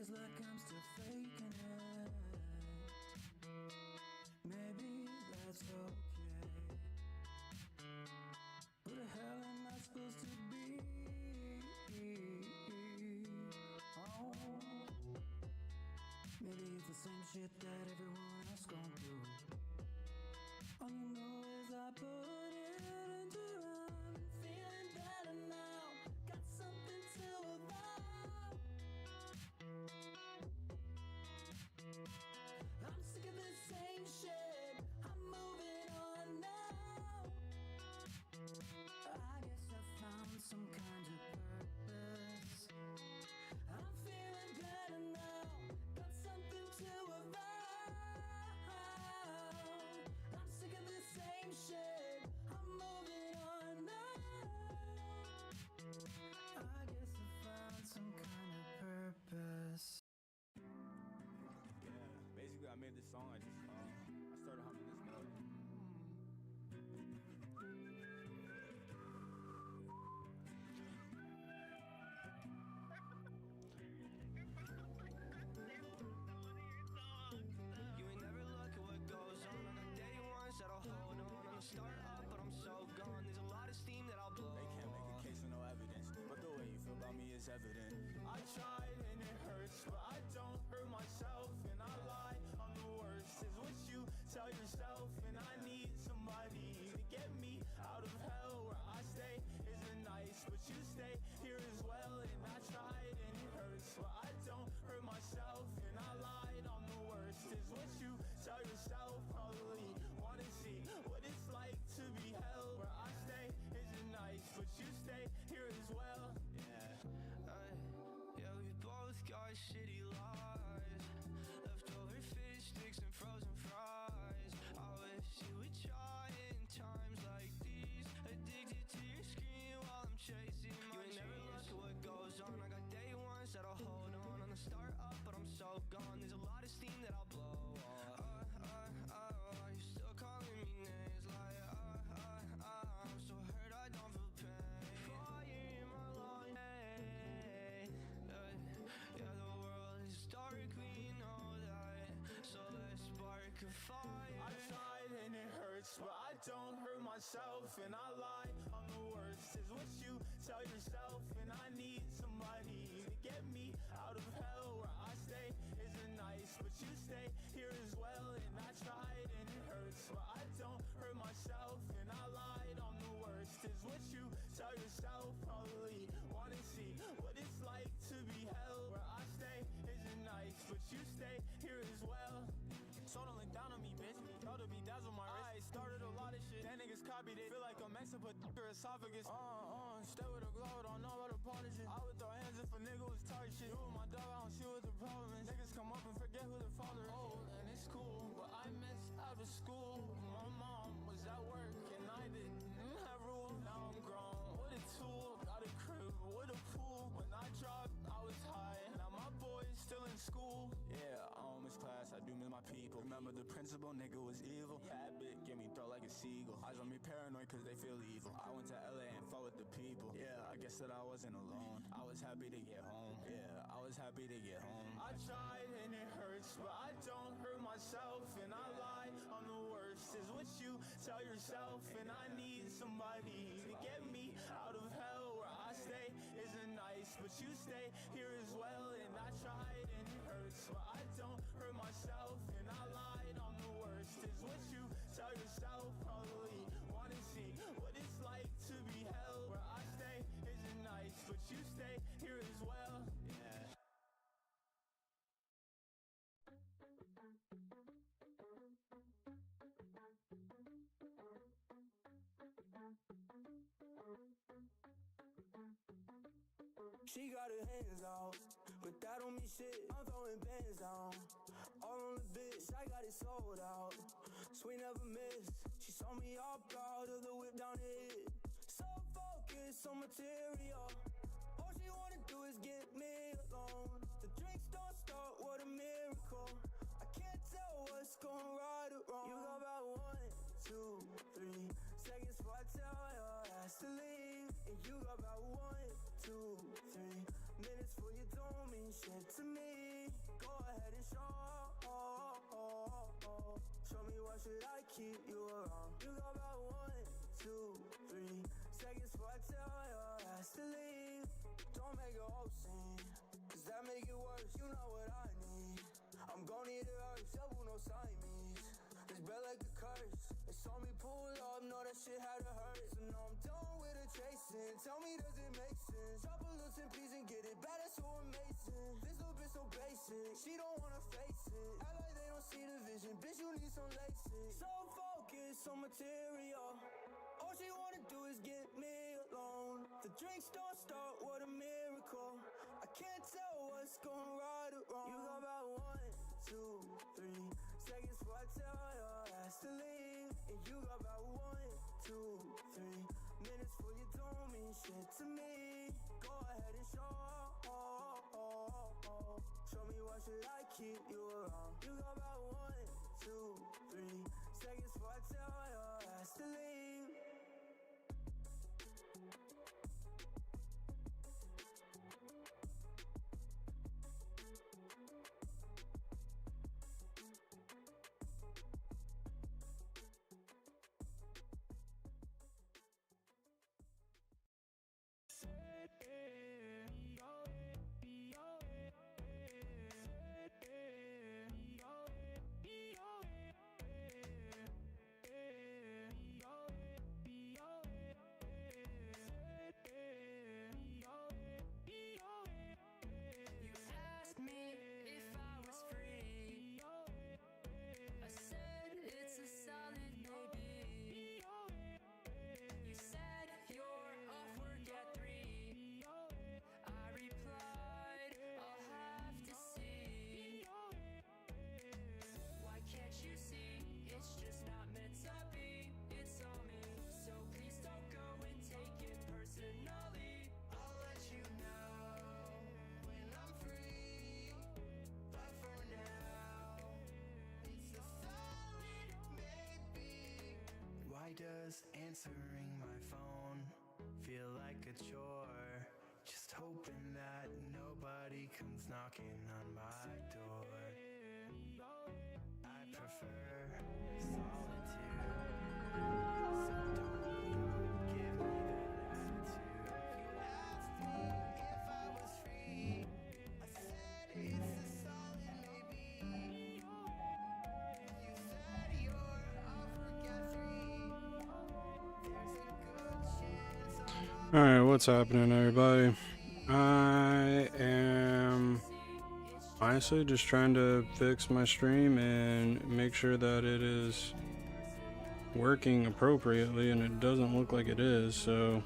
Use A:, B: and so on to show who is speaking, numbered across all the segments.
A: feels like I'm still faking it. Maybe that's okay. Who the hell am I supposed to be? Oh, maybe it's the same shit that everyone else gon' do. All you know is I put it into rhyme. Feeling better now, got something to avow. I'm sick of the same shit, I'm moving on now. I guess I found some kind of purpose. I'm feeling better now, got something to avow. I'm sick of the same shit, I'm moving on now. I guess I found some kind of purpose.
B: Yeah, basically I made this song, I started humming this melody.
C: You ain't never look at what goes on. I got day ones that'll hold on. I'm a start up, but I'm so gone. There's a lot of steam that I'll blow.
B: They can't make a case with no evidence, but the way you feel about me is evident. I tried and it hurts, but I don't hurt myself. And I lie, I'm the worst, is what you tell yourself. And I need somebody to get me out of hell. Where I stay isn't nice, but you stay here as well. And I tried and it hurts, but I don't hurt myself. And I lied, I'm the worst, is what you tell yourself. Probably wanna see what it's like to be held. Where I stay isn't nice, but you stay here as well. Yeah,
C: yeah, we both got shitty lives. Leftover fish sticks and frozen fries. I wish you would try in times like these. Addicted to your screen while I'm chasing my dreams. You ain't never look at what goes on. I got day ones that'll hold on. I'm the start up, but I'm so gone. There's a lot of steam that I'll blow off. You're still calling me names like I'm so hurt I don't feel pain. Fire in my lungs. Yeah, the world is dark, we know that. So let's spark a fire.
B: I tried and it hurts, but I don't hurt myself. And I lie, I'm the worst, is what you tell yourself. And I need somebody to get me out of hell. Where I stay isn't nice, but you stay here as well. And I tried and it hurts, but I don't hurt myself. And I lied, I'm the worst, is what you tell yourself. Probably wanna see what it's like to be held. Where I stay isn't nice, but you stay here as well. So don't look down on me, bitch. Thought to be dazzled my wrist. I started a lot of shit, that niggas copied it. Feel like I'm Mexican, put your esophagus. Stay with a glow, don't know about apology. I would throw hands if a nigga was tight shit. You and my dog, I don't see what the problem is. Niggas come up and forget who the father is. Oh, and it's cool, but I missed out of school. My mom was at work and I didn't have rules. Now I'm grown, with a tool, got a crib, with a pool. When I dropped, I was high. Now my boy's still in school. Yeah, I don't miss class, I do miss my people. Remember the principal, nigga was evil. Bad bitch, get me throw like a seagull. Eyes on me paranoid cause they feel evil. I went to LA and fought with the people. Yeah, I guess that I wasn't alone. I was happy to get home. Yeah, I was happy to get home. I tried and it hurts, but I don't hurt myself. And I lie, I'm the worst, is what you tell yourself. And I need somebody to get me out of hell. Where I stay isn't nice, but you stay here as well. And I tried and it hurts, but I don't hurt myself. And I lied, I'm the worst, is what you tell yourself. Probably wanna see what it's like to be held. Where I stay isn't nice, but you stay here as well. Yeah.
D: She got her hands out, but that don't mean shit. I'm throwing bands down, all on the bitch. I got it sold out, sweet never miss. She saw me all proud of the whip down the head. So focused on material, all she wanna do is get me alone. The drinks don't start, what a miracle. I can't tell what's going right or wrong. You got about 1, 2, 3 seconds before I tell your ass to leave. And you got about 1, 2, 3 minutes before you don't mean shit to me. Go ahead and show me why should I keep you around. You got about 1, 2, 3 seconds before I tell your ass to leave. Don't make a whole scene, cause that make it worse. You know what I need. I'm gon' need it urge, devil no Siamese. This bed like a curse. They saw me pull up, know that shit had to hurt. So now I'm done with the chasing. Tell me, does it make sense? Drop a little 10 piece and get it back, that's so amazing. This little bitch so basic, she don't wanna face it. Act like they don't see the vision, bitch you need some LASIK. So focused on material, all she wanna do is get me alone. The drinks don't start, what a miracle. I can't tell what's going right or wrong. You got about 1, 2, 3 seconds before I tell your ass to leave. And you got about 1, 2, 3 minutes before you don't mean shit to me. Go ahead and show me why should I keep you around. You got about 1, 2, 3 seconds before I tell your ass to leave.
C: Why does answering my phone feel like a chore? Just hoping that nobody comes knocking on my door. I prefer solitude, so don't give me that attitude. You asked me if I was free, I said it's a solid maybe. You said your offer got 3. There's a good chance I'm
E: Alright, what's happening, everybody? I am honestly just trying to fix my stream and make sure that it is working appropriately, and it doesn't look like it is, so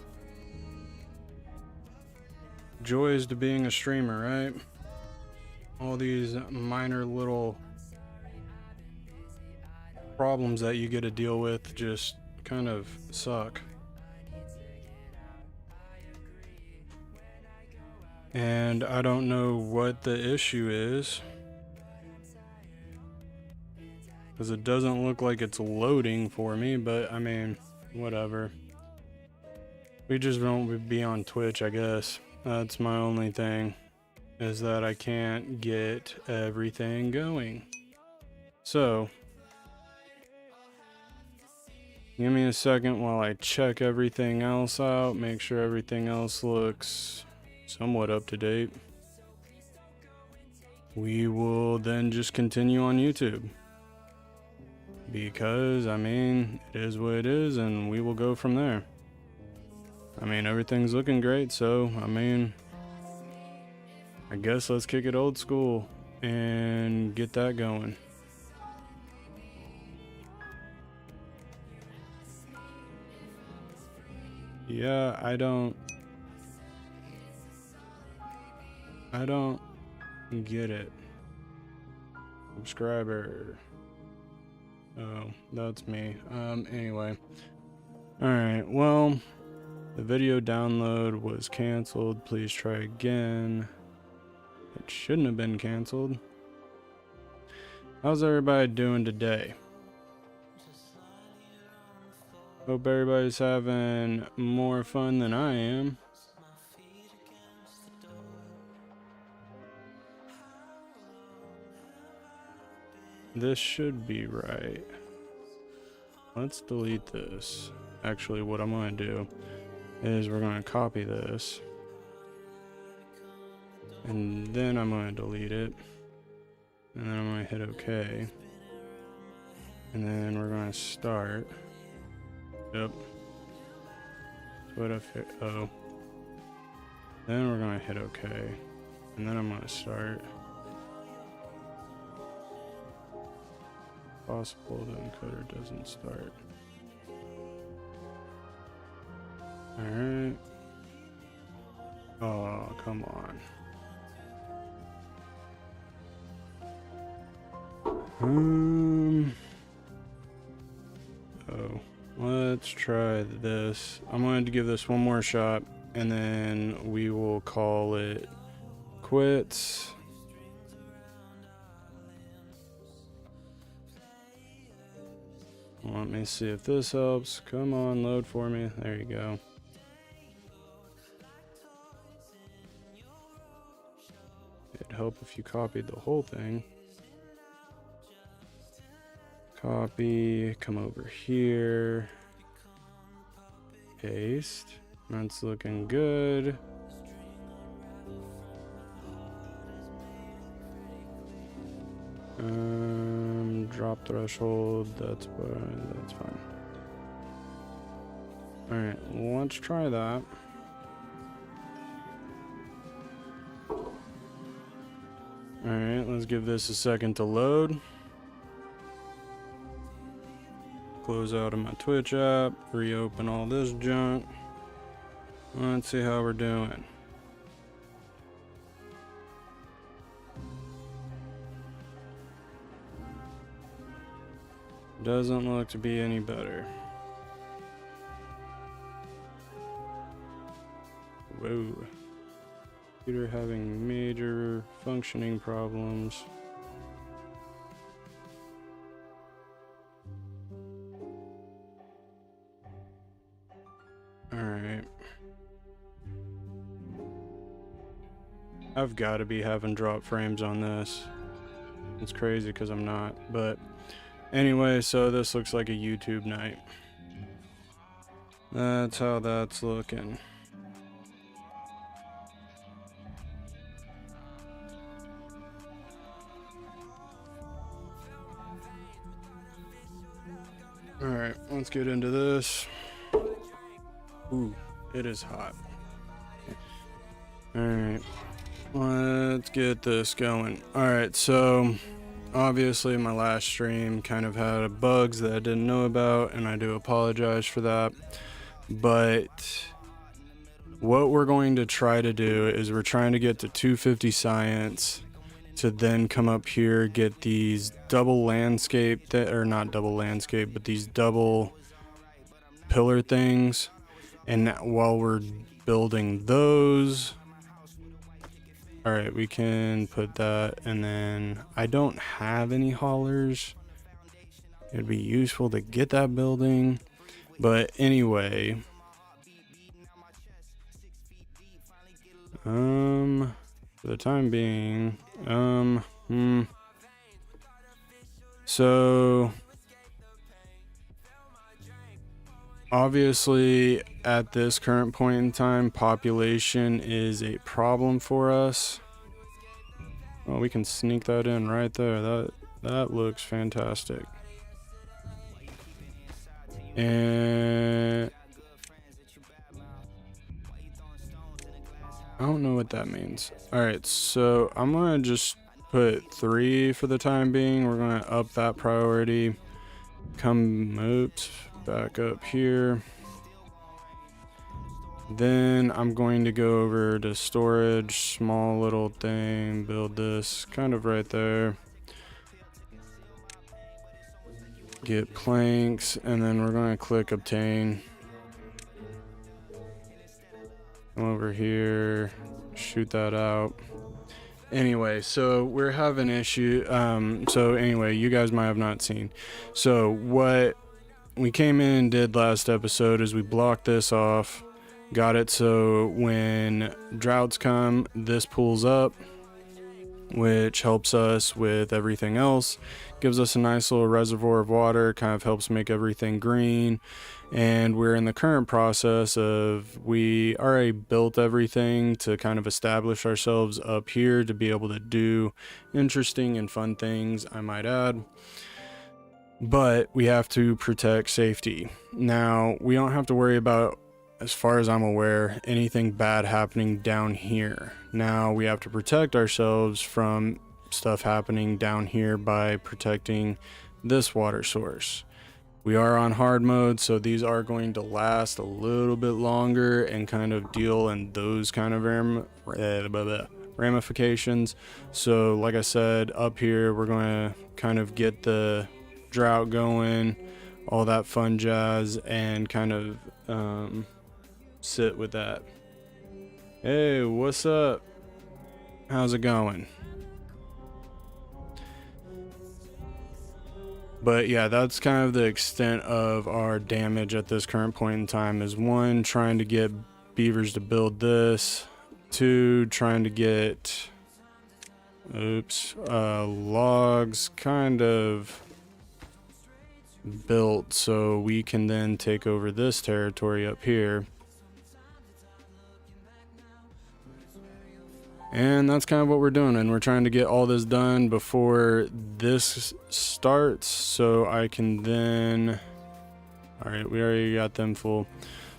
E: joys to being a streamer, right? All these minor little problems that you get to deal with just kind of suck. And I don't know what the issue is, because it doesn't look like it's loading for me, but I mean, whatever. We just won't be on Twitch, I guess. That's my only thing, is that I can't get everything going. So, give me a second while I check everything else out, make sure everything else looks somewhat up to date. We will then just continue on YouTube, because I mean, it is what it is, and we will go from there. I mean, everything's looking great, so I mean, I guess let's kick it old school and get that going. Yeah, I don't get it. Subscriber. Oh, that's me. Anyway. Alright, well, the video download was canceled. Please try again. It shouldn't have been canceled. How's everybody doing today? Hope everybody's having more fun than I am. This should be right. Let's delete this. Actually, what I'm going to do is we're going to copy this. And then I'm going to delete it. And then I'm going to hit OK. And then we're going to start. Yep. What if it, oh. Then we're going to hit OK. And then I'm going to start. Possible the encoder doesn't start. Alright. Oh, come on. Oh, let's try this. I'm going to give this one more shot and then we will call it quits. Let me see if this helps. Come on, load for me. There you go. It'd help if you copied the whole thing. Copy, come over here. Paste. That's looking good. Drop threshold, that's fine. Alright, let's try that. Alright, let's give this a second to load. Close out of my Twitch app, reopen all this junk. Let's see how we're doing. Doesn't look to be any better. Whoa. Computer having major functioning problems. Alright. I've got to be having drop frames on this. It's crazy because I'm not, but anyway, so this looks like a YouTube night. That's how that's looking. Alright, let's get into this. Ooh, it is hot. Alright, let's get this going. Alright, so obviously my last stream kind of had bugs that I didn't know about, and I do apologize for that. But what we're going to try to do is we're trying to get to 250 science to then come up here, get these double landscape, or not double landscape, but these double pillar things. And while we're building those, all right, we can put that. And then I don't have any haulers. It'd be useful to get that building. But anyway, for the time being, so obviously at this current point in time, population is a problem for us. Well, we can sneak that in right there. That looks fantastic. And I don't know what that means. Alright, so I'm gonna just put 3 for the time being. We're gonna up that priority. Oops, back up here. Then I'm going to go over to storage, small little thing, build this kind of right there. Get planks, and then we're going to click obtain. Come over here, shoot that out. Anyway, so we're having issue. So anyway, you guys might have not seen. So what we came in and did last episode is we blocked this off, got it so when droughts come, this pulls up, which helps us with everything else. Gives us a nice little reservoir of water, kind of helps make everything green. And we're in the current process of, we already built everything to kind of establish ourselves up here to be able to do interesting and fun things, I might add. But we have to protect safety. Now, we don't have to worry about, as far as I'm aware, anything bad happening down here. Now, we have to protect ourselves from stuff happening down here by protecting this water source. We are on hard mode, so these are going to last a little bit longer and kind of deal in those kind of ramifications. So like I said, up here we're going to kind of get the drought going, all that fun jazz, and kind of sit with that. Hey, what's up? How's it going? But yeah, that's kind of the extent of our damage at this current point in time. Is 1, trying to get beavers to build this. 2, trying to get logs kind of built so we can then take over this territory up here. And that's kind of what we're doing, and we're trying to get all this done before this starts so I can then, all right, we already got them full,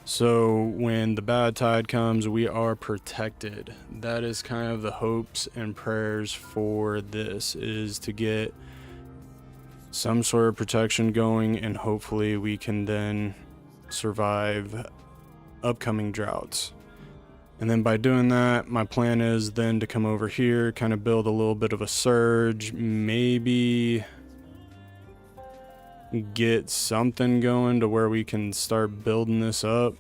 E: so when the bad tide comes, we are protected. That is kind of the hopes and prayers for this, is to get some sort of protection going, and hopefully we can then survive upcoming droughts. And then by doing that, my plan is then to come over here, kind of build a little bit of a surge, maybe get something going to where we can start building this up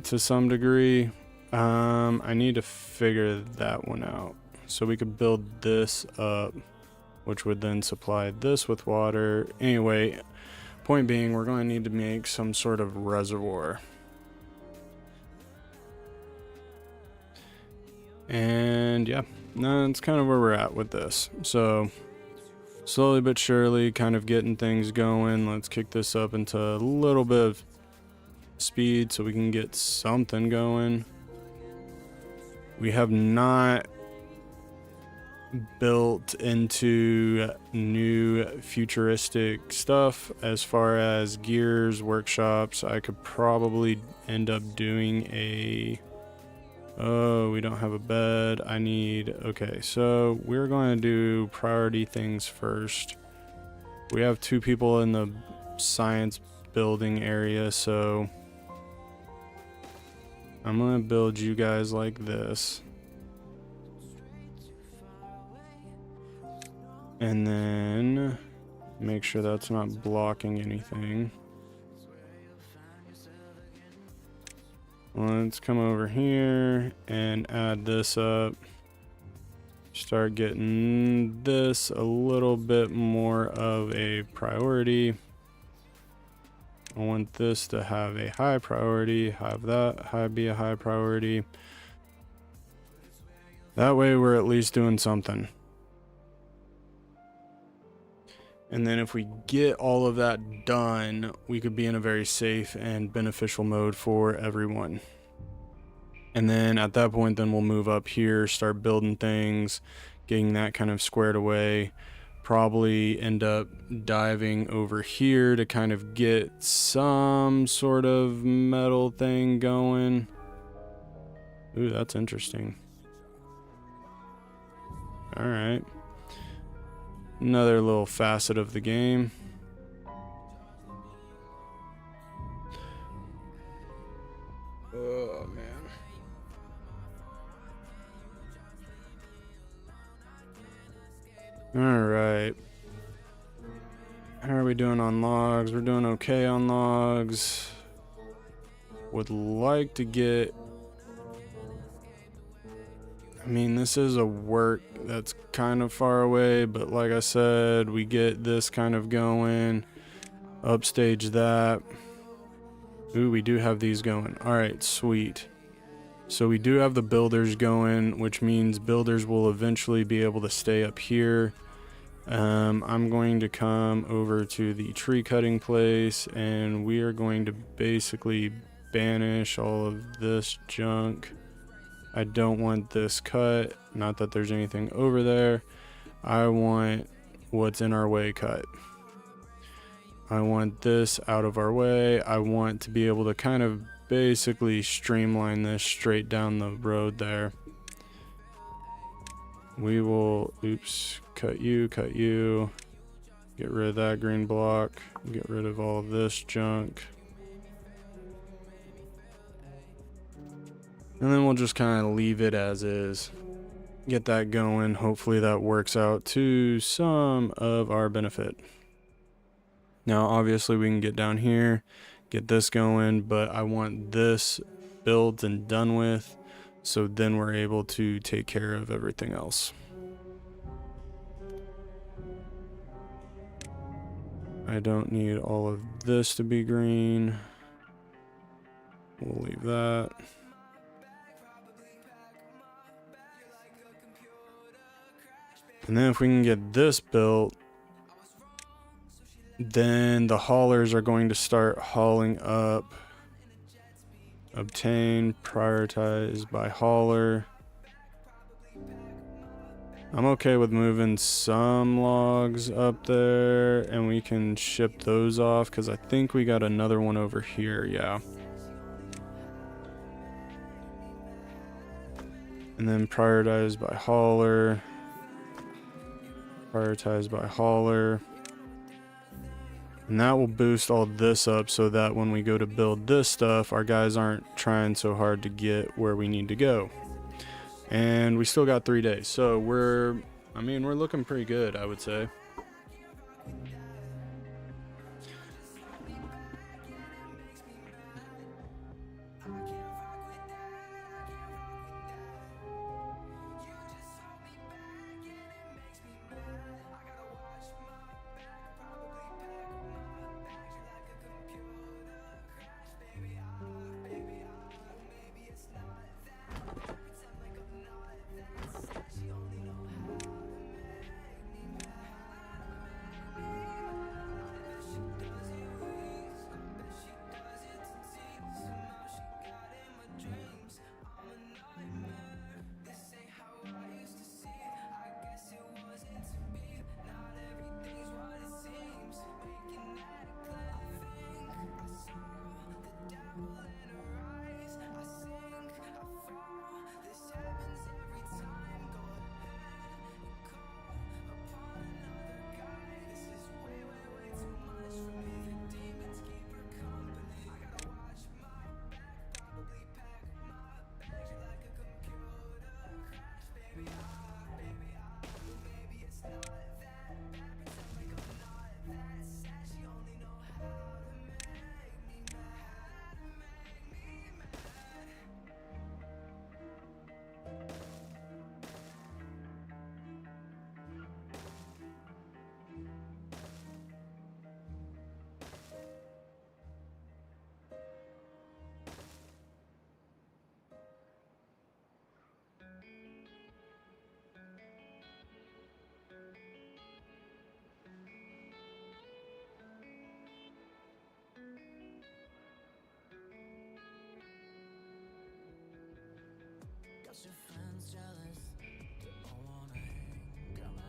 E: to some degree. I need to figure that one out. So we could build this up, which would then supply this with water. Anyway, point being, we're going to need to make some sort of reservoir. And yeah, that's kind of where we're at with this. So slowly but surely kind of getting things going. Let's kick this up into a little bit of speed so we can get something going. We have not built into new futuristic stuff as far as gears, workshops. I could probably end up doing a... Oh, we don't have a bed. I need... Okay, so we're going to do priority things first. We have 2 people in the science building area, so I'm going to build you guys like this. And then make sure that's not blocking anything. Let's come over here and add this up. Start getting this a little bit more of a priority. I want this to have a high priority, have that be a high priority. That way we're at least doing something. And then if we get all of that done, we could be in a very safe and beneficial mode for everyone. And then at that point, then we'll move up here, start building things, getting that kind of squared away. Probably end up diving over here to kind of get some sort of metal thing going. Ooh, that's interesting. All right. Another little facet of the game. Oh, man. All right. How are we doing on logs? We're doing okay on logs. Would like to get I mean, this is a work that's kind of far away, but like I said, we get this kind of going, upstage that. Ooh, we do have these going. All right, sweet. So we do have the builders going, which means builders will eventually be able to stay up here. I'm going to come over to the tree cutting place, and we are going to basically banish all of this junk. I don't want this cut. Not that there's anything over there. I want what's in our way cut. I want this out of our way. I want to be able to kind of basically streamline this straight down the road there. We will, oops, cut you, get rid of that green block, get rid of all of this junk. And then we'll just kind of leave it as is. Get that going. Hopefully that works out to some of our benefit. Now, obviously we can get down here, get this going, but I want this built and done with, so then we're able to take care of everything else. I don't need all of this to be green. We'll leave that. And then if we can get this built, then the haulers are going to start hauling up. Obtain, prioritize by hauler. I'm okay with moving some logs up there, and we can ship those off because I think we got another one over here. Yeah. And then prioritize by hauler. Prioritize by hauler. And that will boost all this up so that when we go to build this stuff, our guys aren't trying so hard to get where we need to go. And we still got 3 days. So we're looking pretty good, I would say.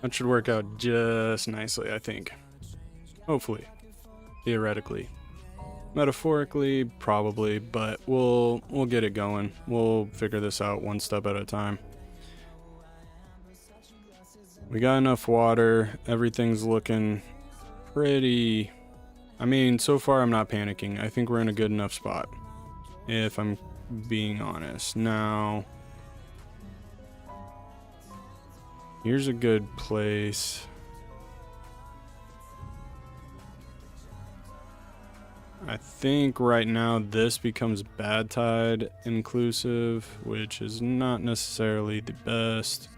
E: That should work out just nicely, I think. Hopefully. Theoretically. Metaphorically, probably, but we'll get it going. We'll figure this out one step at a time. We got enough water. Everything's looking pretty... I mean, so far I'm not panicking. I think we're in a good enough spot, if I'm being honest. Now... here's a good place. I think right now this becomes bad tide inclusive, which is not necessarily the best.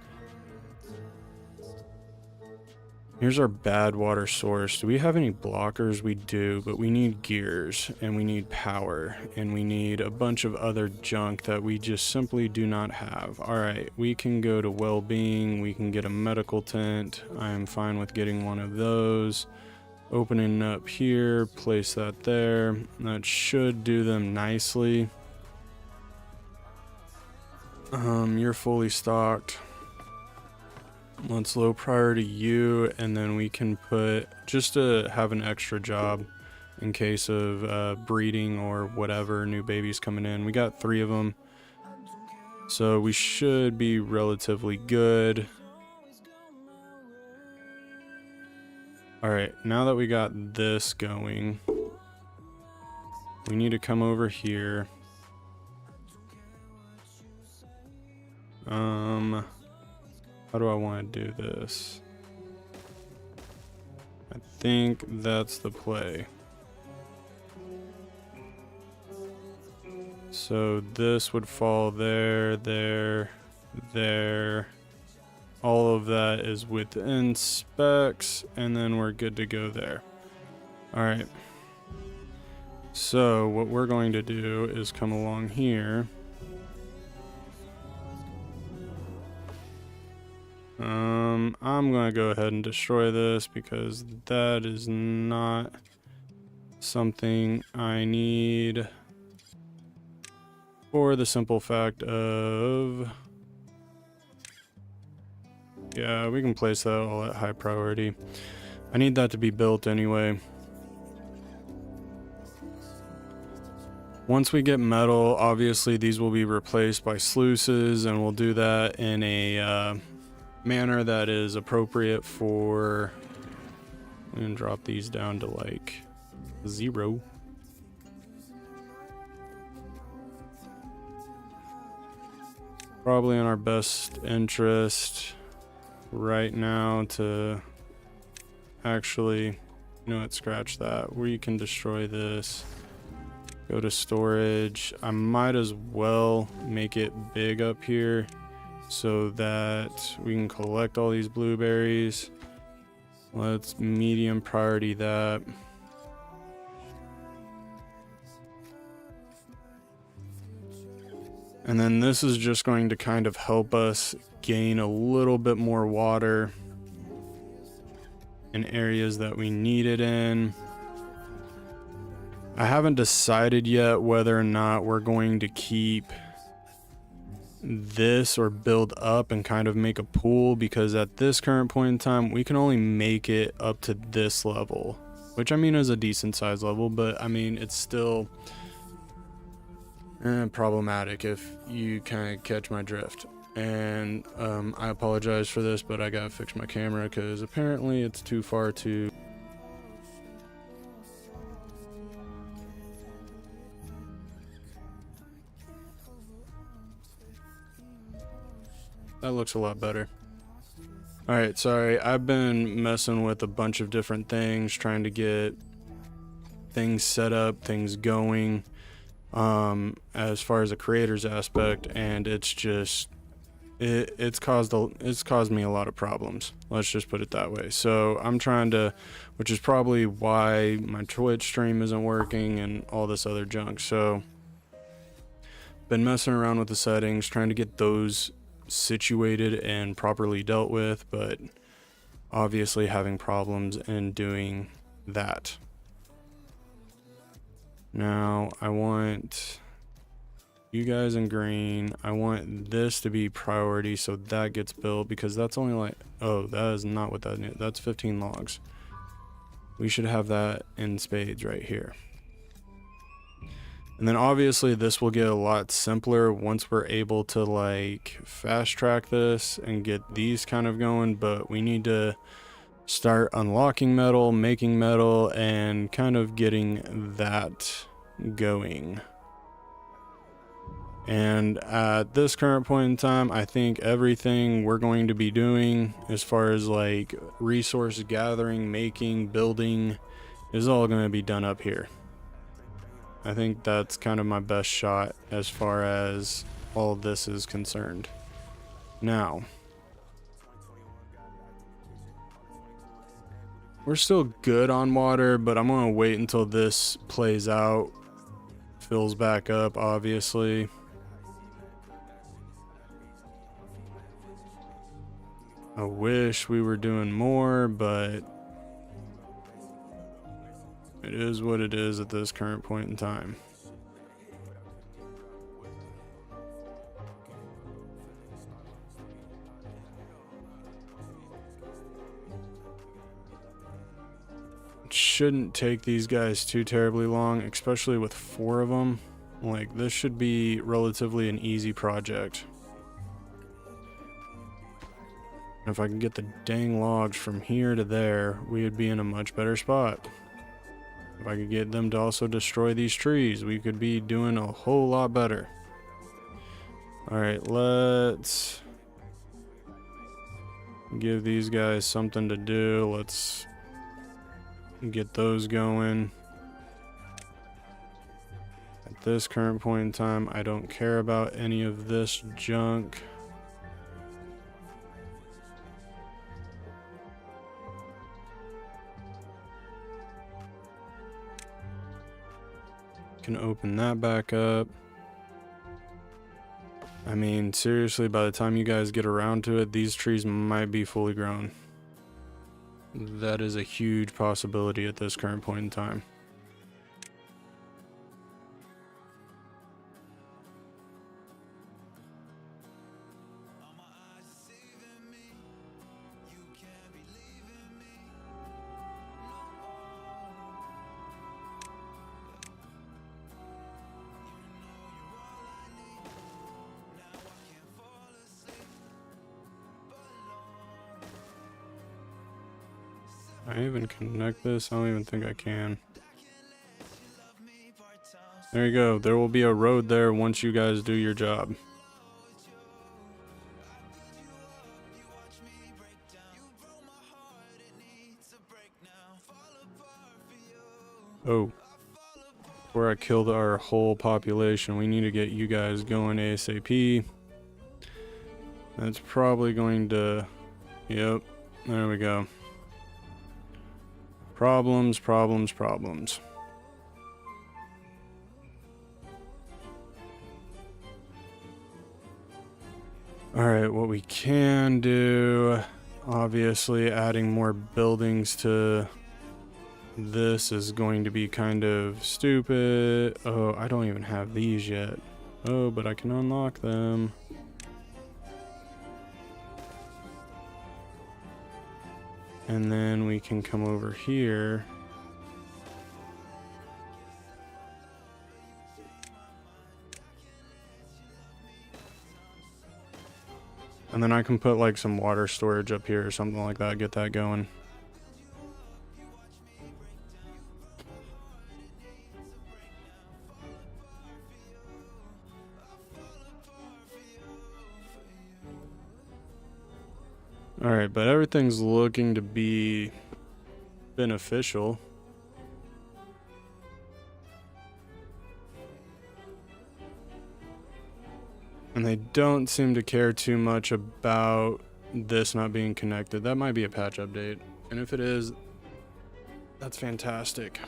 E: Here's our bad water source. Do we have any blockers? We do, but we need gears and we need power and we need a bunch of other junk that we just simply do not have. All right, we can go to well-being. We can get a medical tent. I am fine with getting one of those. Opening up here, place that there. That should do them nicely. You're fully stocked. Let's low priority you, and then we can put, just to have an extra job in case of breeding or whatever, new babies coming in. We got 3 of them, so we should be relatively good. All right, now that we got this going, we need to come over here. How do I want to do this? I think that's the play. So this would fall there, there, there. All of that is within specs, and then we're good to go there. All right. So what we're going to do is come along here. I'm going to go ahead and destroy this because that is not something I need, for the simple fact of, yeah, we can place that all at high priority. I need that to be built anyway. Once we get metal, obviously these will be replaced by sluices, and we'll do that in a manner that is appropriate for, I'm gonna drop these down to like 0. Probably in our best interest right now to actually, you know what, scratch that. We can destroy this. Go to storage. I might as well make it big up here so that we can collect all these blueberries. Let's medium priority that. And then this is just going to kind of help us gain a little bit more water in areas that we need it in. I haven't decided yet whether or not we're going to keep this or build up and kind of make a pool, because at this current point in time we can only make it up to this level, which I mean is a decent size level, but I mean it's still problematic if you kind of catch my drift. And I apologize for this, but I gotta fix my camera because apparently it's too far to. That looks a lot better. Alright, sorry, I've been messing with a bunch of different things, trying to get things set up, things going, as far as a creator's aspect, and it's just, it's caused me a lot of problems. Let's just put it that way. So I'm trying to, which is probably why my Twitch stream isn't working and all this other junk. So been messing around with the settings, trying to get those situated and properly dealt with, but obviously having problems in doing that. Now I want you guys in green. I want this to be priority so that gets built, because that's only like, oh, that is not what that is. That's 15 logs. We should have that in spades right here. And then obviously this will get a lot simpler once we're able to like fast track this and get these kind of going, but we need to start unlocking metal, making metal, and kind of getting that going. And at this current point in time, I think everything we're going to be doing as far as like resource gathering, making, building is all going to be done up here. I think that's kind of my best shot as far as all this is concerned. Now, we're still good on water, but I'm going to wait until this plays out, fills back up, obviously. I wish we were doing more, but it is what it is at this current point in time. It shouldn't take these guys too terribly long, especially with 4 of them. Like, this should be relatively an easy project. If I can get the dang logs from here to there, we would be in a much better spot. If I could get them to also destroy these trees, we could be doing a whole lot better. Alright, let's give these guys something to do. Let's get those going. At this current point in time, I don't care about any of this junk. Can open that back up. I mean, seriously, by the time you guys get around to it, these trees might be fully grown. That is a huge possibility at this current point in time. Can I even connect this? I don't even think I can. There you go. There will be a road there once you guys do your job. Oh. Before I killed our whole population, we need to get you guys going ASAP. That's probably going to... Yep. There we go. Problems, problems, problems. Alright, what we can do, obviously adding more buildings to this is going to be kind of stupid. Oh, I don't even have these yet. Oh, but I can unlock them. And then we can come over here. And then I can put like some water storage up here or something like that, get that going. Alright, but everything's looking to be beneficial. And they don't seem to care too much about this not being connected. That might be a patch update. And if it is, that's fantastic.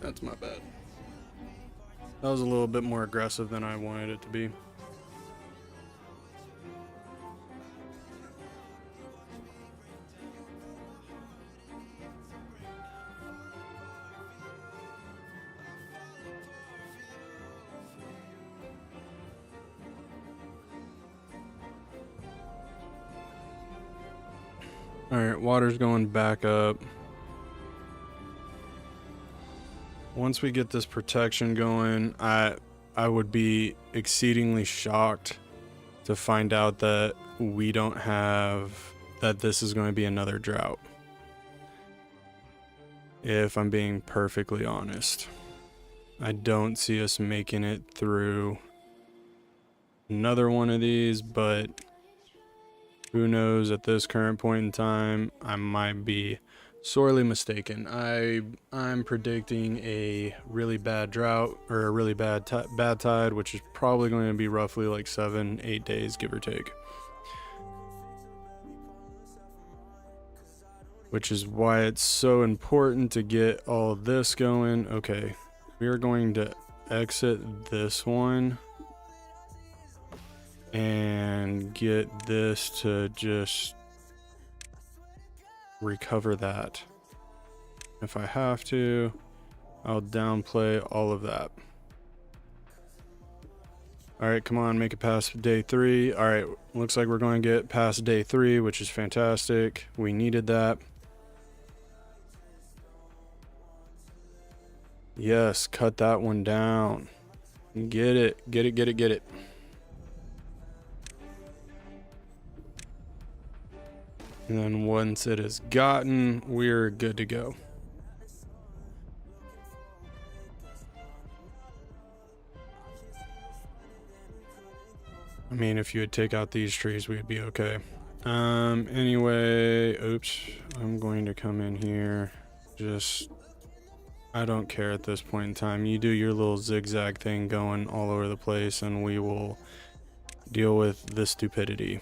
E: That's my bad. That was a little bit more aggressive than I wanted it to be. Alright, water's going back up. Once we get this protection going, I would be exceedingly shocked to find out that we don't have, that this is going to be another drought. If I'm being perfectly honest. I don't see us making it through another one of these, but who knows, at this current point in time, I might be sorely mistaken. I'm predicting a really bad drought, or a really bad tide, which is probably going to be roughly like 7-8 days, give or take. Which is why it's so important to get all of this going. Okay, we are going to exit this one and get this to just recover that. If I have to, I'll downplay all of that. All right, come on, make it past day 3. All right, looks like we're going to get past day 3, which is fantastic. We needed that. Yes, cut that one down. Get it, get it, get it, get it. And then once it is gotten, we're good to go. I mean, if you would take out these trees, we'd be okay. Anyway, oops, I'm going to come in here. I don't care at this point in time. You do your little zigzag thing going all over the place, and we will deal with the stupidity.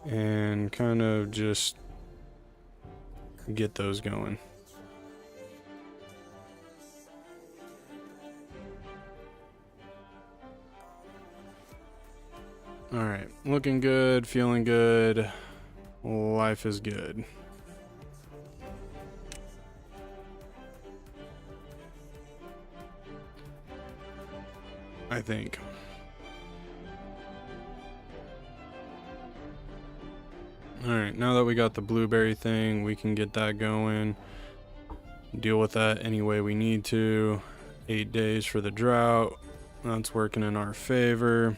E: And kind of just get those going. All right, looking good, feeling good. Life is good. I think. Alright, now that we got the blueberry thing, we can get that going. Deal with that any way we need to. 8 days for the drought. That's working in our favor.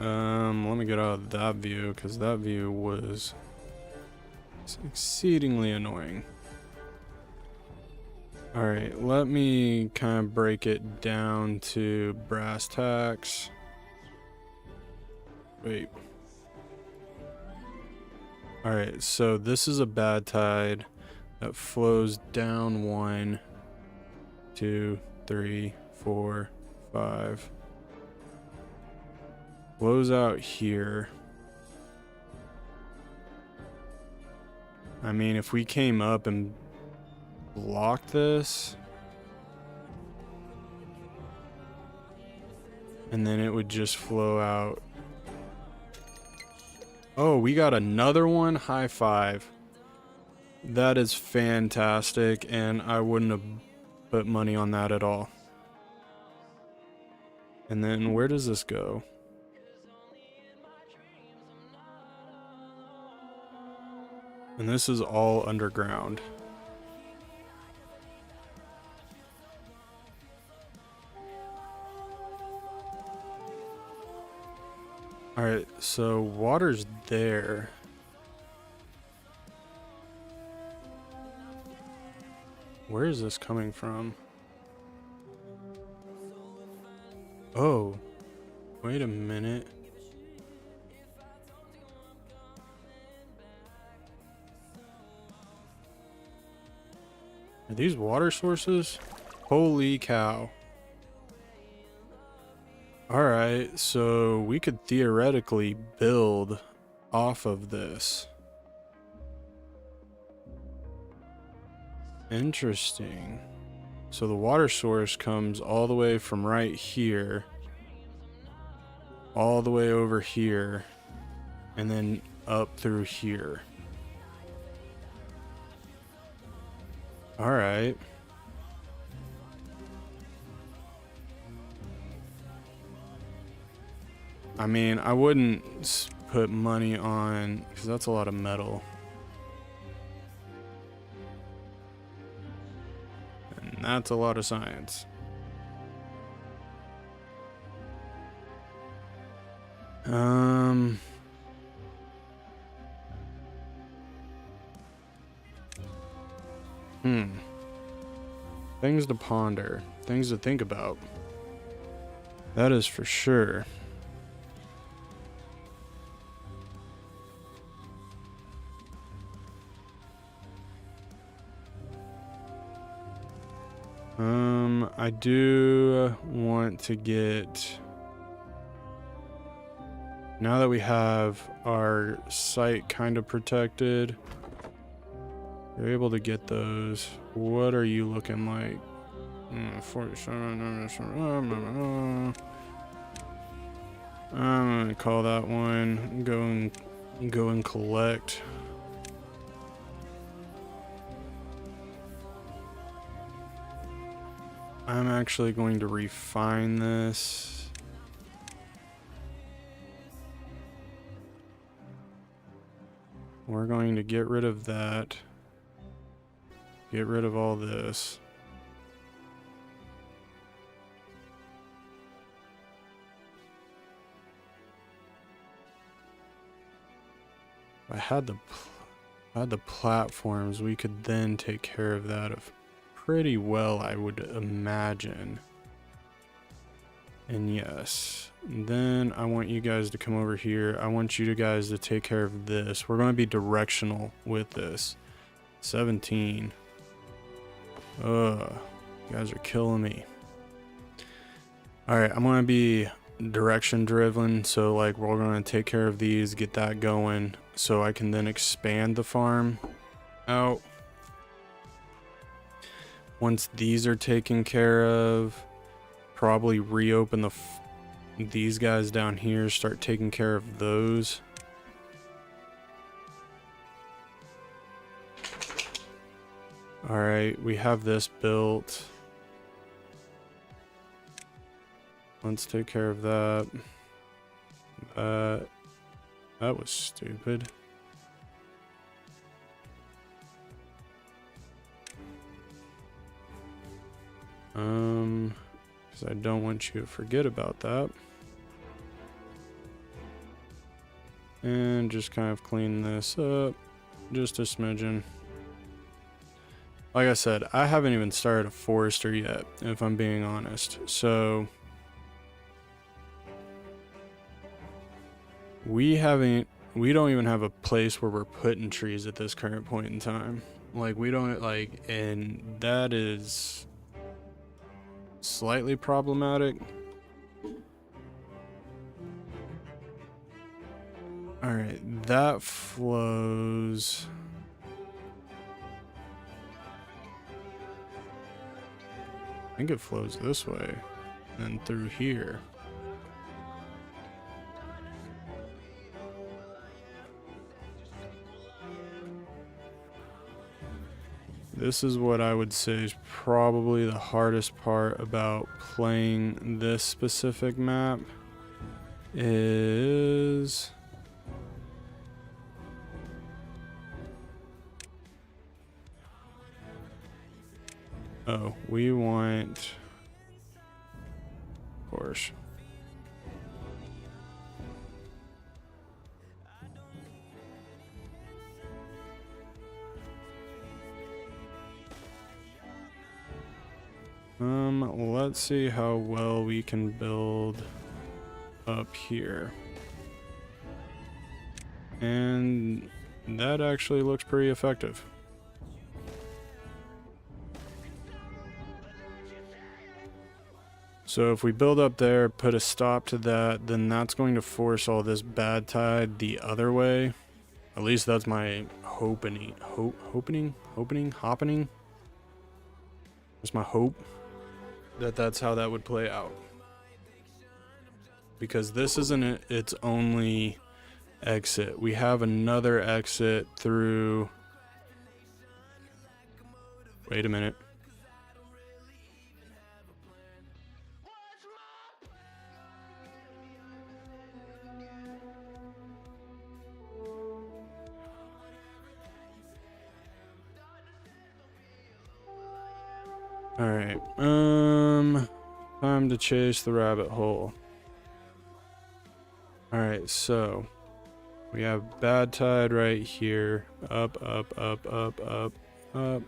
E: Let me get out of that view, because that view was exceedingly annoying. Alright, let me kind of break it down to brass tacks. Wait. Alright, so this is a bad tide that flows down 1, 2, 3, 4, 5. Flows out here. I mean, if we came up and blocked this, and then it would just flow out. Oh, we got another one. High five. That is fantastic, and I wouldn't have put money on that at all. And then where does this go? And this is all underground. Alright, so water's there. Where is this coming from? Oh, wait a minute. Are these water sources? Holy cow. Alright, so we could theoretically build off of this. Interesting. So the water source comes all the way from right here, all the way over here, and then up through here. Alright. I mean, I wouldn't put money on, because that's a lot of metal. And that's a lot of science. Things to ponder. Things to think about. That is for sure. I do want to get, now that we have our site kind of protected, you're able to get those. What are you looking like? 47. I'm gonna call that one. Go and collect. I'm actually going to refine this. We're going to get rid of that. Get rid of all this. If I had the platforms, we could then take care of that pretty well, I would imagine. And yes, then I want you guys to come over here. I want you guys to take care of this. We're going to be directional with this. 17. You guys are killing me. Alright, I'm going to be direction driven, so like we're going to take care of these, get that going, so I can then expand the farm out. Once these are taken care of, probably reopen these guys down here, start taking care of those. Alright, we have this built. Let's take care of that. That was stupid. Because I don't want you to forget about that. And just kind of clean this up just a smidgen. Like I said, I haven't even started a forester yet, if I'm being honest. So we don't even have a place where we're putting trees at this current point in time. Like we don't and that is slightly problematic. Alright, that flows. I think it flows this way and through here. This is what I would say is probably the hardest part about playing this specific map is we want, of course. Let's see how well we can build up here. And that actually looks pretty effective. So if we build up there, put a stop to that, then that's going to force all this bad tide the other way. At least that's my hoping. That's my hope that that's how that would play out. Because this isn't its only exit. We have another exit through. Wait a minute. Alright, time to chase the rabbit hole. Alright, so we have bad tide right here. Up, up, up, up, up, up.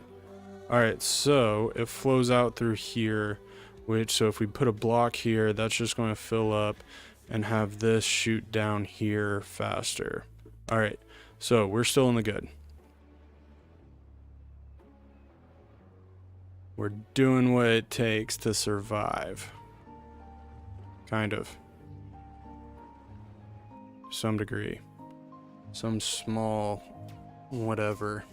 E: All right, so it flows out through here, so if we put a block here, that's just going to fill up and have this shoot down here faster. All right, so we're still in the good. We're doing what it takes to survive. Kind of. Some degree. Some small whatever.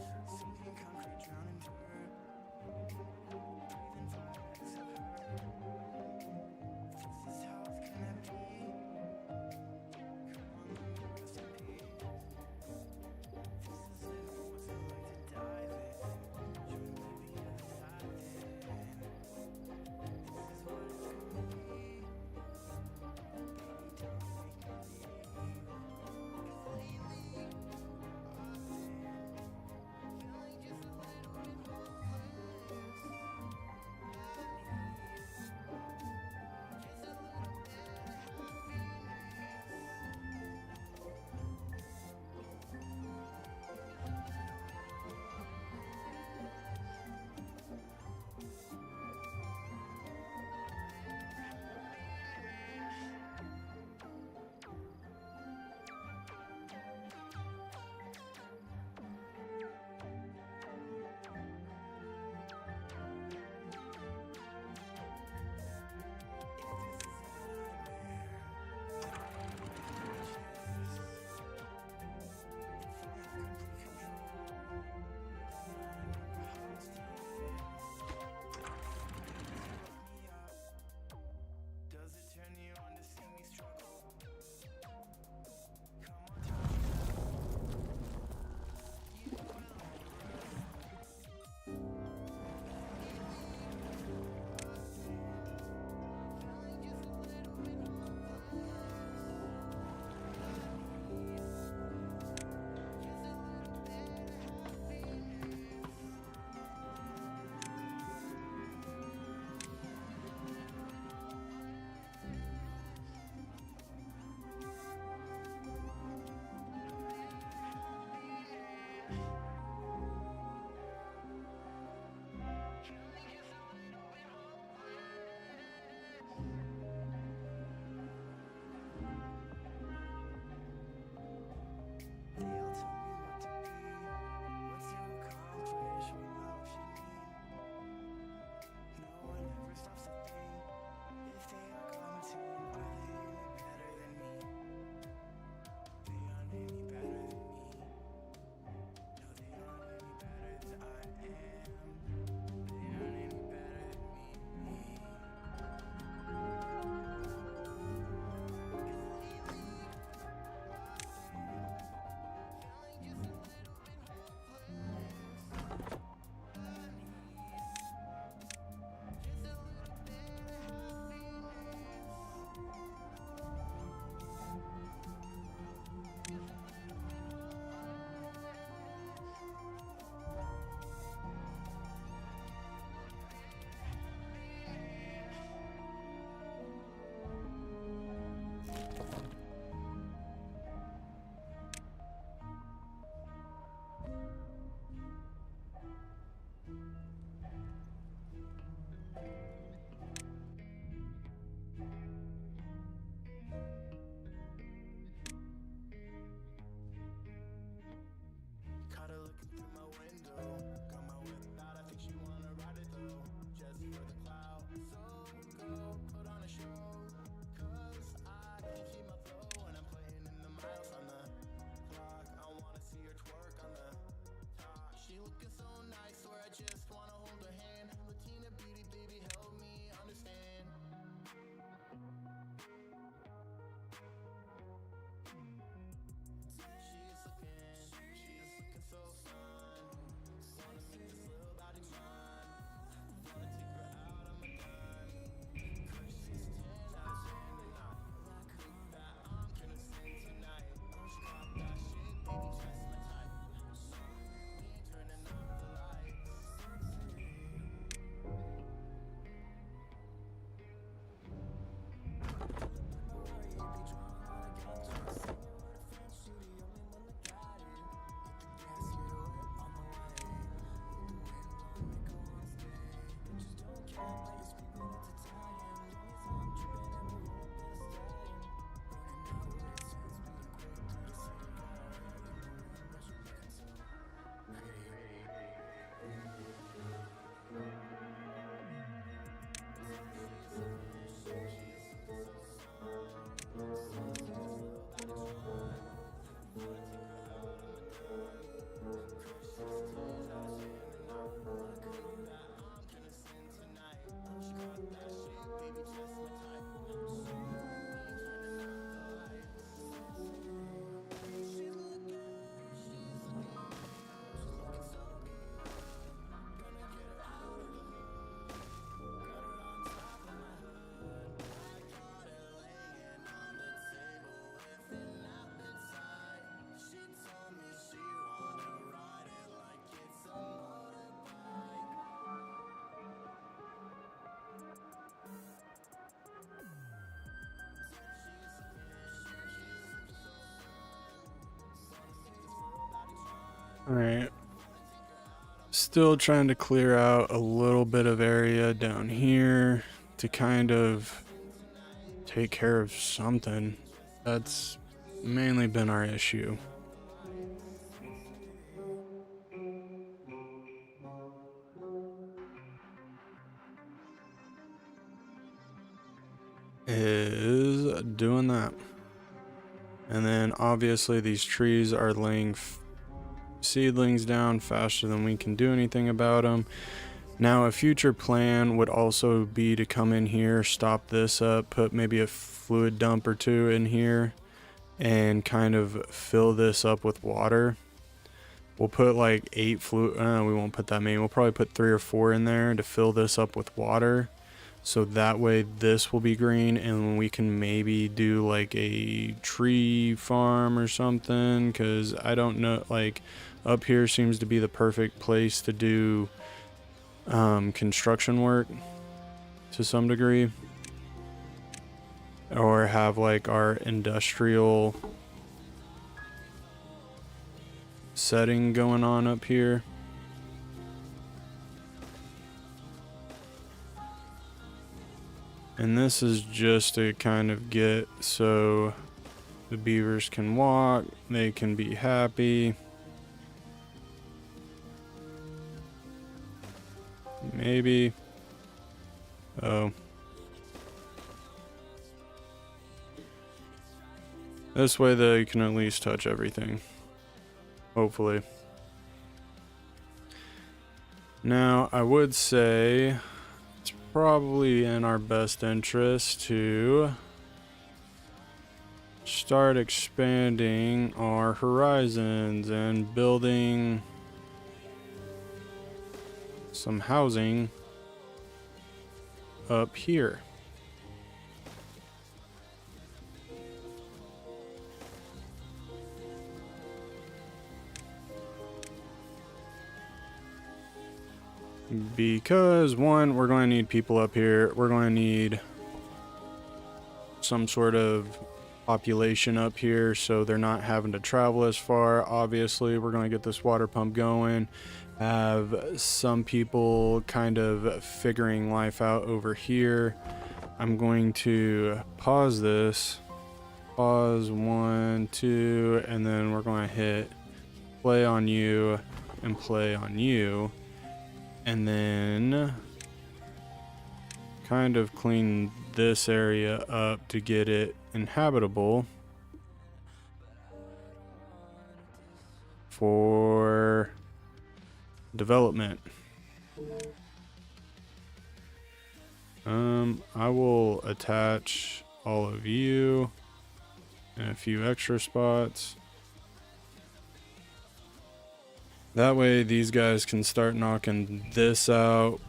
E: Alright. Still trying to clear out a little bit of area down here to kind of take care of something. That's mainly been our issue. Is doing that. And then obviously these trees are laying seedlings down faster than we can do anything about them. Now a future plan would also be to come in here, stop this up, put maybe a fluid dump or two in here and kind of fill this up with water. We'll put like 8 fluid, we won't put that many, we'll probably put 3 or 4 in there to fill this up with water. So that way this will be green and we can maybe do like a tree farm or something, because I don't know, like up here seems to be the perfect place to do construction work to some degree, or have like our industrial setting going on up here. And this is just to kind of get so the beavers can walk, they can be happy. Maybe. Oh. This way they can at least touch everything. Hopefully. Now, I would say it's probably in our best interest to start expanding our horizons and building some housing up here. Because one, we're going to need people up here. We're going to need some sort of population up here so they're not having to travel as far. Obviously, we're going to get this water pump going. Have some people kind of figuring life out over here. I'm going to pause this. Pause 1, 2, and then we're going to hit play on you and play on you. And then kind of clean this area up to get it inhabitable for development. I will attach all of you and a few extra spots. That way these guys can start knocking this out.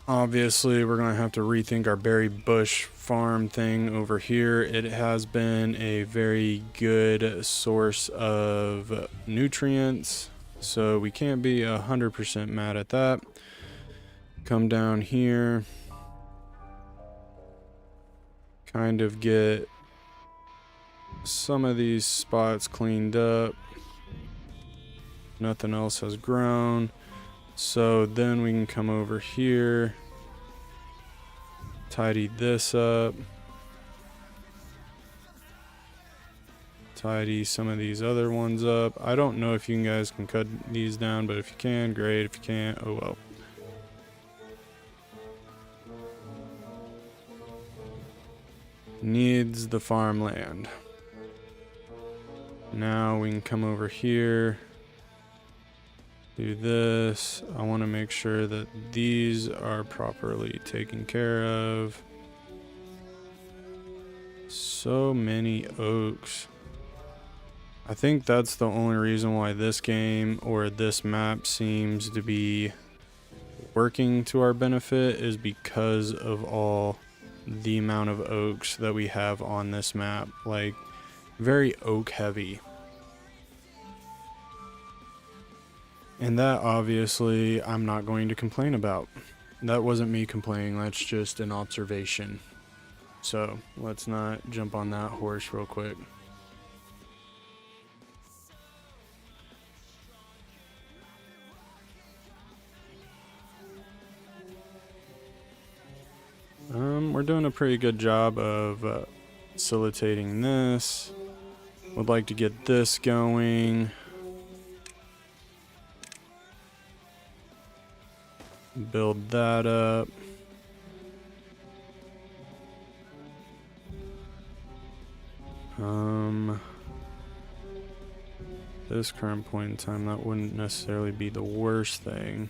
E: Obviously, we're going to have to rethink our berry bush farm thing over here. It has been a very good source of nutrients, so we can't be 100% mad at that. Come down here. Kind of get some of these spots cleaned up. Nothing else has grown. So then we can come over here, tidy this up, tidy some of these other ones up. I don't know if you guys can cut these down, but if you can, great. If you can't, oh well. Needs the farmland. Now we can come over here. Do this. I want to make sure that these are properly taken care of. So many oaks. I think that's the only reason why this game or this map seems to be working to our benefit, is because of all the amount of oaks that we have on this map. Like, very oak heavy. And that, obviously, I'm not going to complain about. That wasn't me complaining, that's just an observation. So, let's not jump on that horse real quick. we're doing a pretty good job of facilitating this. Would like to get this going. Build that up. This current point in time, that wouldn't necessarily be the worst thing.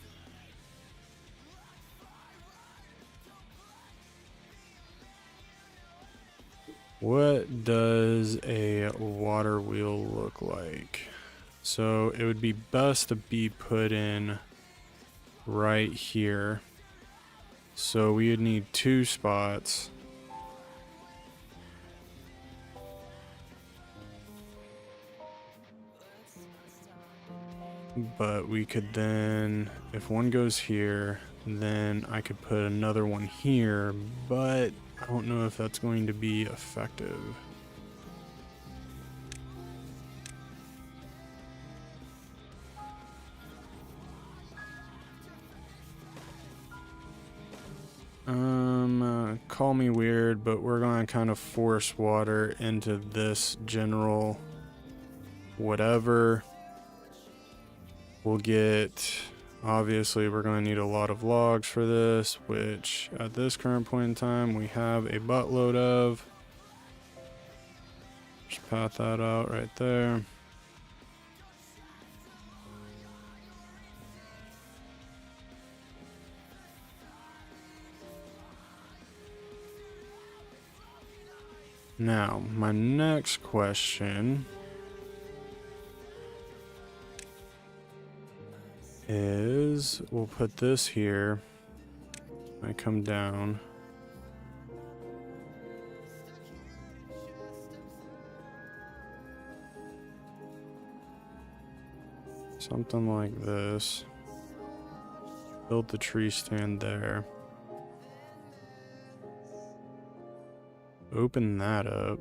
E: What does a water wheel look like? So it would be best to be put in right here. So we would need 2 spots. But we could then, if one goes here, then I could put another one here, but I don't know if that's going to be effective. Call me weird, but we're going to kind of force water into this general whatever. We'll get, obviously we're going to need a lot of logs for this, which at this current point in time we have a buttload of. Just path that out right there. Now, my next question is, we'll put this here. I come down. Something like this. Build the tree stand there. Open that up.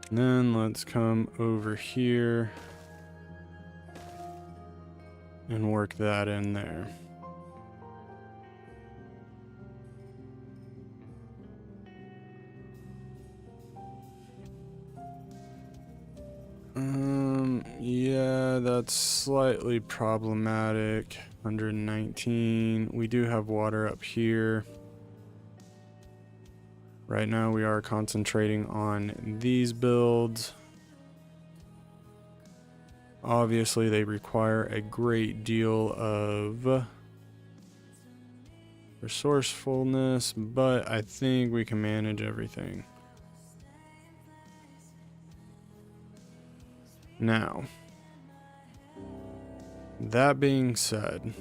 E: And then let's come over here and work that in there. Yeah, that's slightly problematic. 119. We do have water up here. Right now we are concentrating on these builds. Obviously they require a great deal of resourcefulness, but I think we can manage everything. Now, that being said,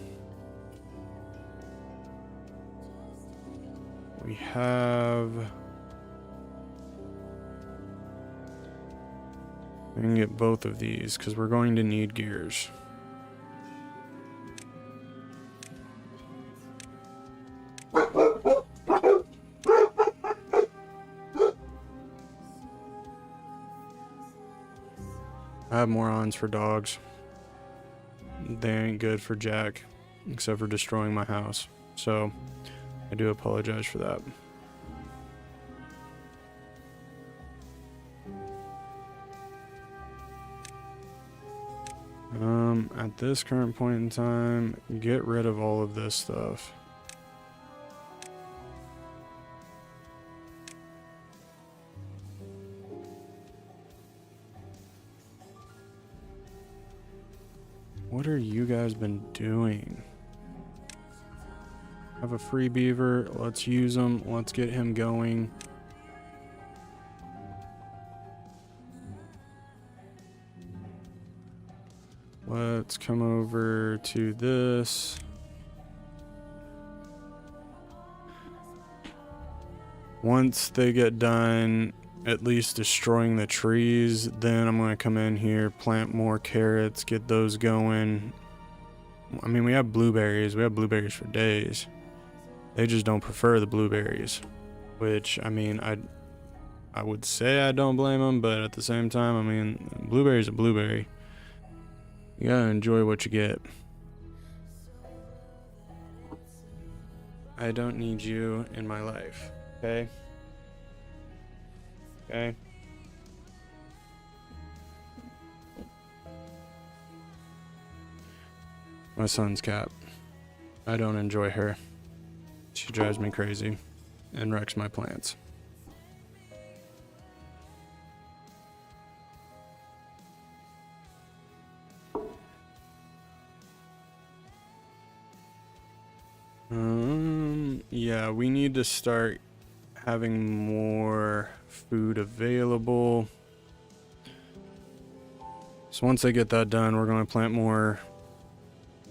E: we have, we can get both of these because we're going to need gears. I have morons for dogs. They ain't good for Jack, except for destroying my house. So, I do apologize for that. At this current point in time, get rid of all of this stuff. What are you guys been doing? Have a free beaver. Let's use him. Let's get him going. Let's come over to this. Once they get done at least destroying the trees, then I'm going to come in here, plant more carrots, get those going. I mean, we have blueberries for days. They just don't prefer the blueberries, which, I mean, I would say I don't blame them, but at the same time, I mean, blueberry's a blueberry. You gotta enjoy what you get. I don't need you in my life. Okay? Okay? My son's cat. I don't enjoy her. She drives me crazy and wrecks my plants. Yeah, we need to start having more food available. So once I get that done, we're going to plant more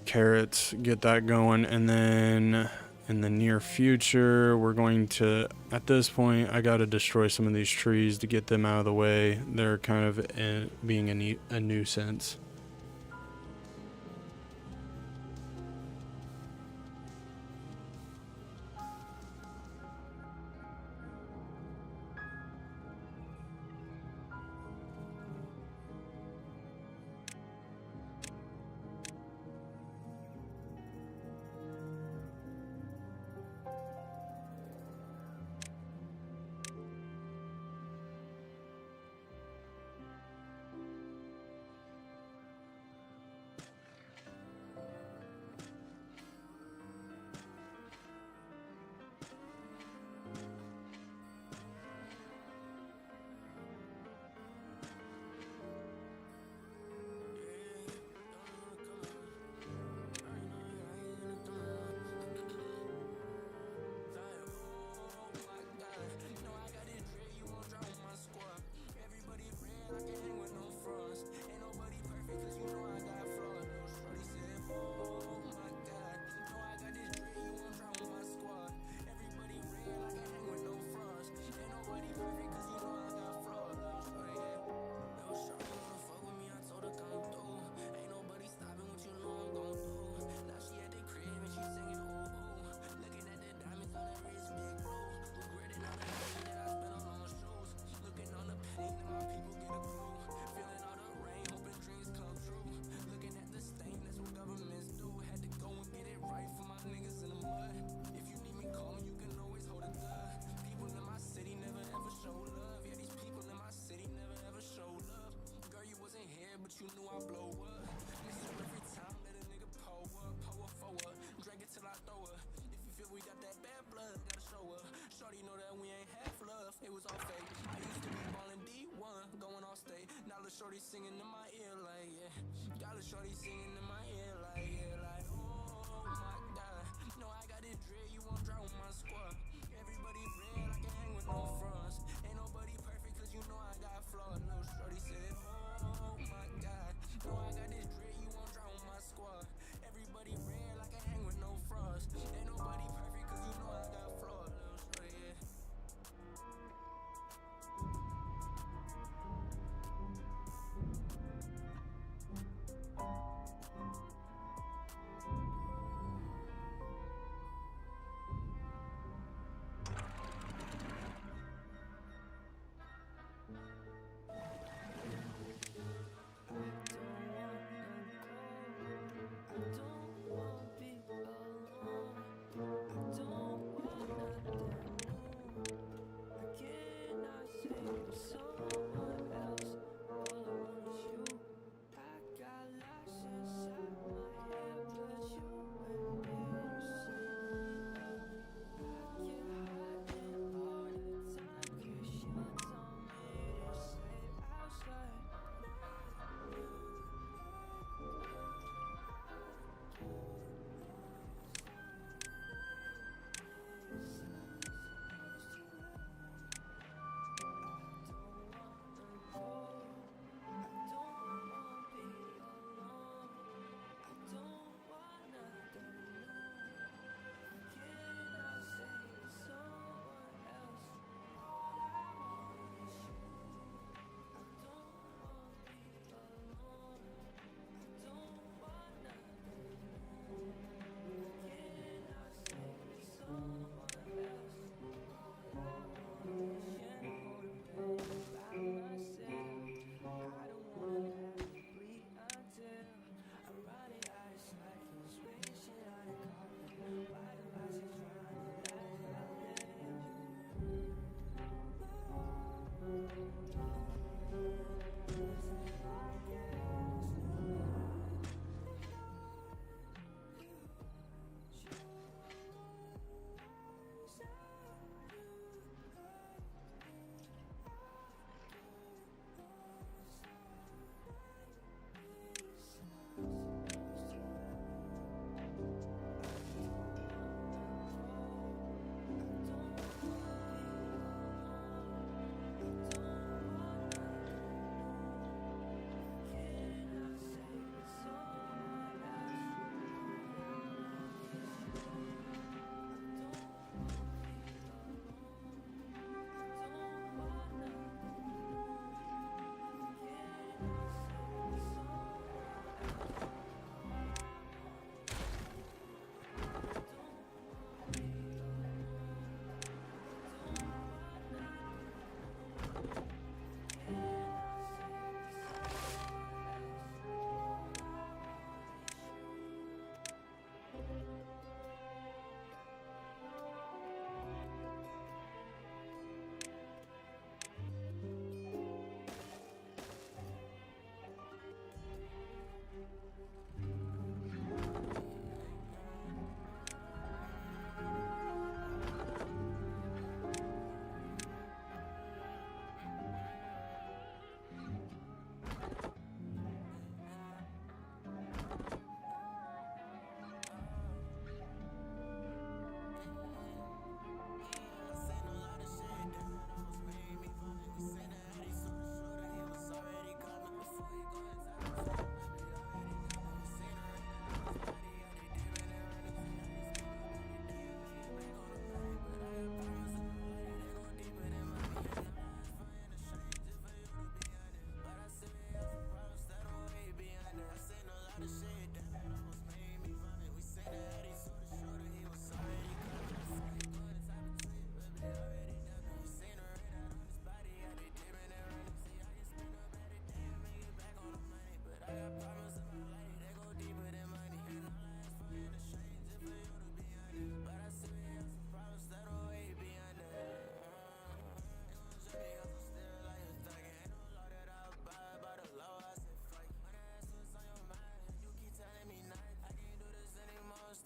E: carrots, get that going, and then in the near future, we're going to, at this point, I got to destroy some of these trees to get them out of the way. They're kind of being a nuisance.
A: Shorty singing in my ear like, yeah. Got a shorty singing in my ear like, yeah, like, oh my God. No, I got this dread, you won't drop with my squad. Everybody red, I can hang with no fronts. Ain't nobody perfect, cause you know I got flaws. Little shorty said, oh my God. No, I got this dread, you won't drop with my squad. Everybody red, I can hang with no frost. Ain't nobody perfect, cause you know I got flaws. Little shorty, yeah.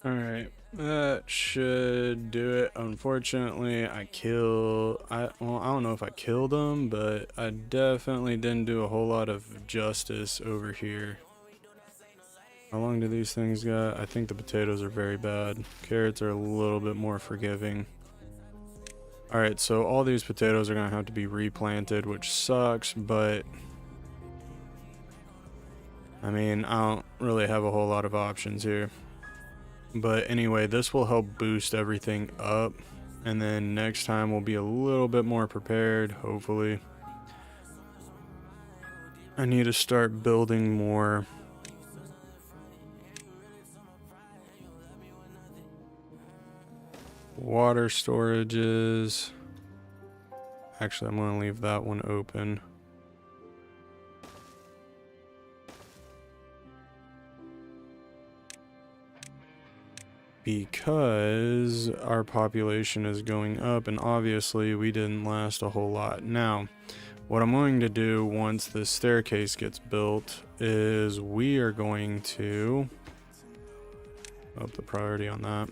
E: Alright, that should do it. Unfortunately, I don't know if I killed them, but I definitely didn't do a whole lot of justice over here. How long do these things got? I think the potatoes are very bad. Carrots are a little bit more forgiving. Alright, so all these potatoes are going to have to be replanted, which sucks, but I mean, I don't really have a whole lot of options here. But anyway, this will help boost everything up, and then next time we'll be a little bit more prepared, hopefully. I need to start building more water storages. Actually, I'm going to leave that one open. Because our population is going up, and obviously we didn't last a whole lot. Now, what I'm going to do once the staircase gets built is we are going to up the priority on that.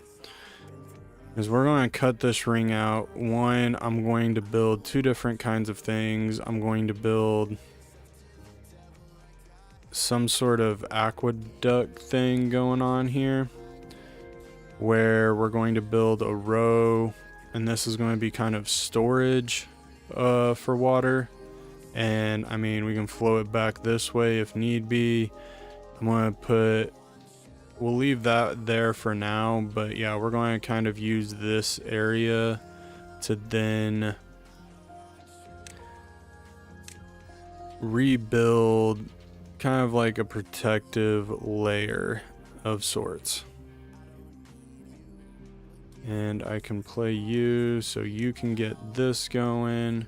E: Is we're going to cut this ring out. One, I'm going to build two different kinds of things. I'm going to build some sort of aqueduct thing going on here, where we're going to build a row, and this is going to be kind of storage for water. And I mean, we can flow it back this way if need be. We'll leave that there for now, but yeah, we're going to kind of use this area to then rebuild kind of like a protective layer of sorts. And I can play you so you can get this going.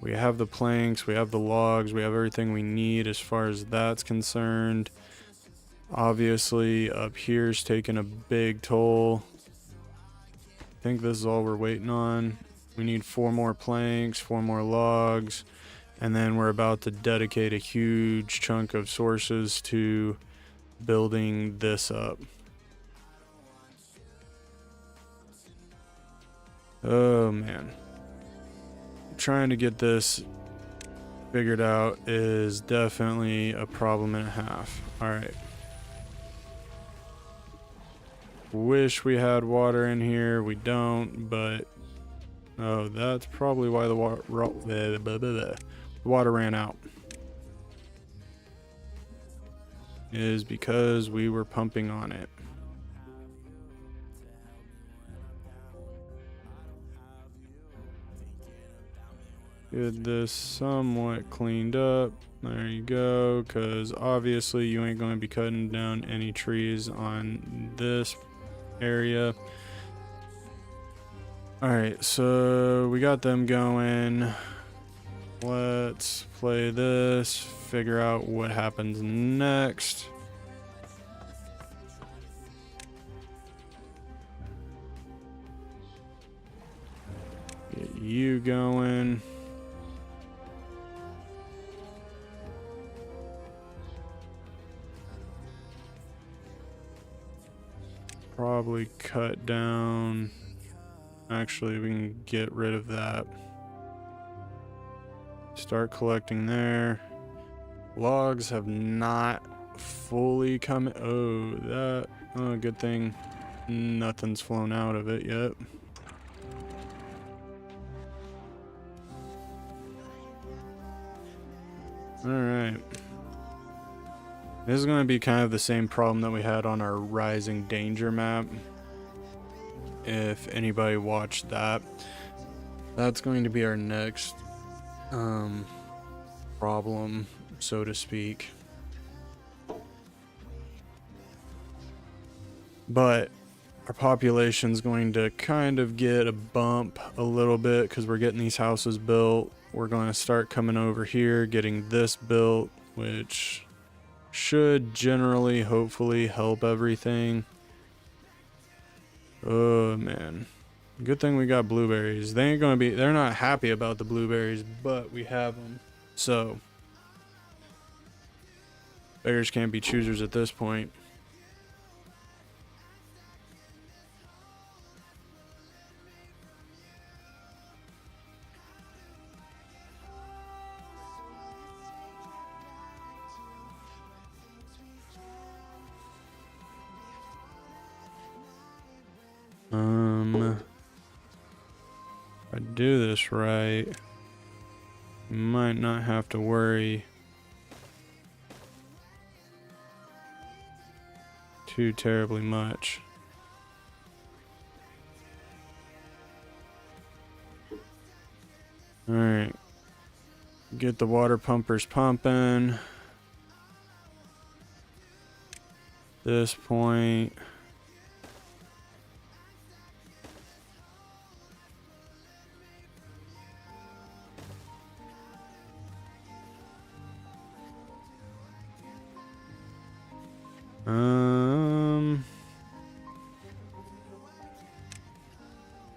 E: We have the planks, we have the logs, we have everything we need as far as that's concerned. Obviously, up here's taking a big toll. I think this is all we're waiting on. We need 4 more planks, 4 more logs, and then we're about to dedicate a huge chunk of sources to building this up. Oh man, trying to get this figured out is definitely a problem and a half. All right, wish we had water in here. We don't, but oh, that's probably why the water ran out, is because we were pumping on it. Get this somewhat cleaned up. There you go, because obviously you ain't going to be cutting down any trees on this area. Alright, so we got them going. Let's play this, figure out what happens next. Get you going. Probably cut down. Actually, we can get rid of that. Start collecting there. Logs have not fully come. Oh, good thing nothing's flown out of it yet. All right. This is going to be kind of the same problem that we had on our Rising Danger map. If anybody watched that, that's going to be our next problem, so to speak. But our population's going to kind of get a bump a little bit because we're getting these houses built. We're going to start coming over here, getting this built, which should generally, hopefully, help everything. Oh man, good thing we got blueberries. They're not happy about the blueberries, but we have them. So beggars can't be choosers at this point. If I do this right, might not have to worry too terribly much. Alright. Get the water pumpers pumping. This point.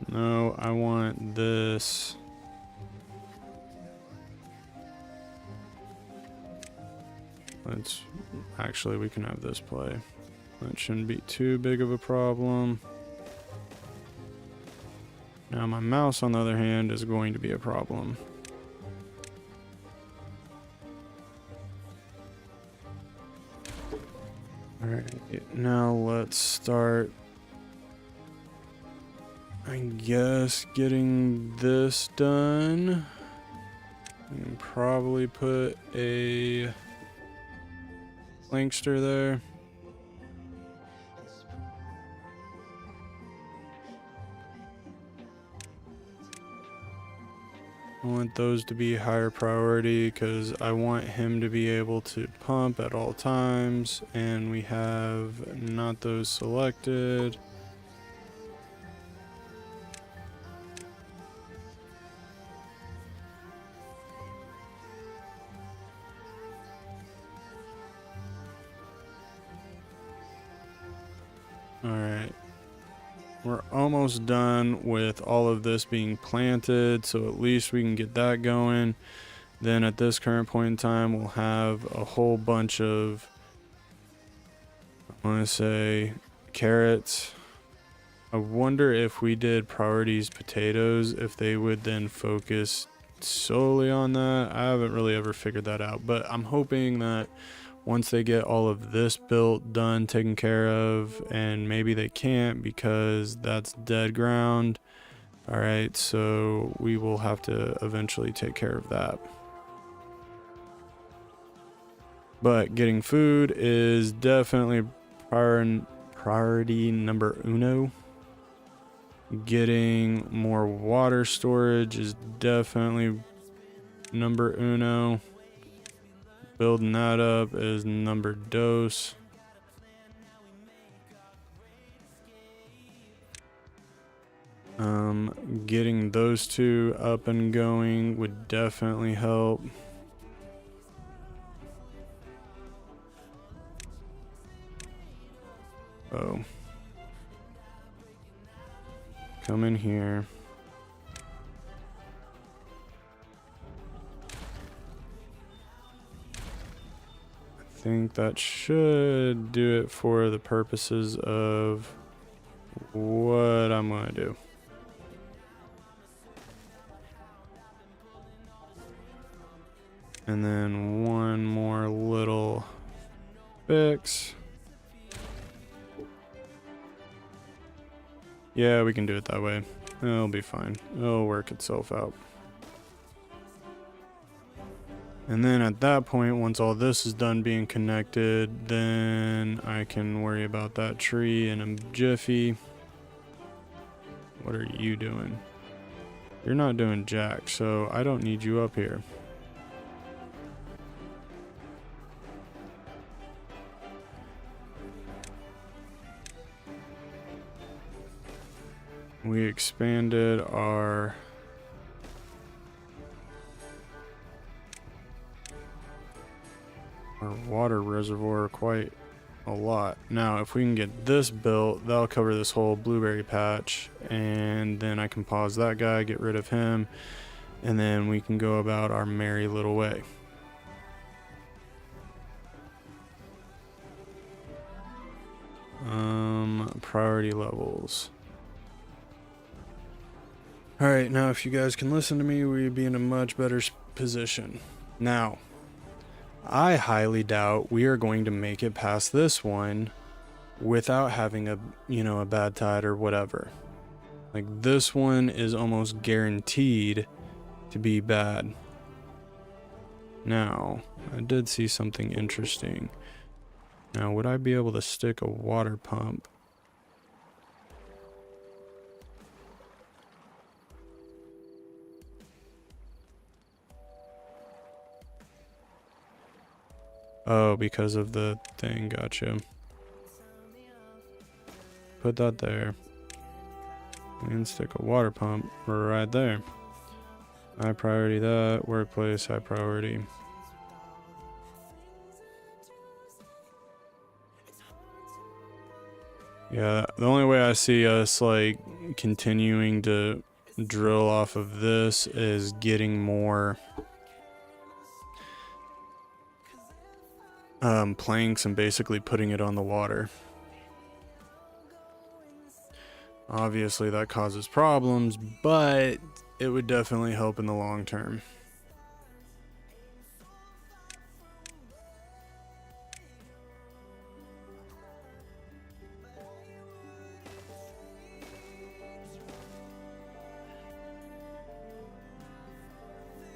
E: No, I want this. Actually, we can have this play. That shouldn't be too big of a problem. Now my mouse, on the other hand, is going to be a problem. Alright, now let's start, I guess, getting this done. And probably put a Linkster there. I want those to be higher priority because I want him to be able to pump at all times, and we have not those selected. Alright. We're almost done with all of this being planted, so at least we can get that going. Then at this current point in time, we'll have a whole bunch of, I want to say, carrots. I wonder if we did priorities potatoes, if they would then focus solely on that. I haven't really ever figured that out, but I'm hoping that once they get all of this built, done, taken care of, and maybe they can't because that's dead ground. All right, so we will have to eventually take care of that. But getting food is definitely priority number uno. Getting more water storage is definitely number uno. Building that up is number dos. Getting those two up and going would definitely help. Oh. Come in here. I think that should do it for the purposes of what I'm going to do. And then one more little fix. Yeah, we can do it that way. It'll be fine. It'll work itself out. And then at that point, once all this is done being connected, then I can worry about that tree in a jiffy. What are you doing? You're not doing jack, so I don't need you up here. We expanded our water reservoir quite a lot. Now, if we can get this built, that'll cover this whole blueberry patch, and then I can pause that guy, get rid of him, and then we can go about our merry little way. Priority levels. Alright, now if you guys can listen to me, we'd be in a much better position. Now, I highly doubt we are going to make it past this one without having a, you know, a bad tide or whatever. Like this one is almost guaranteed to be bad. Now, I did see something interesting. Now, would I be able to stick a water pump? Oh, because of the thing, gotcha. Put that there. And stick a water pump right there. High priority that, workplace, high priority. Yeah, the only way I see us like continuing to drill off of this is getting more planks and basically putting it on the water. Obviously that causes problems, but it would definitely help in the long term.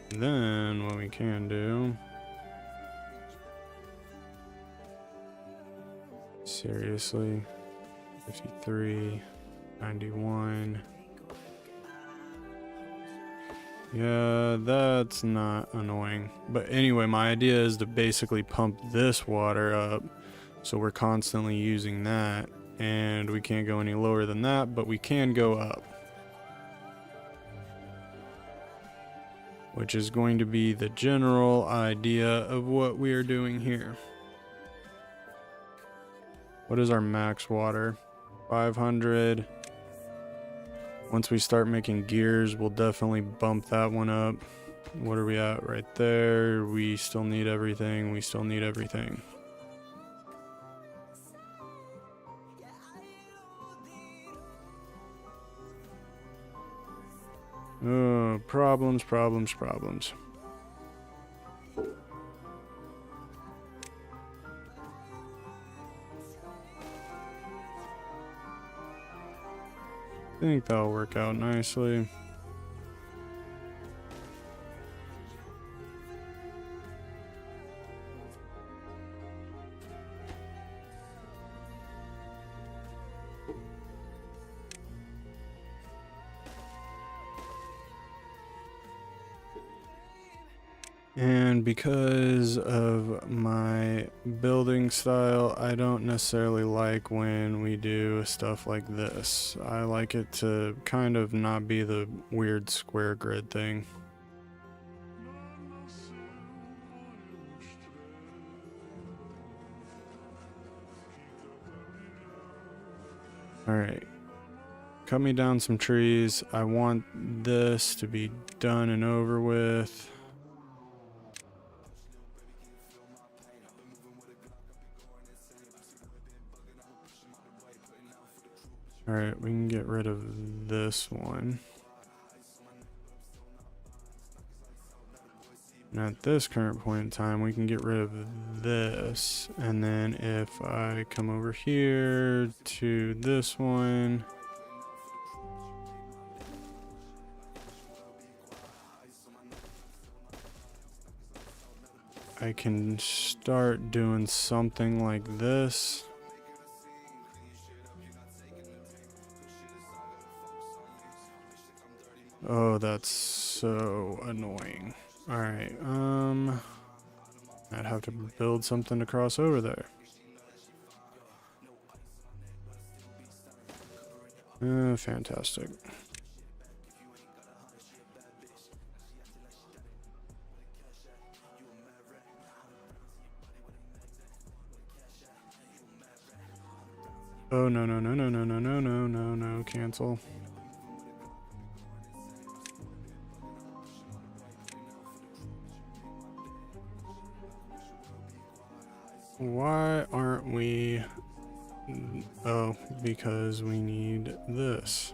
E: Then what we can do, seriously, 53, 91. Yeah, that's not annoying. But anyway, my idea is to basically pump this water up, so we're constantly using that, and we can't go any lower than that, but we can go up, which is going to be the general idea of what we are doing here. What is our max water? 500. Once we start making gears, we'll definitely bump that one up. What are we at right there? We still need everything. We still need everything. Oh, problems, problems, problems. I think that'll work out nicely. And because of my building style, I don't necessarily like when we do stuff like this. I like it to kind of not be the weird square grid thing. Alright. Cut me down some trees. I want this to be done and over with. Alright, we can get rid of this one. And at this current point in time, we can get rid of this. And then if I come over here to this one, I can start doing something like this. Oh, that's so annoying. Alright, I'd have to build something to cross over there. Fantastic. Oh, no, no, no, no, no, no, no, no, no, no, cancel. Why aren't we? Oh, because we need this.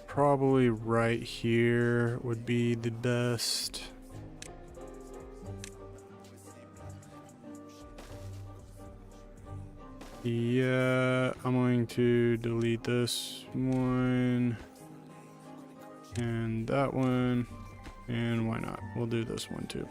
E: Probably right here would be the best. Yeah, I'm going to delete this one and that one, and why not? We'll do this one too.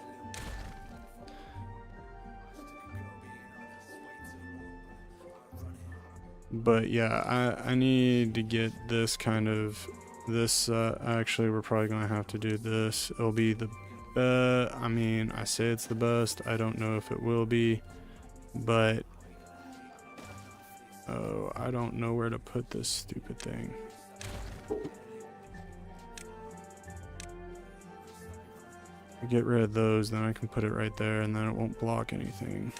E: But yeah, I need to get this kind of this. Actually, we're probably gonna have to do this. It'll be the I mean, I say it's the best. I don't know if it will be, but oh, I don't know where to put this stupid thing. I get rid of those, then I can put it right there, and then it won't block anything.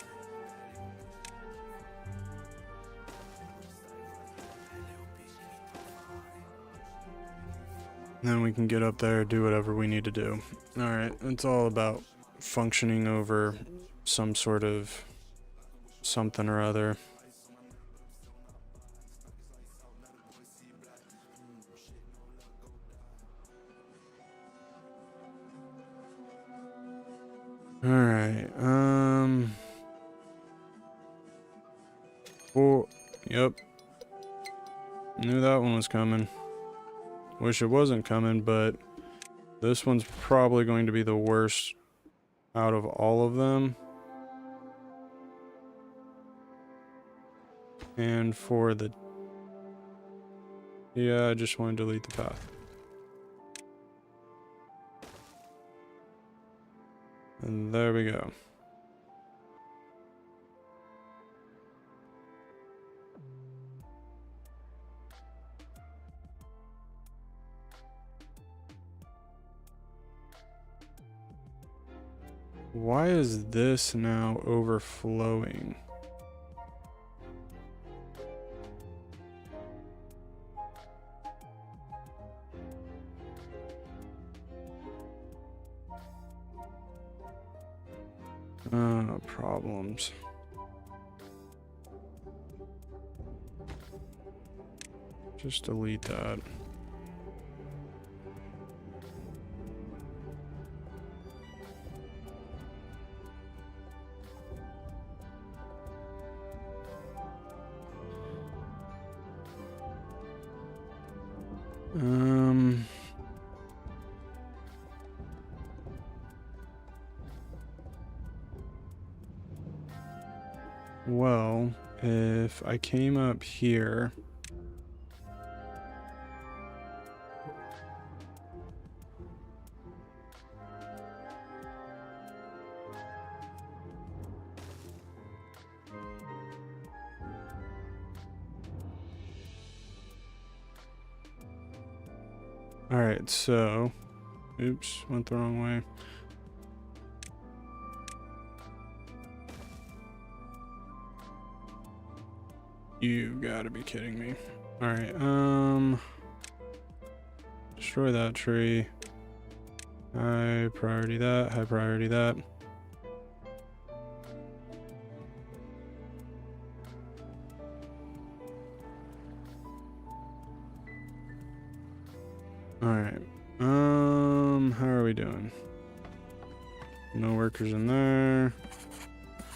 E: Then we can get up there, do whatever we need to do. Alright, it's all about functioning over some sort of something or other. Alright, oh, yep. Knew that one was coming. Wish it wasn't coming, but this one's probably going to be the worst out of all of them. And for the... yeah, I just want to delete the path. And there we go. Why is this now overflowing? Problems. Just delete that. Well, if I came up here, all right, so, oops, went the wrong way. You gotta be kidding me. Alright, destroy that tree. High priority that, high priority that. Alright, how are we doing? No workers in there.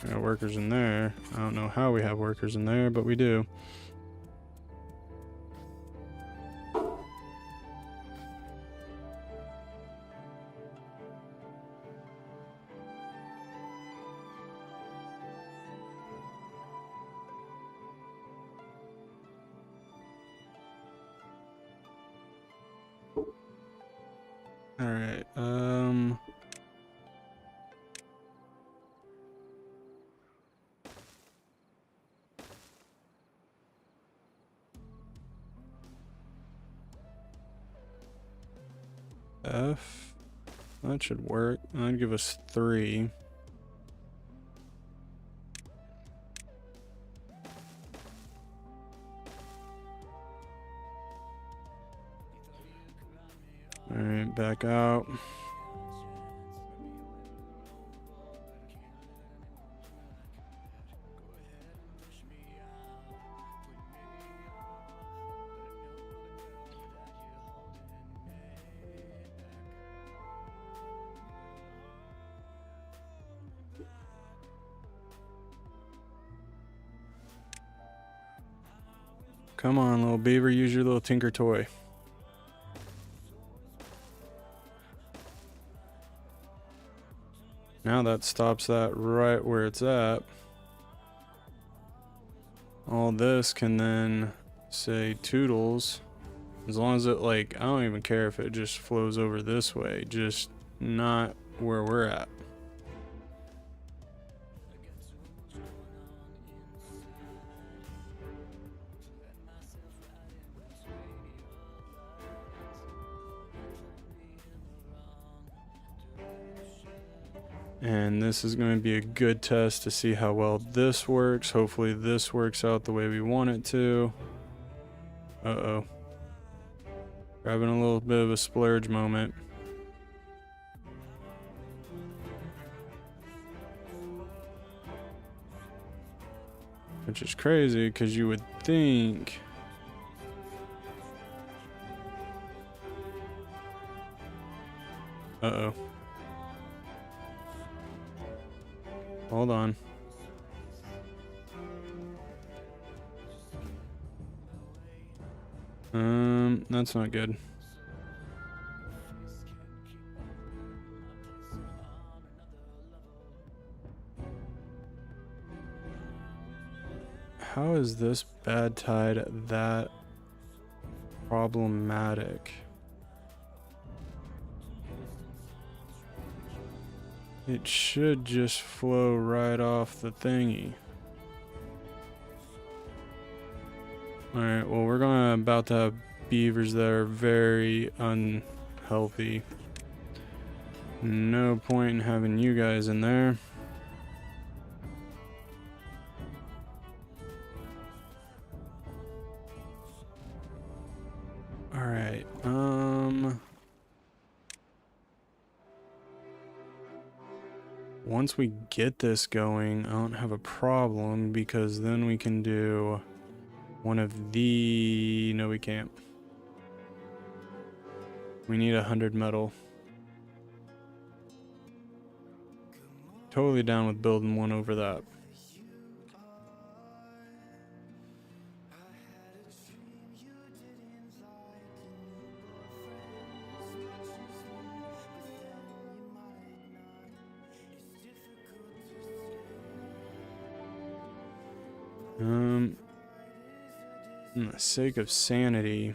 E: We got workers in there. I don't know how we have workers in there, but we do. All right. F. That should work. That'd give us 3. All right, back out. Come on, little beaver, use your little tinker toy. Now that stops that right where it's at. All this can then say Toodles. As long as it, like, I don't even care if it just flows over this way, just not where we're at. And this is going to be a good test to see how well this works. Hopefully this works out the way we want it to. Uh-oh. We're having a little bit of a splurge moment. Which is crazy, because you would think... Uh-oh. Hold on. That's not good. How is this bad tide that problematic? It should just flow right off the thingy. Alright, well, we're about to have beavers that are very unhealthy. No point in having you guys in there. Alright, once we get this going, I don't have a problem, because then we can do one of the... No, we can't. We need 100 metal. Totally down with building one over that. For the sake of sanity,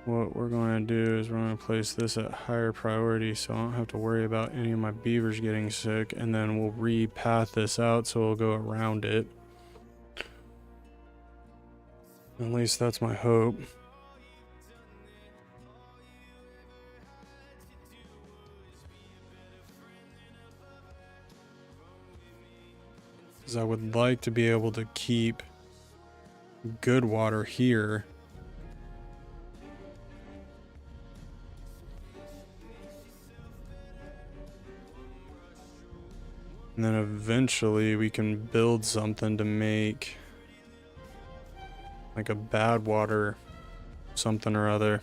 E: what we're going to do is we're going to place this at higher priority so I don't have to worry about any of my beavers getting sick, and then we'll repath this out so we'll go around it. At least that's my hope. Because I would like to be able to keep good water here. And then eventually we can build something to make like a bad water something or other.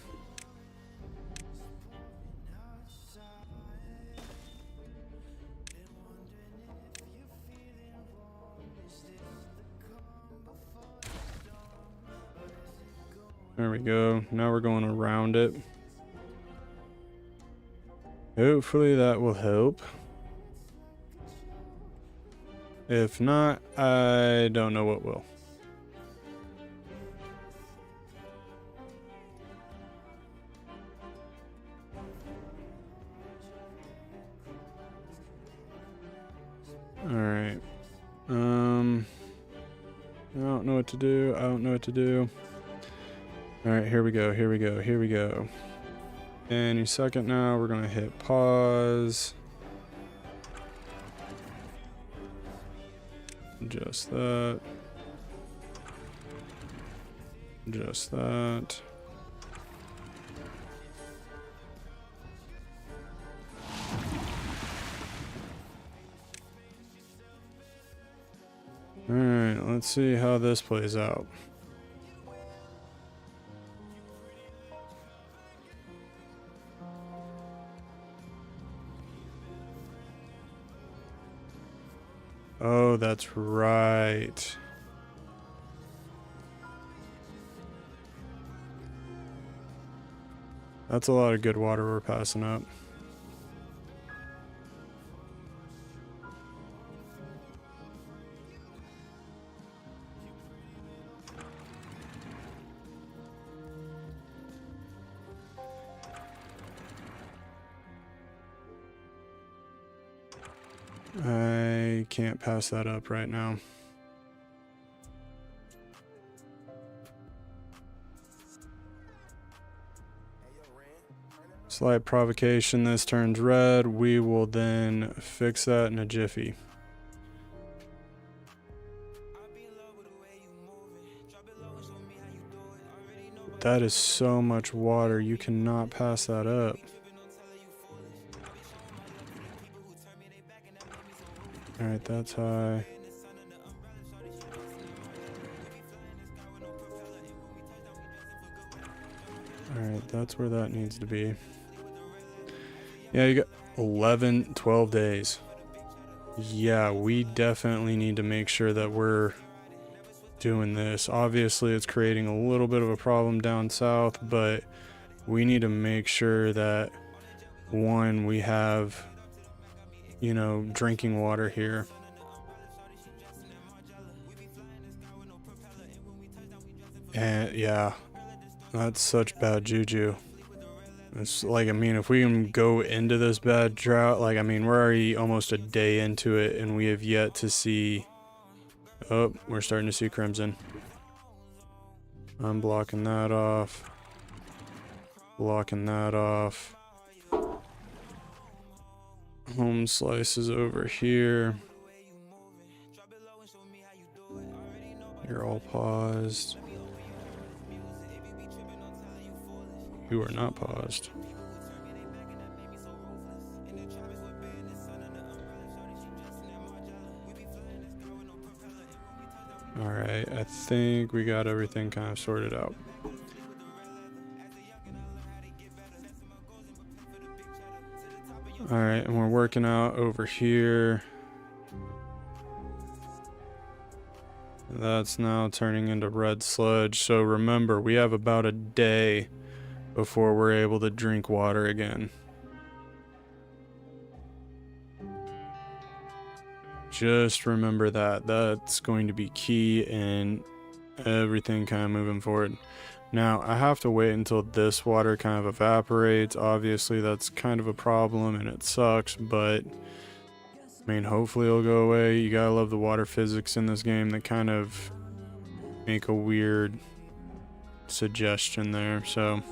E: There we go. Now we're going around it. Hopefully that will help. If not, I don't know what will. Alright. I don't know what to do. I don't know what to do. Alright, here we go, here we go, here we go. Any second now, we're gonna hit pause. Just that. Just that. Alright, let's see how this plays out. Oh, that's right. That's a lot of good water we're passing up. I can't pass that up right now. Slight provocation, this turns red. We will then fix that in a jiffy. That is so much water, you cannot pass that up. Alright, that's high. Alright, that's where that needs to be. Yeah, you got 11, 12 days. Yeah, we definitely need to make sure that we're doing this. Obviously, it's creating a little bit of a problem down south, but we need to make sure that, one, we have, you know, drinking water here. And yeah, that's such bad juju. It's like, I mean, if we can go into this bad drought, like, I mean, we're already almost a day into it and we have yet to see. Oh, we're starting to see crimson. I'm blocking that off. Blocking that off. Home slices over here. You're all paused. You are not paused. Alright, I think we got everything kind of sorted out. Alright, and we're working out over here. That's now turning into red sludge. So remember, we have about a day before we're able to drink water again. Just remember that. That's going to be key in everything kind of moving forward. Now, I have to wait until this water kind of evaporates. Obviously, that's kind of a problem and it sucks, but I mean, hopefully it'll go away. You gotta love the water physics in this game that kind of make a weird suggestion there, so.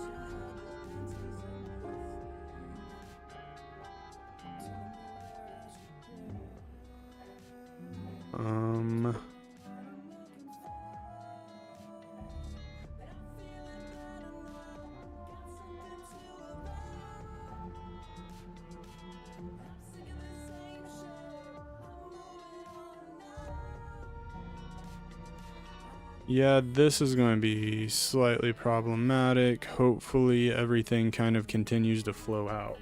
E: Yeah, this is going to be slightly problematic. Hopefully everything kind of continues to flow out.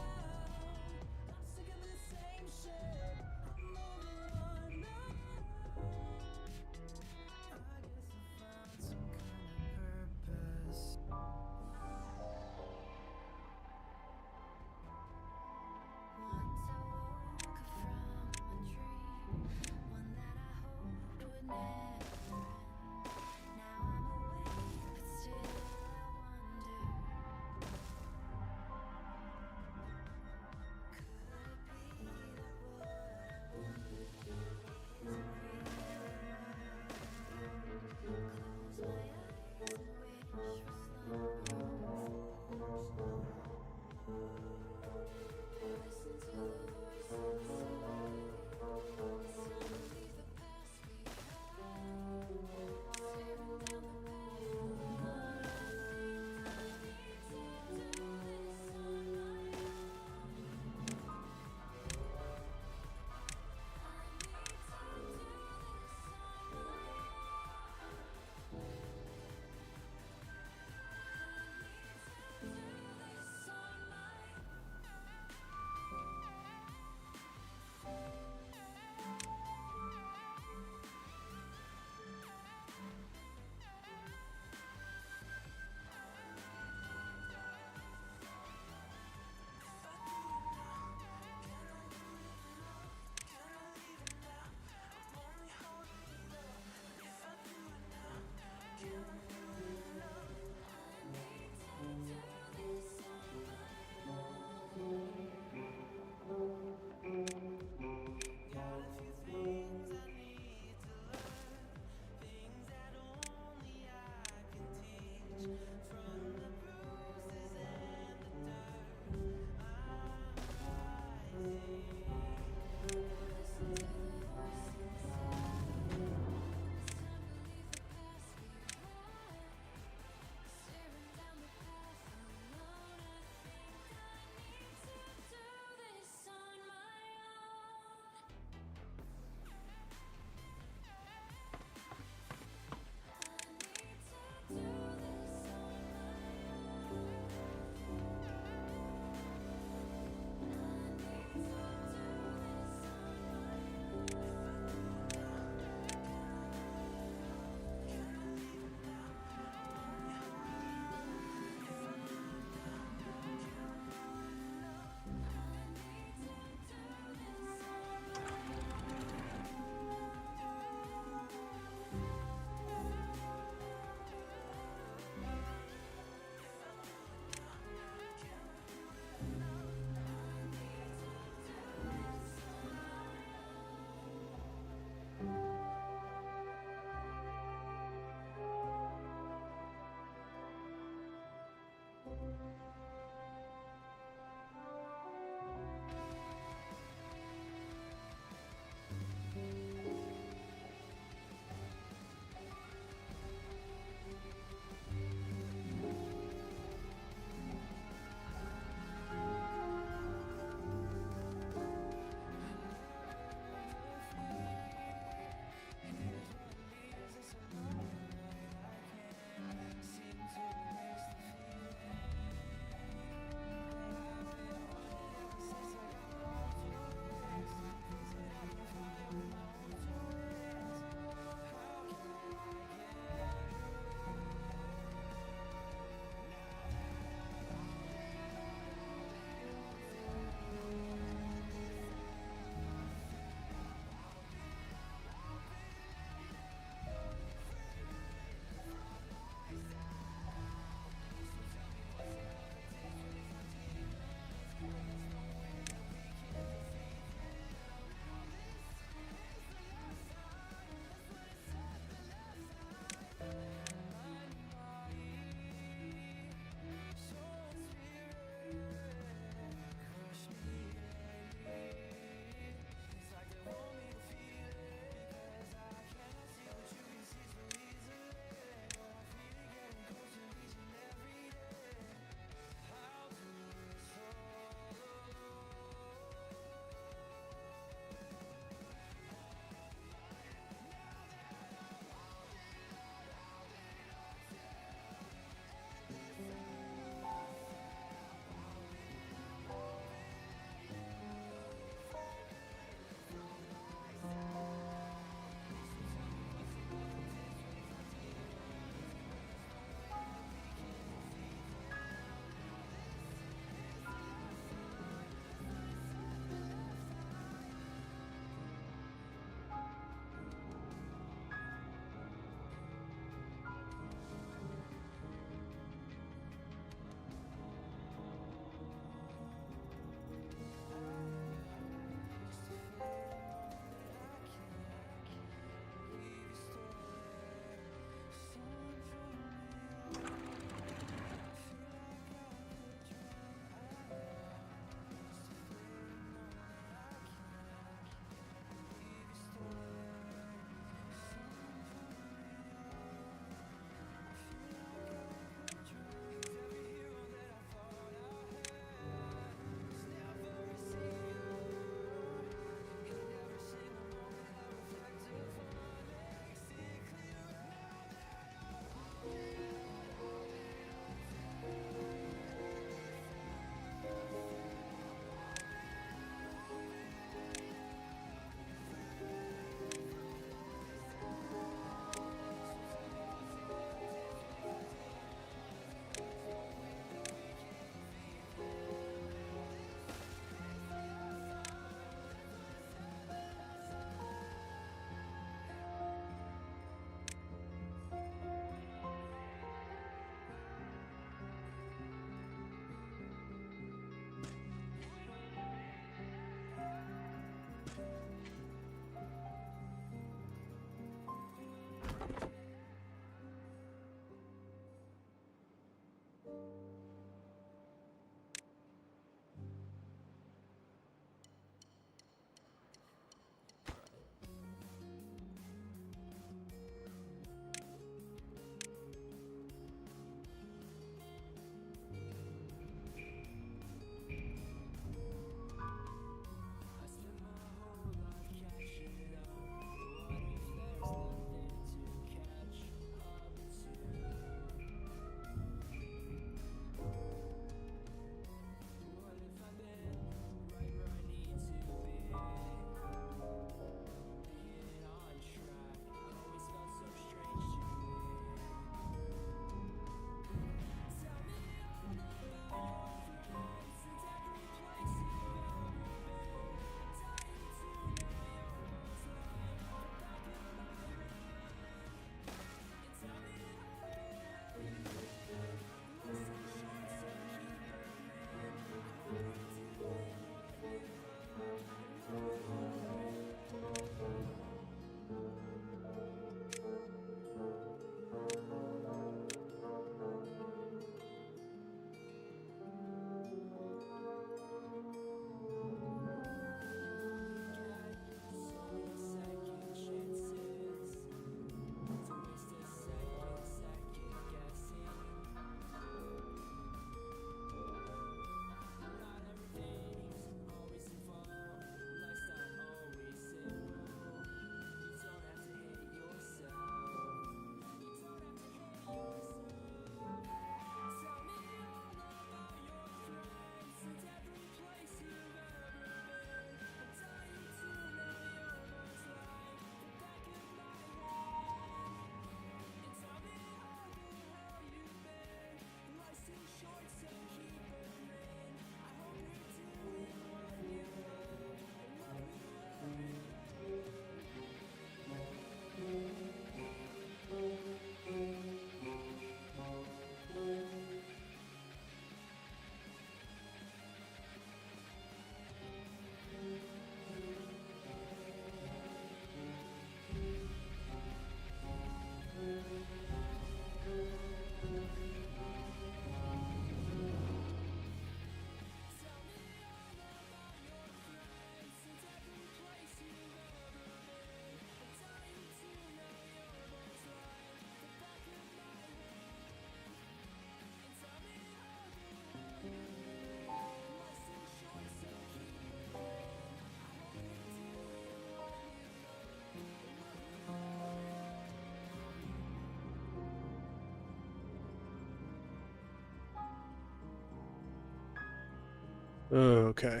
E: Okay.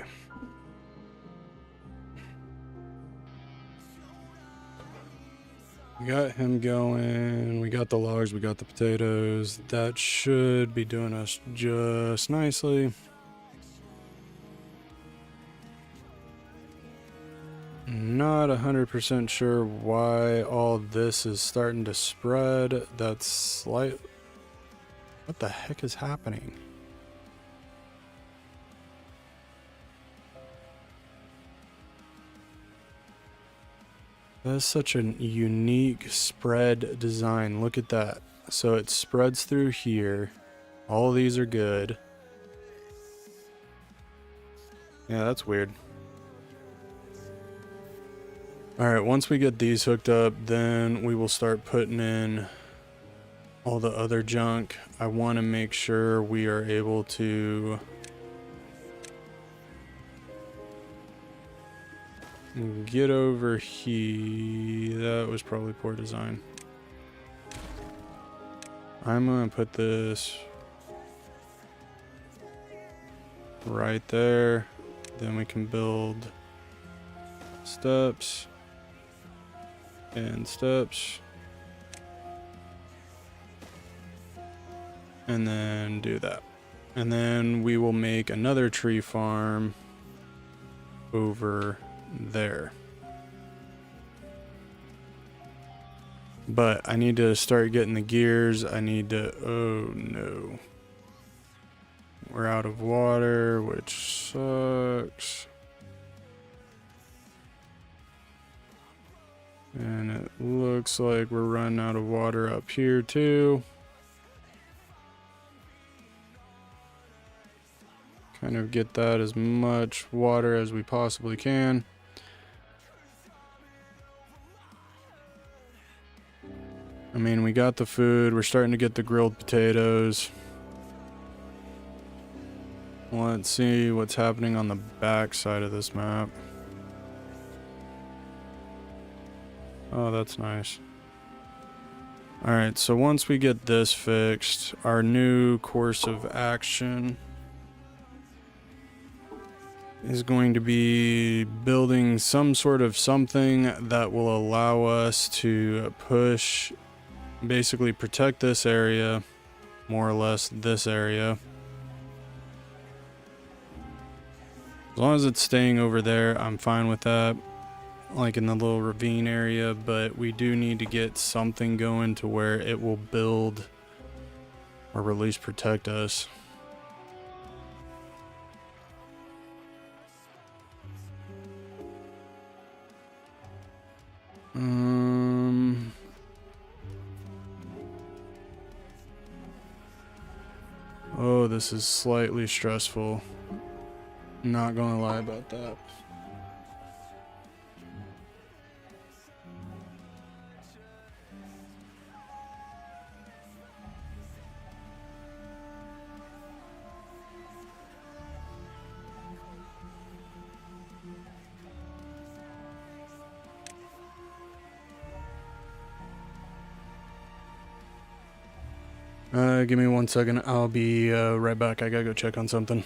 E: We got him going. We got the logs. We got the potatoes. That should be doing us just nicely. Not 100% sure why all this is starting to spread. That's like, what the heck is happening? That's such a unique spread design. Look at that. So it spreads through here. All these are good. Yeah, that's weird. Alright, once we get these hooked up, then we will start putting in all the other junk. I want to make sure we are able to get over here. That was probably poor design. I'm going to put this right there. Then we can build steps and steps. And then do that. And then we will make another tree farm over there. But I need to start getting the gears. I need to, oh no. We're out of water, which sucks. And it looks like we're running out of water up here too. Kind of get that as much water as we possibly can. I mean, we got the food. We're starting to get the grilled potatoes. Let's see what's happening on the back side of this map. Oh, that's nice. Alright, so once we get this fixed, our new course of action is going to be building some sort of something that will allow us to push, basically protect this area, more or less this area. As long as it's staying over there, I'm fine with that, like in the little ravine area, but we do need to get something going to where it will build or at least protect us. Oh, this is slightly stressful. Not gonna lie about that. Give me 1 second. I'll be right back. I gotta go check on something.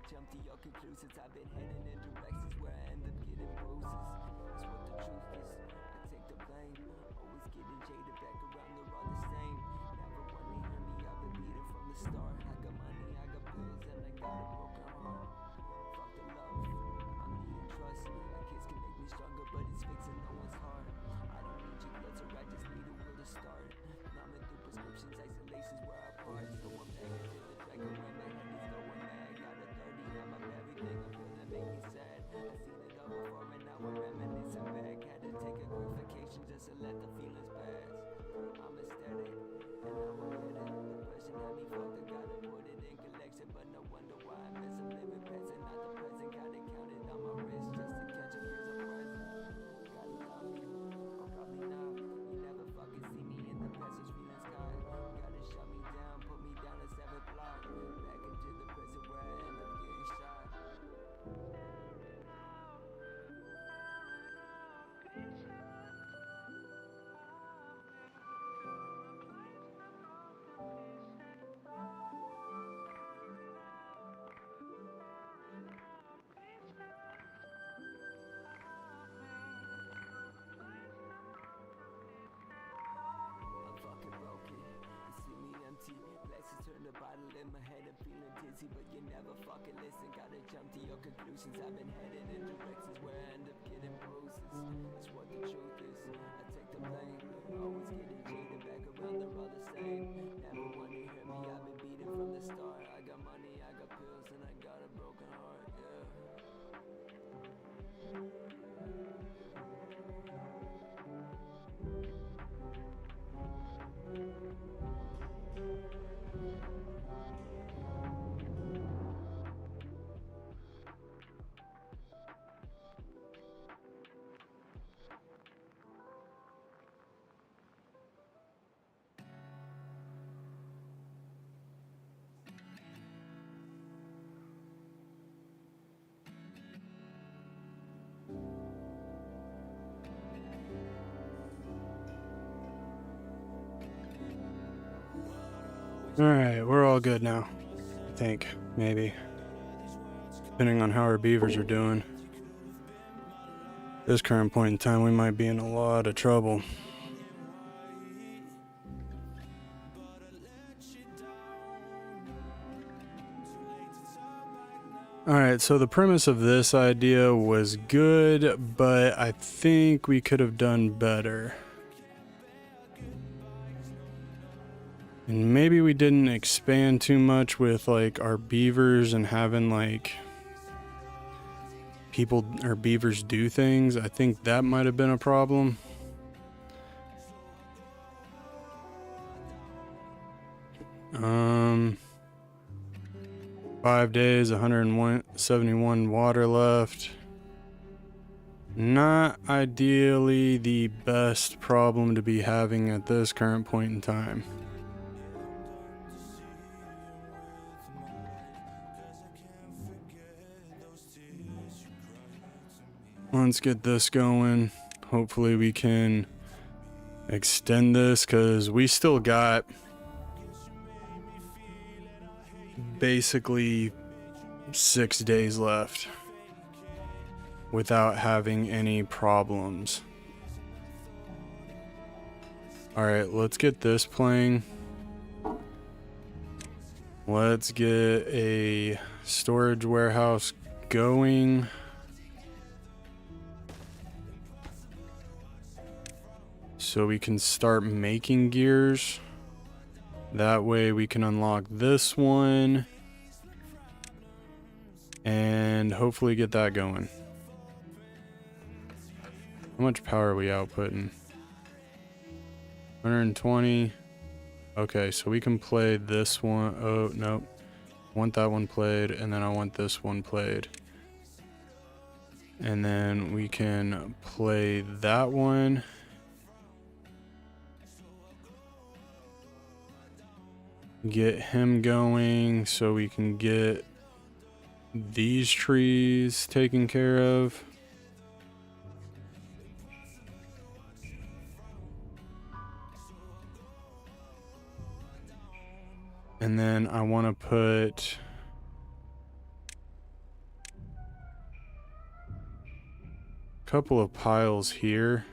A: Jump to your conclusions. I've been heading in directions where I end up getting bruises. That's what the truth is. I take the blame.
D: getting jaded, back around, they're all the same. Never wanna hear me, I've been beating from the start. I got money, I got bills, and I got a broken heart. Fuck the love, I'm needing trust. A kiss can make me stronger, but it's fixing no one's heart. I don't need your glitter, I just need a will to start. Numbing through prescriptions, isolation's where I part. Going back into the track, around my head is going mad. Got a 30, I'm up everything, a pill that make me sad. I seen it all before and now I'm reminiscing back. Had to take a quick vacation just to let the feelings pass. I'm aesthetic, and I will get it. Depression had me fucked, I gotta put it in collection. But no wonder why I miss them living past and not the present. Gotta count it on my wrist just to catch up, here's a present. Gotta love you, or probably not. You never fucking see me in the past, was feeling sky. Gotta shut me down, put me down a 7th block. Back into the prison where I end up getting shot. I'm fucking broken. You see me empty. Blessings turn the bottle in my head. I'm feeling dizzy, but you never fucking listen. Gotta jump to your conclusions. I've been headed in directions where I end up getting bruises. That's what the truth is. I take the blame. Always getting jaded, back around, they're all the same. Never wanna hear me, I've been beating from the start. I got money, I got pills, and I got a broken heart, yeah.
E: Alright, we're all good now. I think, maybe. Depending on how our beavers are doing. This current point in time, we might be in a lot of trouble. Alright, so the premise of this idea was good, but I think we could have done better. And maybe we didn't expand too much with like our beavers and having like people or beavers do things. I think that might have been a problem. Um, 5 days, 171 water left. Not ideally the best problem to be having at this current point in time. Let's get this going. Hopefully we can extend this because we still got basically 6 days left without having any problems. Alright, let's get this playing. Let's get a storage warehouse going. So we can start making gears. That way we can unlock this one. And hopefully get that going. How much power are we outputting? 120. Okay, so we can play this one. Oh, nope. I want that one played, and then I want this one played. And then we can play that one. Get him going so we can get these trees taken care of. And then I want to put a couple of piles here.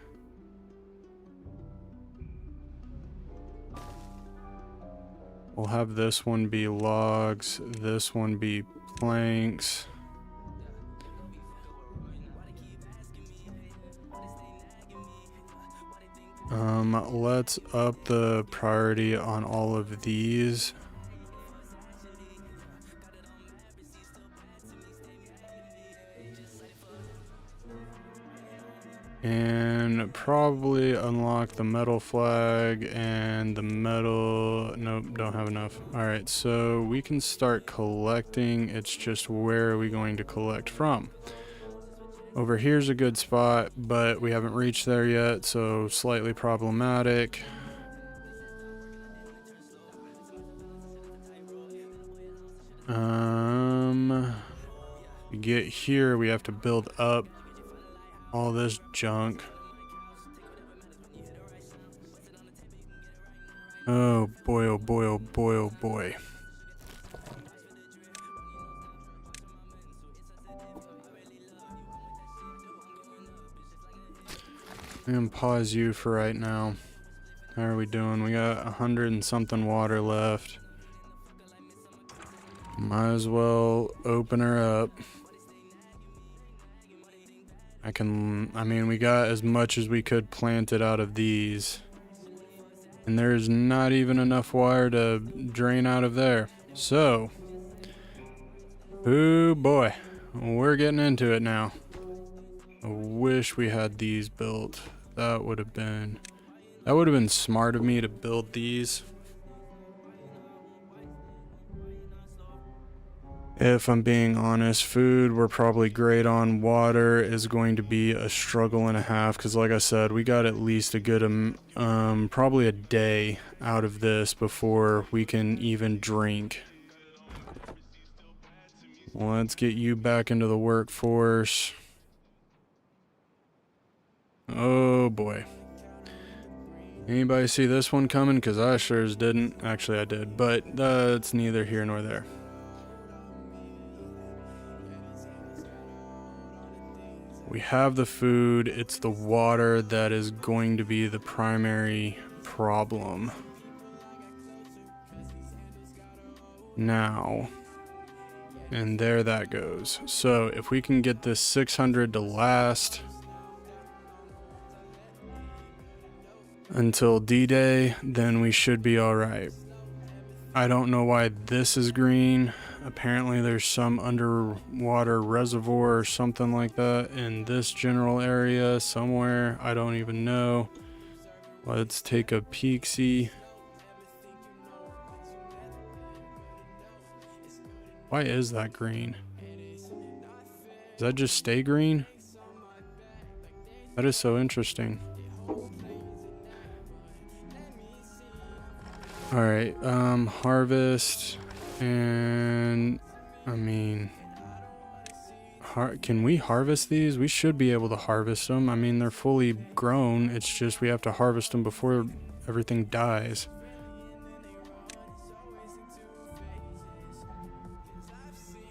E: We'll have this one be logs, this one be planks. Let's up the priority on all of these. And probably unlock the metal flag and the metal. Nope, don't have enough. Alright, so we can start collecting. It's just where are we going to collect from? Over here's a good spot, but we haven't reached there yet, so slightly problematic. We get here, we have to build up all this junk. Oh boy, oh boy, oh boy, oh boy. I'm gonna pause you for right now. How are we doing? We got 100 and something water left. Might as well open her up. I mean, we got as much as we could planted out of these. And there's not even enough water to drain out of there. So, oh boy, we're getting into it now. I wish we had these built. That would have been smart of me to build these. If I'm being honest, food we're probably great on. Water is going to be a struggle and a half because like I said, we got at least a good probably a day out of this before we can even drink. Let's get you back into the workforce. Oh boy. Anybody see this one coming? Because I sure as didn't. Actually I did, but it's neither here nor there. We have the food, it's the water that is going to be the primary problem. Now, and there that goes. So if we can get this 600 to last until D-Day, then we should be alright. I don't know why this is green. Apparently there's some underwater reservoir or something like that in this general area somewhere. I don't even know. Let's take a peek-see. Why is that green? Does that just stay green? That is so interesting. Alright, harvest, and I mean, can we harvest these? We should be able to harvest them. I mean, they're fully grown, it's just we have to harvest them before everything dies.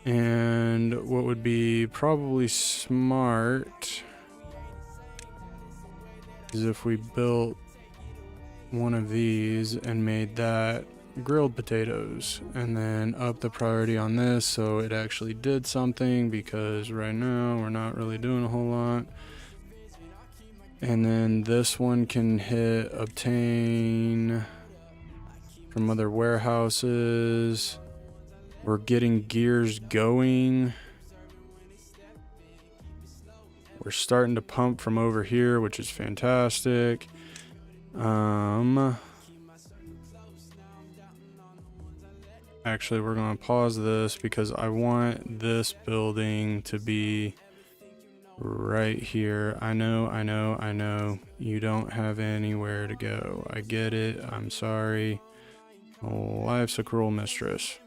E: And what would be probably smart is if we built one of these and made that grilled potatoes and then up the priority on this so it actually did something, because right now we're not really doing a whole lot. And then this one can hit obtain from other warehouses. We're getting gears going. We're starting to pump from over here, which is fantastic. Actually, we're going to pause this because I want this building to be right here. I know. You don't have anywhere to go. I get it. I'm sorry. Life's a cruel mistress.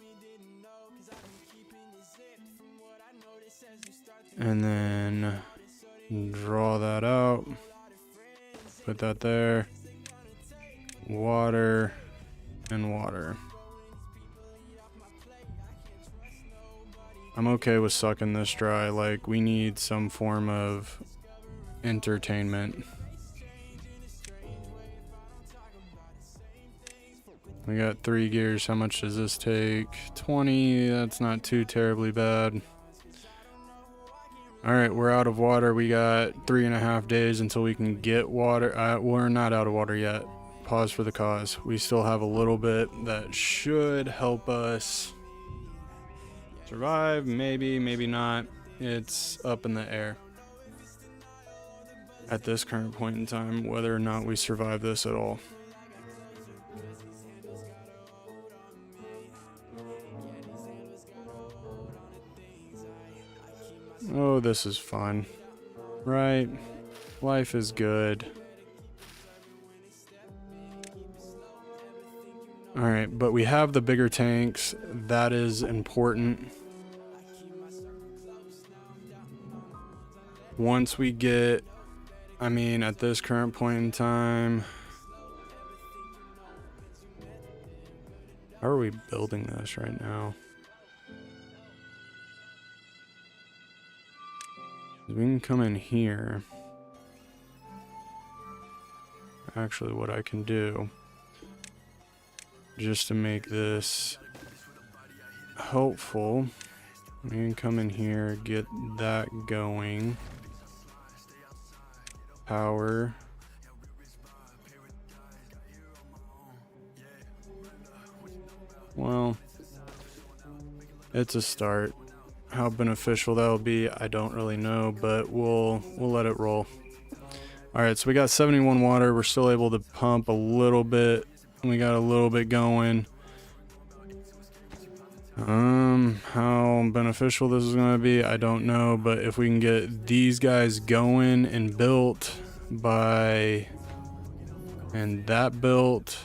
E: And then draw that out. Put that there. Water and water. I'm okay with sucking this dry. Like, we need some form of entertainment. We got 3 gears. How much does this take? 20. That's not too terribly bad. Alright, we're out of water. We got 3.5 days until we can get water. We're not out of water yet. Pause for the cause. We still have a little bit that should help us survive. Maybe, maybe not. It's up in the air at this current point in time, whether or not we survive this at all. Oh, this is fun. Right? Life is good. Alright, but we have the bigger tanks. That is important. Once we get, I mean, at this current point in time, how are we building this right now? We can come in here. Actually, what I can do, just to make this helpful, we can come in here, get that going. Power. Well, it's a start. How beneficial that'll be, I don't really know, but we'll let it roll. All right, so we got 71 water. We're still able to pump a little bit. We got a little bit going. How beneficial this is gonna be, I don't know, but if we can get these guys going and built by, and that built,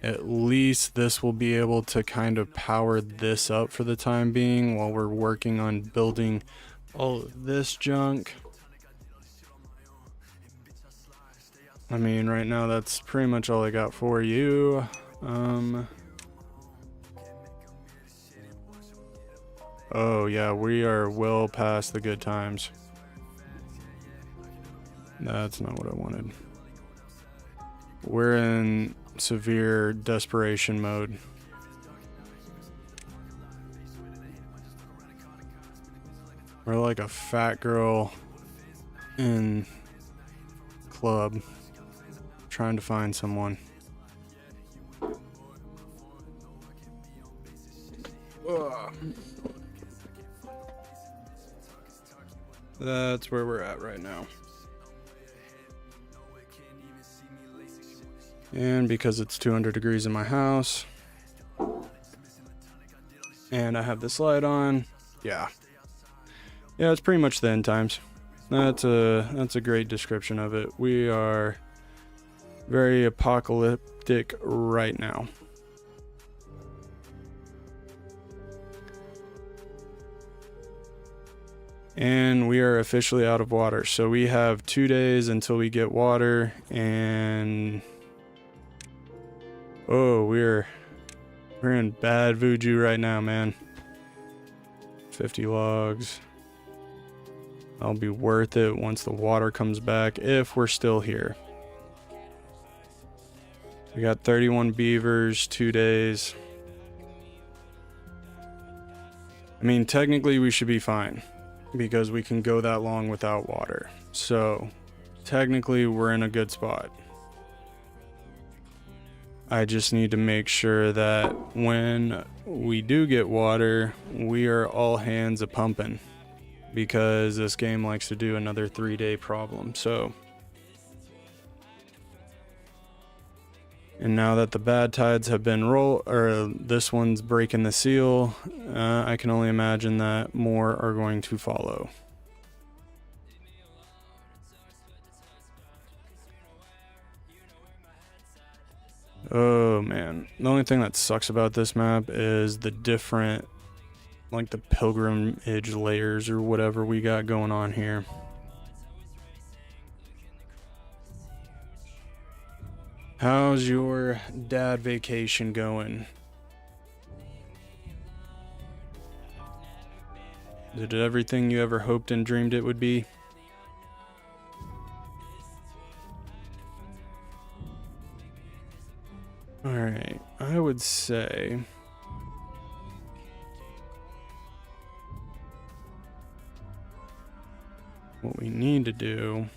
E: at least this will be able to kind of power this up for the time being while we're working on building all of this junk. I mean, right now that's pretty much all I got for you. Oh yeah, we are well past the good times. That's not what I wanted. We're in severe desperation mode. We're like a fat girl in club trying to find someone. Ugh. That's where we're at right now. And because it's 200 degrees in my house and I have this light on, yeah, it's pretty much the end times. That's a great description of it. We are very apocalyptic right now. And we are officially out of water. So we have 2 days until we get water, and oh, we're in bad voodoo right now, man. 50 logs. That'll be worth it once the water comes back, if we're still here. We got 31 beavers, 2 days. I mean, technically we should be fine because we can go that long without water. So technically we're in a good spot. I just need to make sure that when we do get water, we are all hands a pumping, because this game likes to do another 3-day problem. So, and now that the bad tides have been this one's breaking the seal, I can only imagine that more are going to follow. Oh man, the only thing that sucks about this map is the different, like the pilgrimage layers or whatever we got going on here. How's your dad vacation going? Did it everything you ever hoped and dreamed it would be? All right, I would say what we need to do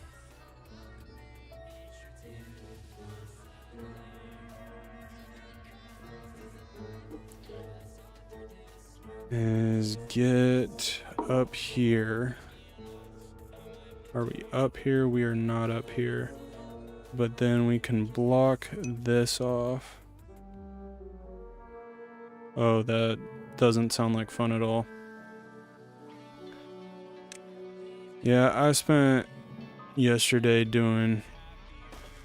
E: is get up here. Are we up here? We are not up here. But then we can block this off. Oh, that doesn't sound like fun at all. Yeah, I spent yesterday doing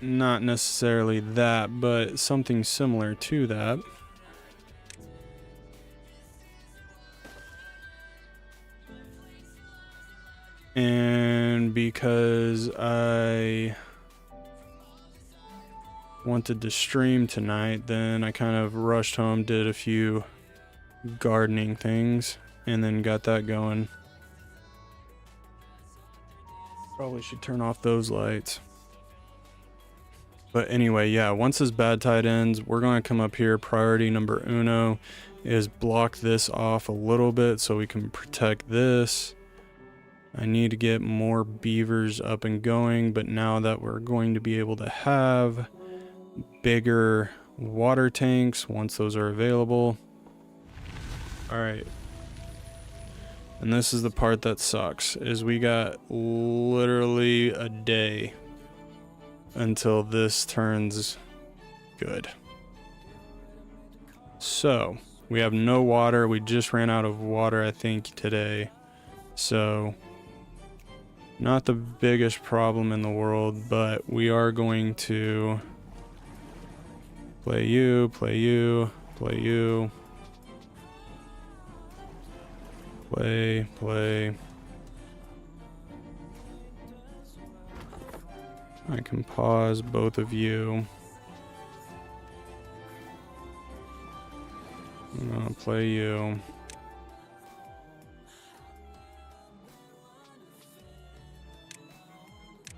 E: not necessarily that, but something similar to that. And because I wanted to stream tonight, then I kind of rushed home, did a few gardening things, and then got that going. Probably should turn off those lights. But anyway, yeah, once this bad tide ends, we're going to come up here. Priority number uno is block this off a little bit so we can protect this. I need to get more beavers up and going, but now that we're going to be able to have bigger water tanks once those are available. All right. And this is the part that sucks, is we got literally a day until this turns good. So we have no water. We just ran out of water, I think, today. So not the biggest problem in the world, but we are going to play you, play you, play you, play. I can pause both of you. I'm gonna play you.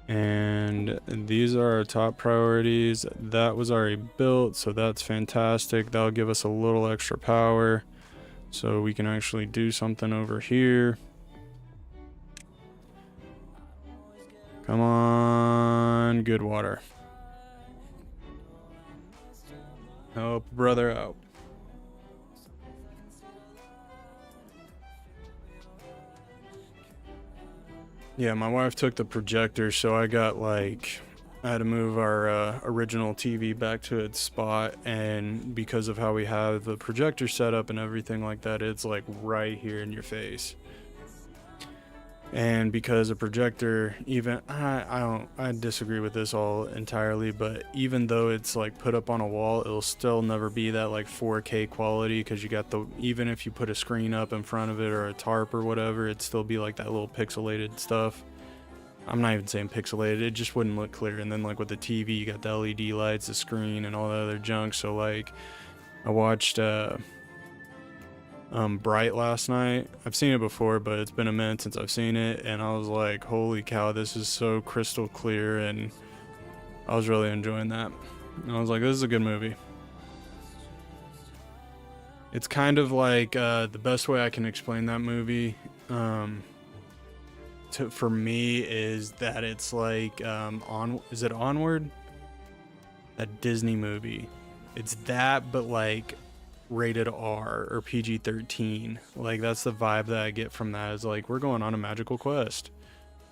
E: And these are our top priorities. That was already built, so that's fantastic. That'll give us a little extra power so we can actually do something over here. Come on, good water. Help brother out. Yeah, my wife took the projector, so I got I had to move our original TV back to its spot, and because of how we have the projector set up and everything like that, it's like right here in your face. And because a projector, even I disagree with this all entirely, but even though it's like put up on a wall, it'll still never be that like 4K quality, because you got even if you put a screen up in front of it or a tarp or whatever, it'd still be like that little pixelated stuff. I'm not even saying pixelated, it just wouldn't look clear. And then like with the TV, you got the LED lights, the screen, and all the other junk. So like I watched Bright last night. I've seen it before, but it's been a minute since I've seen it, and I was like, holy cow, this is so crystal clear, and I was really enjoying that. And I was like, this is a good movie. It's kind of like the best way I can explain that movie for me is that it's like is it Onward? That Disney movie. It's that, but like rated R or PG-13. Like that's the vibe that I get from that, is like we're going on a magical quest.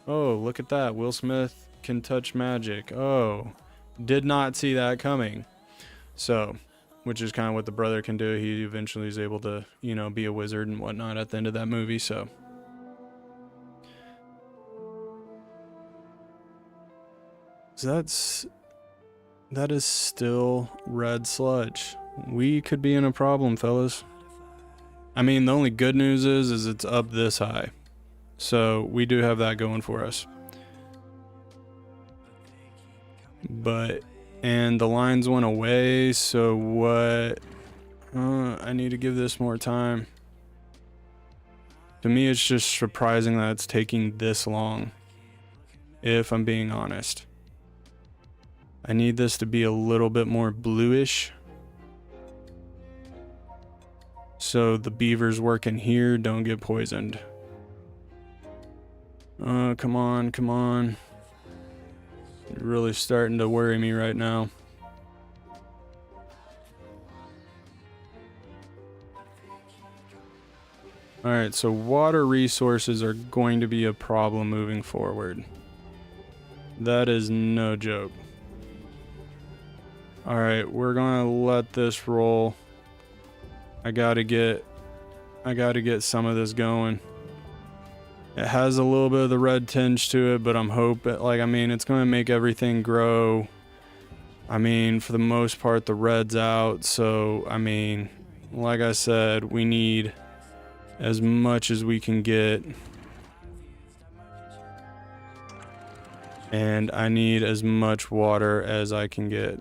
E: Oh, look at that, Will Smith can touch magic. Oh, did not see that coming. So, which is kind of what the brother can do. He eventually is able to, you know, be a wizard and whatnot at the end of that movie. So that is still red sludge. We could be in a problem, fellas. I mean, the only good news is it's up this high. So we do have that going for us. And the lines went away, so what? I need to give this more time. To me, it's just surprising that it's taking this long, if I'm being honest. I need this to be a little bit more bluish so the beavers working here don't get poisoned. Come on, come on. You're really starting to worry me right now. Alright, so water resources are going to be a problem moving forward. That is no joke. Alright, we're gonna let this roll. I gotta get some of this going. It has a little bit of the red tinge to it, but I'm hoping, like, I mean, it's gonna make everything grow. I mean, for the most part, the red's out, so, I mean, like I said, we need as much as we can get. And I need as much water as I can get.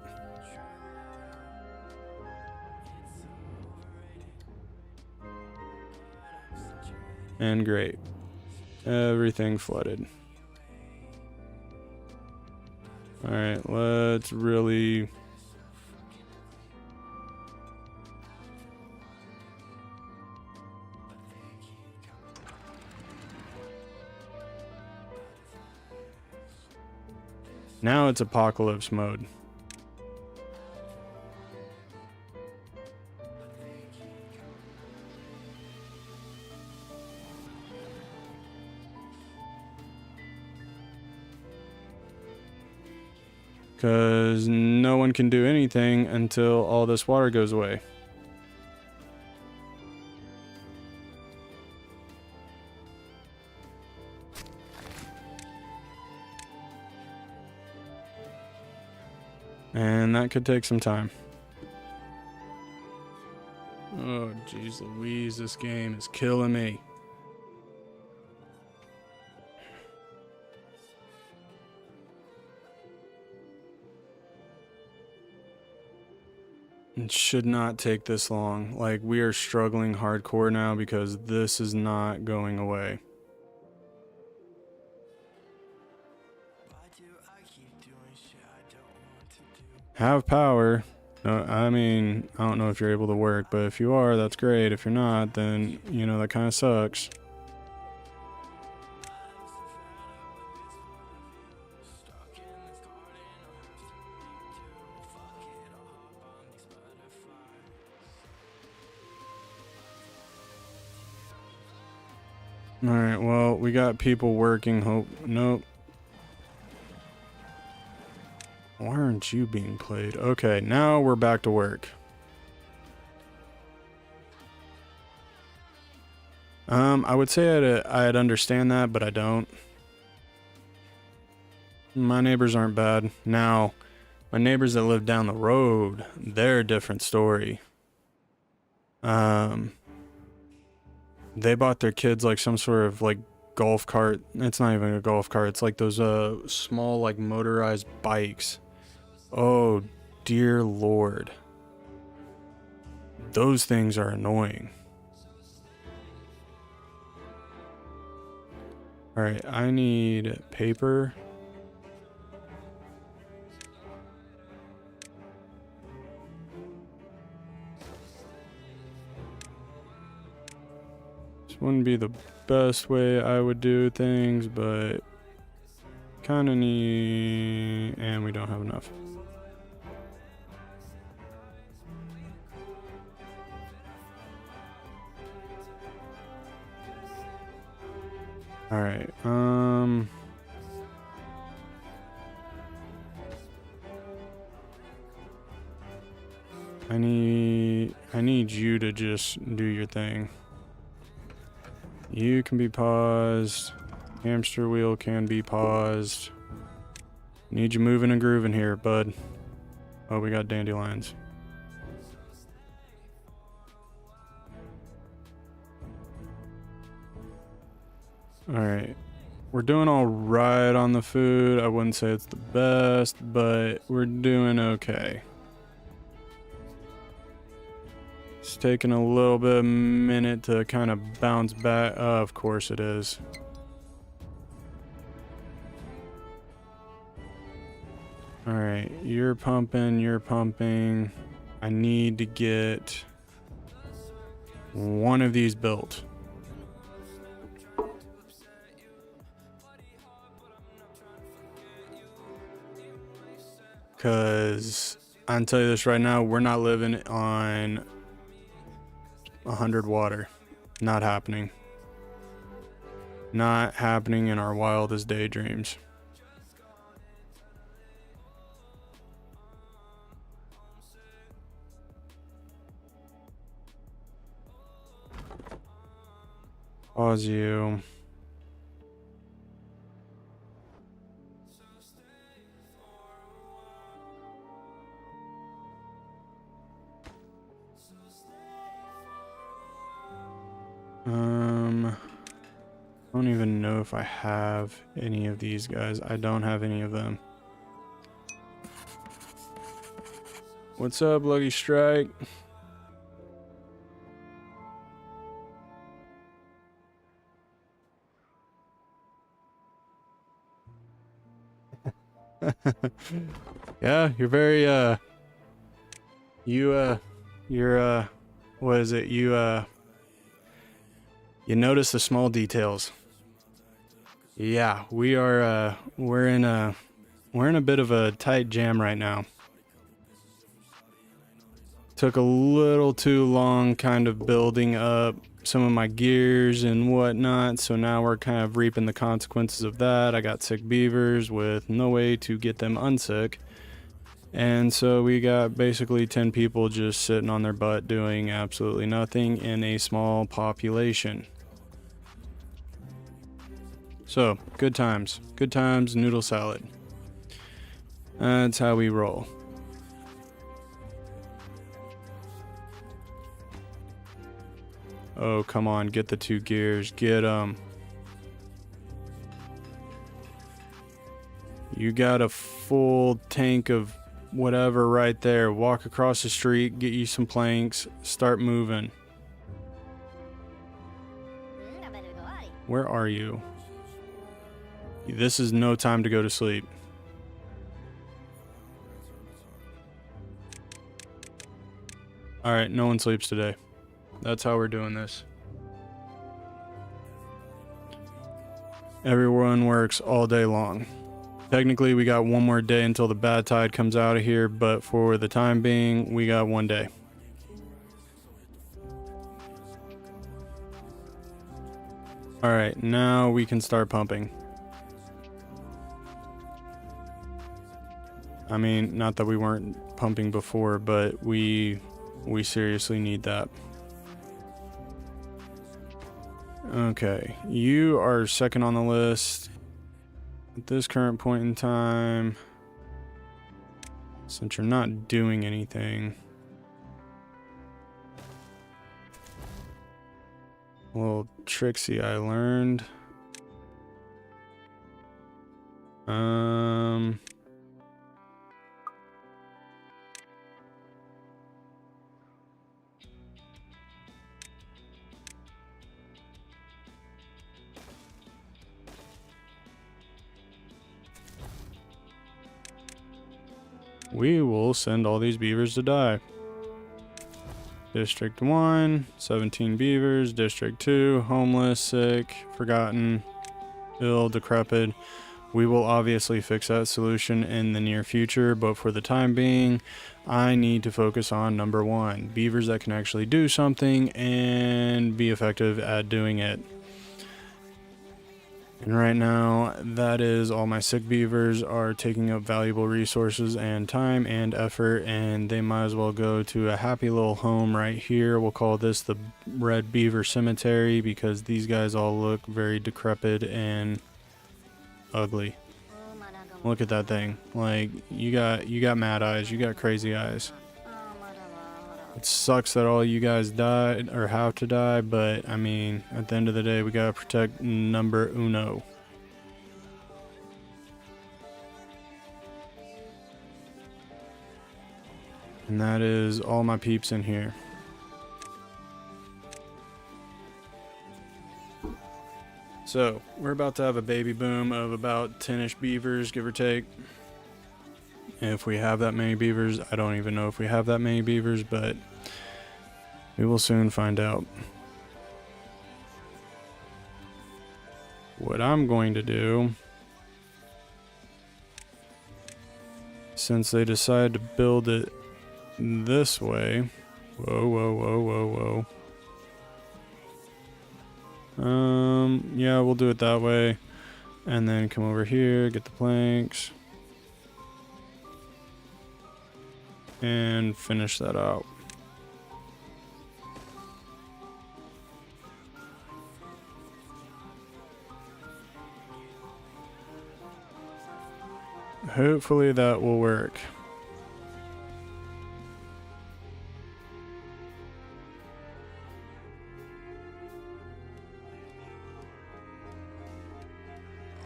E: And great. Everything flooded. Alright, let's really... Now it's apocalypse mode. Because no one can do anything until all this water goes away. And that could take some time. Oh, jeez Louise, this game is killing me. It should not take this long. Like, we are struggling hardcore now because this is not going away. Have power. No, I mean, I don't know if you're able to work, but if you are, that's great. If you're not, then, you know, that kind of sucks. Alright, well, we got people working. Nope. Why aren't you being played? Okay, now we're back to work. I would say I'd understand that, but I don't. My neighbors aren't bad. Now, my neighbors that live down the road, they're a different story. They bought their kids like some sort of like golf cart. It's not even a golf cart. It's like those small like motorized bikes. Oh, dear Lord. Those things are annoying. Alright, I need paper. This wouldn't be the best way I would do things, but kind of need... And we don't have enough. Alright, I need you to just do your thing. You can be paused. Hamster wheel can be paused. Need you moving and grooving here, bud. Oh, we got dandelions. Alright. We're doing alright on the food. I wouldn't say it's the best, but we're doing okay. It's taking a little bit of a minute to kind of bounce back. Of course it is. Alright, you're pumping. I need to get one of these built. Because I can tell you this right now, we're not living on 100 water. Not happening. Not happening in our wildest daydreams. Pause you. I don't even know if I have any of these guys. I don't have any of them. What's up, Lucky Strike? Yeah, you're very you're what is it? You notice the small details. Yeah, we're in a bit of a tight jam right now. Took a little too long kind of building up some of my gears and whatnot, so now we're kind of reaping the consequences of that. I got sick beavers with no way to get them unsick. And so we got basically 10 people just sitting on their butt doing absolutely nothing in a small population. So, good times, noodle salad. That's how we roll. Oh, come on, get the 2 gears, get 'em. You got a full tank of whatever right there. Walk across the street, get you some planks, start moving. Where are you? This is no time to go to sleep. Alright, no one sleeps today. That's how we're doing this. Everyone works all day long. Technically, we got one more day until the bad tide comes out of here, but for the time being, we got one day. Alright, now we can start pumping. I mean, not that we weren't pumping before, but we seriously need that. Okay, you are second on the list at this current point in time. Since you're not doing anything. A little tricksy I learned. We will send all these beavers to die. District 1, 17 beavers. District 2, homeless, sick, forgotten, ill, decrepit. We will obviously fix that solution in the near future, but for the time being, I need to focus on number 1. Beavers that can actually do something and be effective at doing it. And right now, that is all my sick beavers are taking up valuable resources and time and effort, and they might as well go to a happy little home right here. We'll call this the Red Beaver Cemetery because these guys all look very decrepit and ugly. Look at that thing. Like, you got mad eyes, you got crazy eyes. It sucks that all you guys died or have to die, but I mean, at the end of the day, we gotta protect number uno. And that is all my peeps in here. So, we're about to have a baby boom of about 10-ish beavers, give or take. If we have that many beavers, I don't even know if we have that many beavers, but We will soon find out. What I'm going to do, since they decided to build it this way, whoa. Yeah, we'll do it that way. And then come over here, get the planks. And finish that out. Hopefully that will work.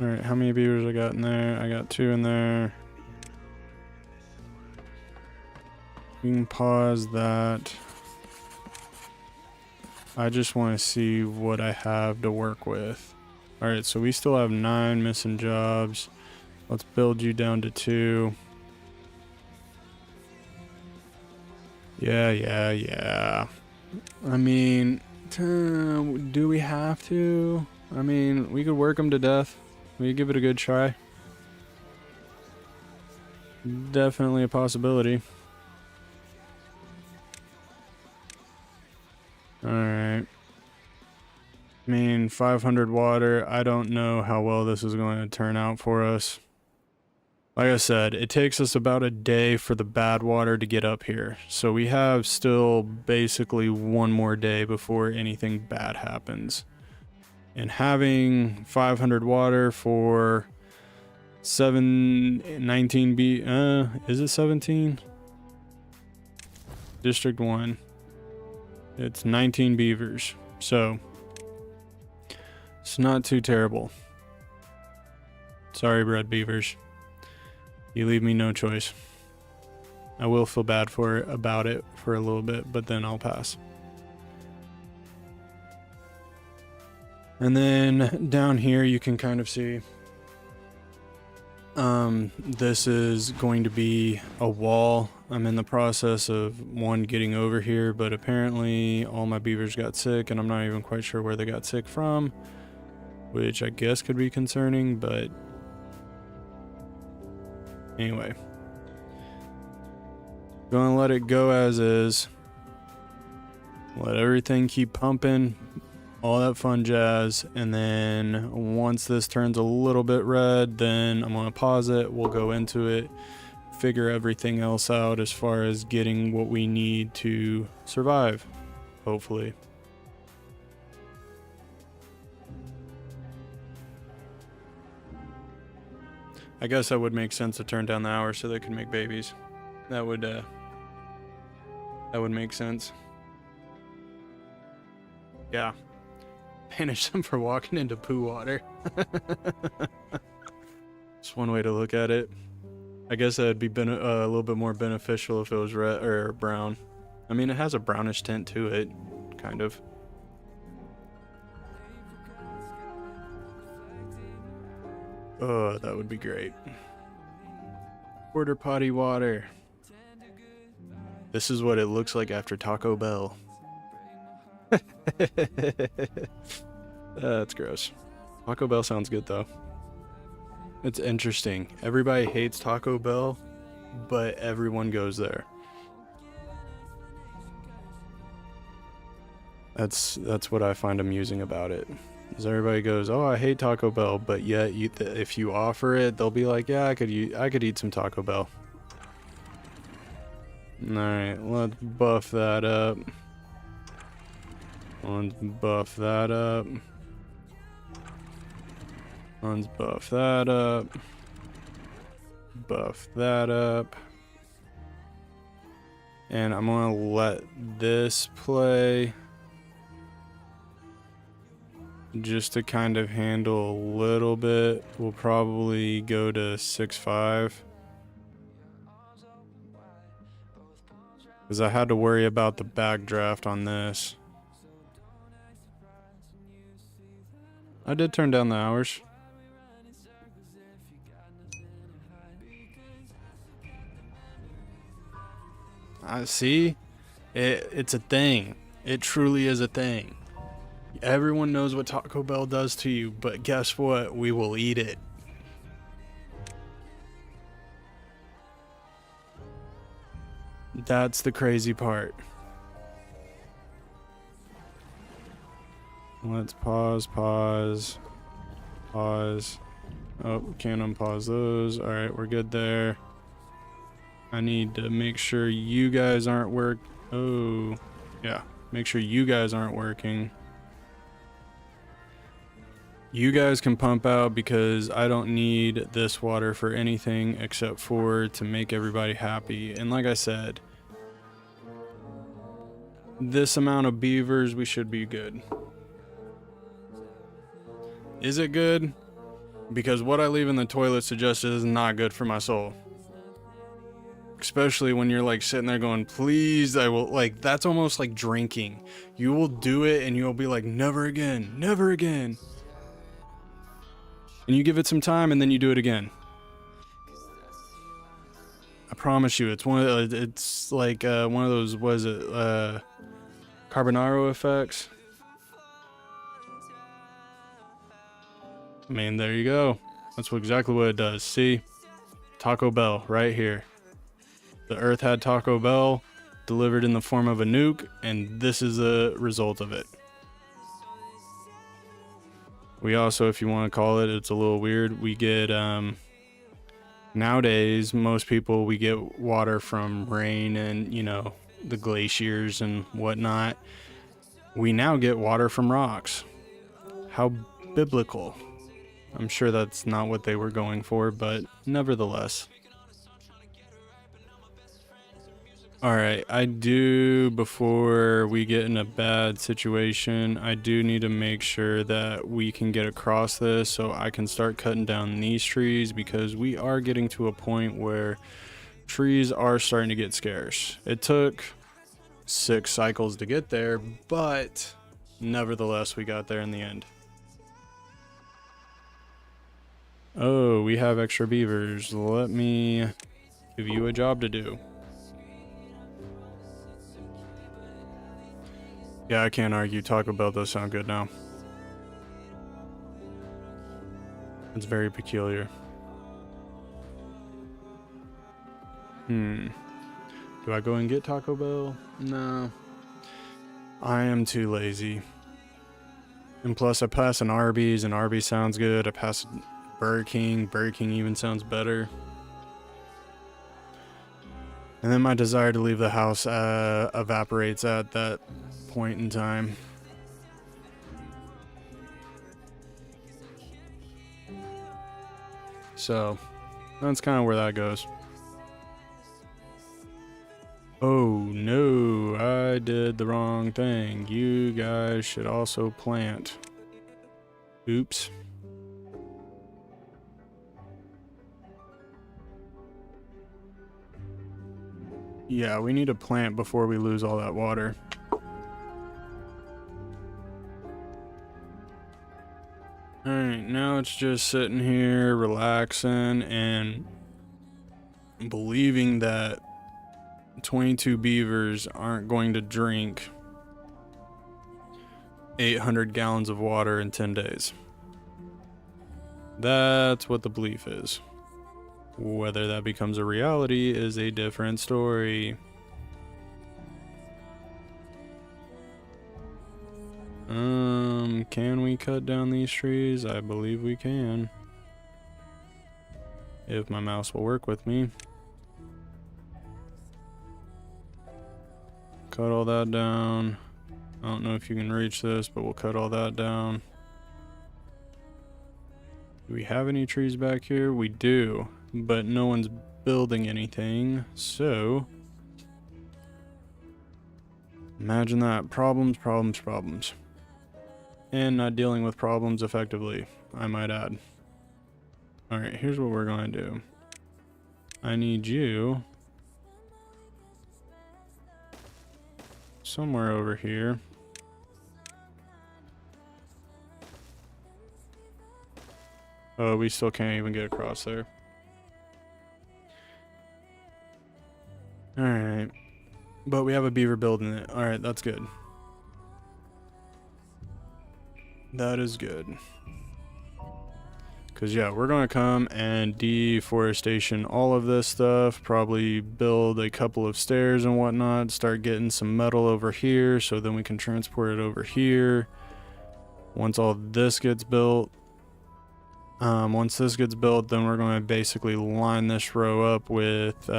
E: Alright, how many beavers I got in there? I got 2 in there. We can pause that. I just want to see what I have to work with. Alright, so we still have 9 missing jobs. Let's build you down to 2. Yeah. I mean, do we have to? I mean, we could work them to death. We could give it a good try. Definitely a possibility. Alright. I mean, 500 water. I don't know how well this is going to turn out for us. Like I said, it takes us about a day for the bad water to get up here. So we have still basically 1 more day before anything bad happens. And having 500 water for 19 B, is it 17? District 1. It's 19 beavers. So it's not too terrible. Sorry, bred beavers. You leave me no choice. I will feel bad about it for a little bit, but then I'll pass. And then down here you can kind of see this is going to be a wall. I'm in the process of getting over here, but apparently all my beavers got sick and I'm not even quite sure where they got sick from, which I guess could be concerning, but anyway, gonna let it go as is. Let everything keep pumping, all that fun jazz, and then once this turns a little bit red, then I'm gonna pause it. We'll go into it, figure everything else out as far as getting what we need to survive, hopefully. I guess that would make sense to turn down the hours so they can make babies. That would make sense. Yeah. Punish them for walking into poo water. Just one way to look at it. I guess that'd be a little bit more beneficial if it was red or brown. I mean, it has a brownish tint to it, kind of. Oh, that would be great. Porter potty water. This is what it looks like after Taco Bell. That's gross. Taco Bell sounds good though. It's interesting. Everybody hates Taco Bell, but everyone goes there. That's what I find amusing about it. Is everybody goes, "Oh, I hate Taco Bell," but yet if you offer it, they'll be like, "Yeah, I could eat some Taco Bell." All right, let's buff that up. Let's buff that up. Let's buff that up. Buff that up. And I'm gonna let this play just to kind of handle a little bit. We'll probably go to 6.5. Because I had to worry about the backdraft on this. I did turn down the hours. I see. It's a thing. It truly is a thing. Everyone knows what Taco Bell does to you, but guess what? We will eat it. That's the crazy part. Let's pause. Oh, can't unpause those. Alright, we're good there. I need to make sure you guys aren't make sure you guys aren't working. You guys can pump out because I don't need this water for anything except for to make everybody happy. And like I said, this amount of beavers, we should be good. Is it good? Because what I leave in the toilet suggested is not good for my soul. Especially when you're like sitting there going, please, I will, like, that's almost like drinking. You will do it and you'll be like, never again, never again. And you give it some time and then you do it again. I promise you, it's like one of those, was it, Carbonaro effects? I mean, there you go. That's exactly what it does. See? Taco Bell right here. The Earth had Taco Bell delivered in the form of a nuke, and this is the result of it. We also, if you want to call it, it's a little weird. We get, nowadays, most people, we get water from rain and, you know, the glaciers and whatnot. We now get water from rocks. How biblical. I'm sure that's not what they were going for, but nevertheless. Alright, before we get in a bad situation, I do need to make sure that we can get across this so I can start cutting down these trees, because we are getting to a point where trees are starting to get scarce. It took 6 cycles to get there, but nevertheless, we got there in the end. Oh, we have extra beavers. Let me give you a job to do. Yeah, I can't argue. Taco Bell does sound good now. It's very peculiar. Do I go and get Taco Bell? No. I am too lazy. And plus, I pass an Arby's, and Arby's sounds good. I pass Burger King. Burger King even sounds better. And then my desire to leave the house evaporates at that point in time. So, that's kind of where that goes. Oh no, I did the wrong thing. You guys should also plant. Oops. Yeah, we need to plant before we lose all that water. Alright, now it's just sitting here relaxing and believing that 22 beavers aren't going to drink 800 gallons of water in 10 days. That's what the belief is. Whether that becomes a reality is a different story. Can we cut down these trees? I believe we can. If my mouse will work with me. Cut all that down. I don't know if you can reach this, but we'll cut all that down. Do we have any trees back here? We do, but no one's building anything, so imagine that. Problems. And not dealing with problems effectively, I might add. Alright, here's what we're going to do. I need you somewhere over here. Oh, we still can't even get across there. Alright. But we have a beaver building it. Alright, that's good. That is good. Because, yeah, we're going to come and deforestation all of this stuff. Probably build a couple of stairs and whatnot. Start getting some metal over here so then we can transport it over here. Once all this gets built, then we're going to basically line this row up with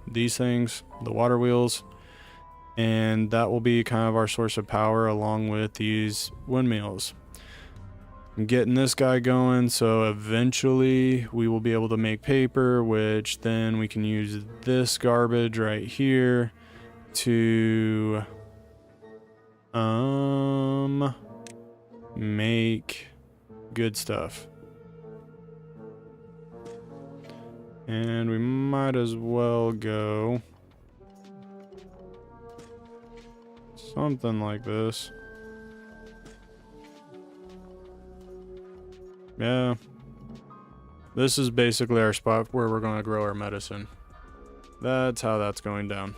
E: these things, the water wheels. And that will be kind of our source of power along with these windmills. I'm getting this guy going, so eventually we will be able to make paper, which then we can use this garbage right here to make good stuff. And we might as well go something like this. Yeah. This is basically our spot where we're going to grow our medicine. That's how that's going down.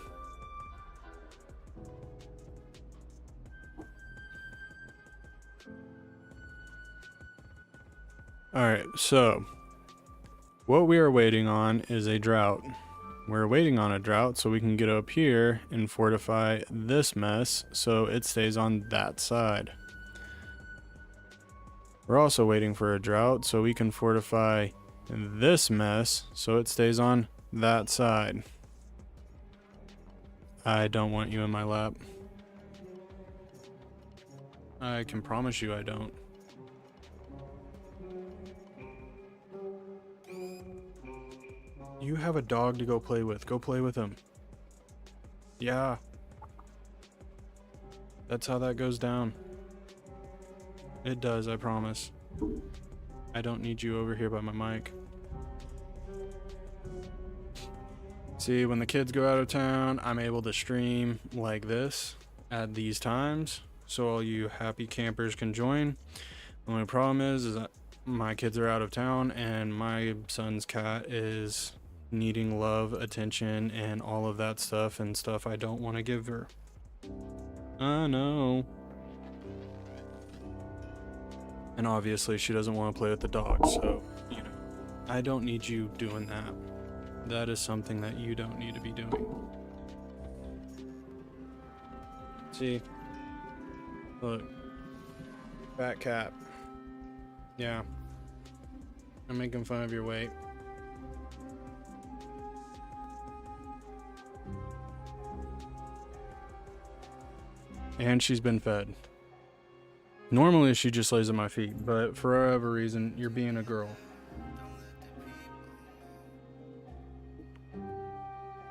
E: Alright, so what we are waiting on is a drought. We're waiting on a drought so we can get up here and fortify this mess so it stays on that side. We're also waiting for a drought so we can fortify this mess so it stays on that side. I don't want you in my lap. I can promise you I don't. You have a dog to go play with. Go play with him. Yeah. That's how that goes down. It does, I promise. I don't need you over here by my mic. See, when the kids go out of town, I'm able to stream like this at these times, so all you happy campers can join. The only problem is that my kids are out of town and my son's cat is needing love, attention, and all of that stuff, and stuff I don't want to give her. I know. And obviously she doesn't want to play with the dog, so, you know, I don't need you doing that. That is something that you don't need to be doing. See? Look. Fat cat. Yeah. I'm making fun of your weight. And she's been fed. Normally she just lays at my feet, but for whatever reason, you're being a girl.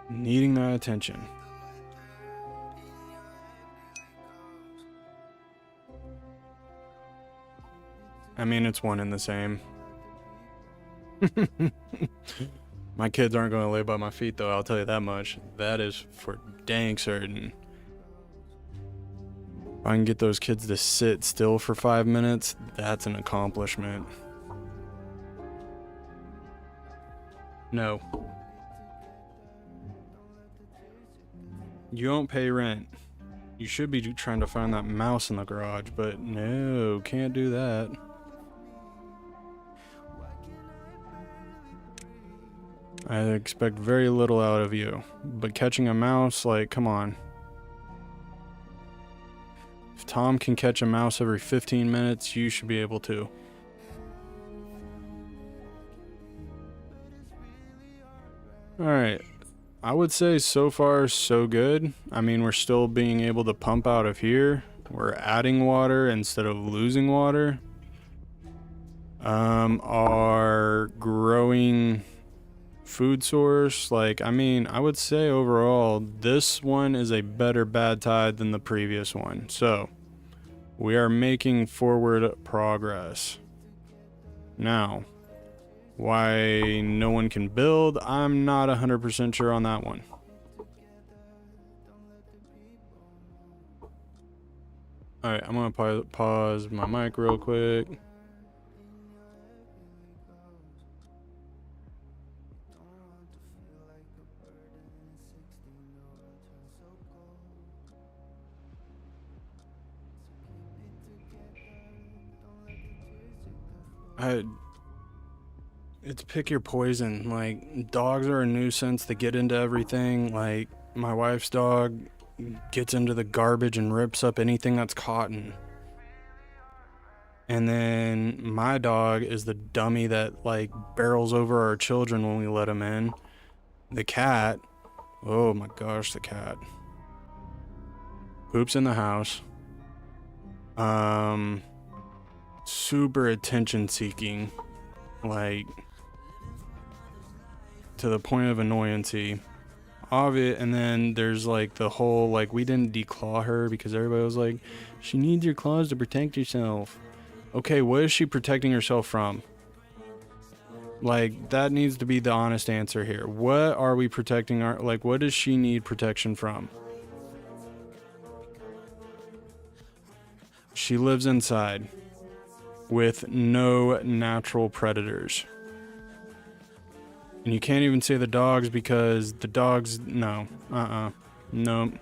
E: Needing that attention. I mean, it's one and the same. My kids aren't going to lay by my feet, though, I'll tell you that much. That is for dang certain. If I can get those kids to sit still for 5 minutes, that's an accomplishment. No. You don't pay rent. You should be trying to find that mouse in the garage, but no, can't do that. I expect very little out of you, but catching a mouse, like, come on. If Tom can catch a mouse every 15 minutes, you should be able to. Alright, I would say so far so good. I mean, we're still being able to pump out of here. We're adding water instead of losing water. Our growing food source, like, I mean, I would say overall this one is a better bad tide than the previous one, so we are making forward progress. Now, why no one can build, I'm not 100% sure on that one. Alright, I'm gonna pause my mic real quick. it's pick your poison. Like, dogs are a nuisance. They get into everything. Like, my wife's dog gets into the garbage and rips up anything that's cotton. And then my dog is the dummy that, like, barrels over our children when we let him in. The cat, oh my gosh, the cat poops in the house. Super attention seeking, like, to the point of annoyancy. And then there's like the whole, like, we didn't declaw her because everybody was like, she needs your claws to protect herself. Okay, what is she protecting herself from? Like, that needs to be the honest answer here. What are we protecting like, what does she need protection from? She lives inside with no natural predators. And you can't even say the dogs because the dogs, no. Nope.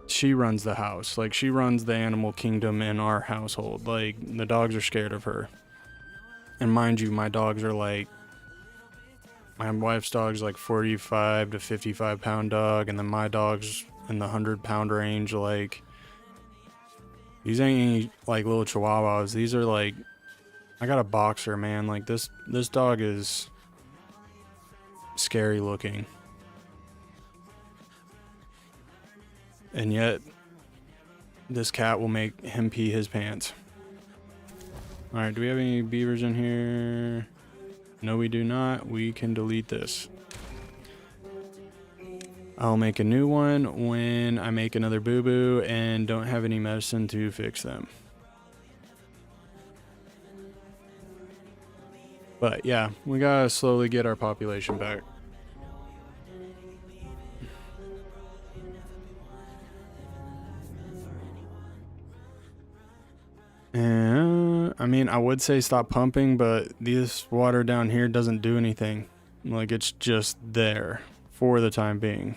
E: She runs the house. Like, she runs the animal kingdom in our household. Like, the dogs are scared of her. And mind you, my dogs are like, my wife's dog's like 45 to 55 pound dog, and then my dog's in the 100-pound range. Like, these ain't any, like, little chihuahuas. These are like, I got a boxer, man. Like, this dog is scary looking. And yet, this cat will make him pee his pants. Alright, do we have any beavers in here? No, we do not. We can delete this. I'll make a new one when I make another boo-boo and don't have any medicine to fix them. But yeah, we gotta slowly get our population back. And I mean, I would say stop pumping, but this water down here doesn't do anything. Like, it's just there for the time being.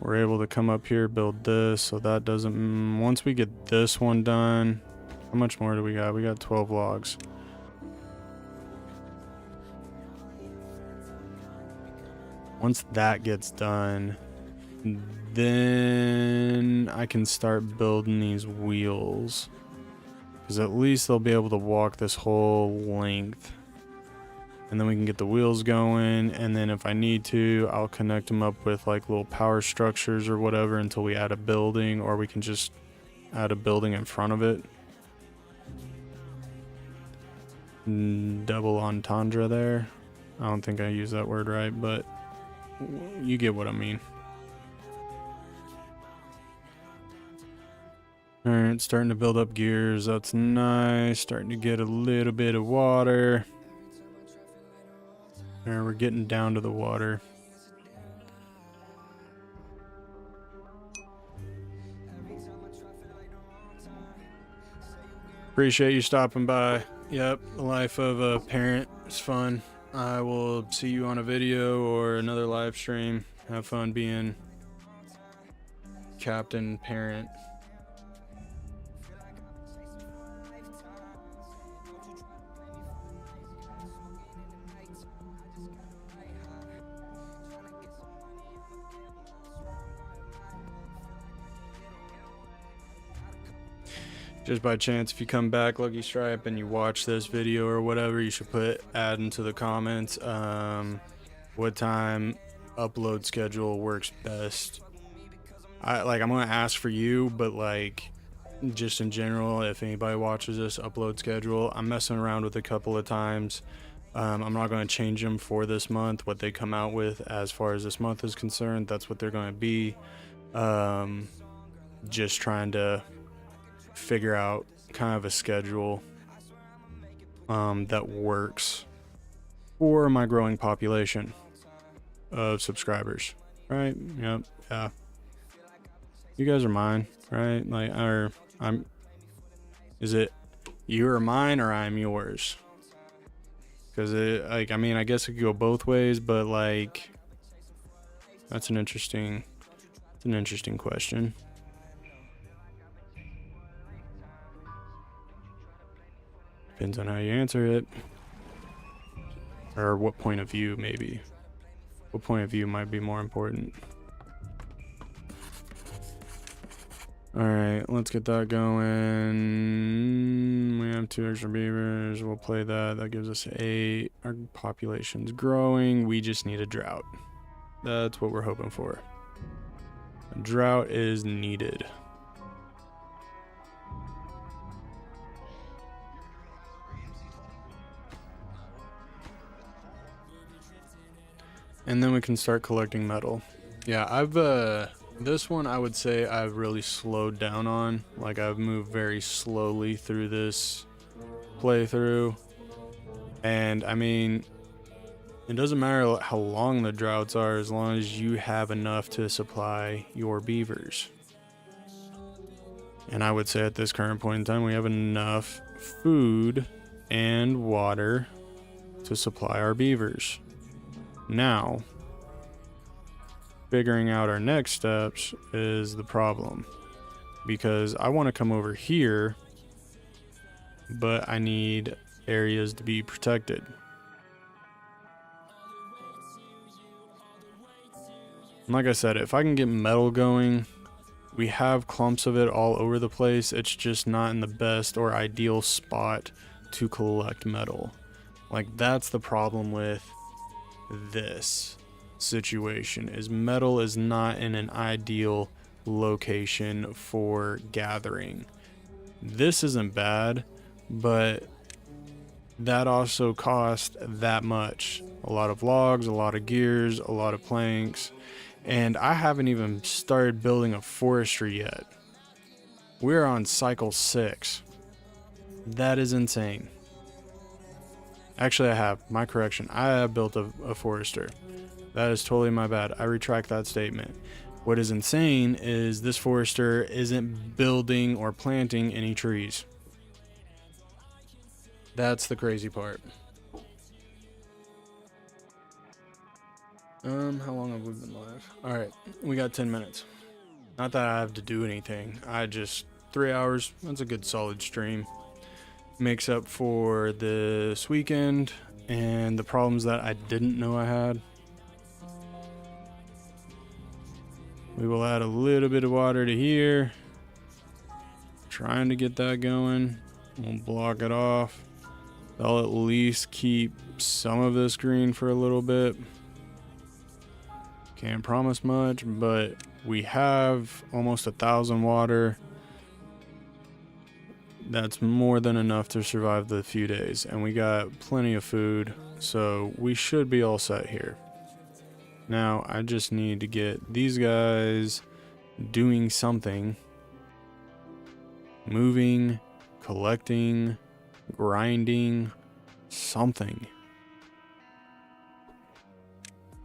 E: We're able to come up here, build this, so that doesn't... Once we get this one done... How much more do we got? We got 12 logs. Once that gets done, then I can start building these wheels. Because at least they'll be able to walk this whole length. And then we can get the wheels going, and then if I need to, I'll connect them up with like little power structures or whatever until we add a building, or we can just add a building in front of it. Double entendre there. I don't think I used that word right, but you get what I mean. Alright, starting to build up gears. That's nice. Starting to get a little bit of water. Alright, we're getting down to the water. Appreciate you stopping by. Yep, the life of a parent is fun. I will see you on a video or another live stream. Have fun being captain parent. Just by chance, if you come back, Lucky Stripe, and you watch this video or whatever, you should add into the comments what time upload schedule works best. I'm gonna ask for you, but like, just in general, if anybody watches this upload schedule, I'm messing around with a couple of times. I'm not going to change them for this month. What they come out with as far as this month is concerned, that's what they're going to be. Just trying to figure out kind of a schedule that works for my growing population of subscribers, right? Yep. Yeah, you guys are mine, right? Like, is it you are mine or I'm yours? Because I mean, I guess it could go both ways, but like, that's an interesting an interesting question. Depends on how you answer it. Or what point of view, maybe. What point of view might be more important. Alright, let's get that going. We have 2 extra beavers. We'll play that. That gives us 8. Our population's growing. We just need a drought. That's what we're hoping for. A drought is needed. And then we can start collecting metal. Yeah, I've this one I would say I've really slowed down on. Like, I've moved very slowly through this playthrough. And I mean, it doesn't matter how long the droughts are as long as you have enough to supply your beavers. And I would say at this current point in time we have enough food and water to supply our beavers. Now, figuring out our next steps is the problem, because I want to come over here, but I need areas to be protected. And like I said, if I can get metal going, we have clumps of it all over the place. It's just not in the best or ideal spot to collect metal. Like, that's the problem with this situation, is metal is not in an ideal location for gathering. This isn't bad, but that also cost that much. A lot of logs, a lot of gears, a lot of planks, and I haven't even started building a forestry yet. We're on cycle 6. That is insane. Actually, I have. My correction. I have built a forester. That is totally my bad. I retract that statement. What is insane is this forester isn't building or planting any trees. That's the crazy part. How long have we been live? Alright, we got 10 minutes. Not that I have to do anything. 3 hours. That's a good solid stream. Makes up for this weekend and the problems that I didn't know I had. We will add a little bit of water to here. Trying to get that going. We'll block it off. I'll at least keep some of this green for a little bit. Can't promise much, but we have almost 1,000 water. That's more than enough to survive the few days, and we got plenty of food, so we should be all set here. Now I just need to get these guys doing something. Moving, collecting, grinding, something.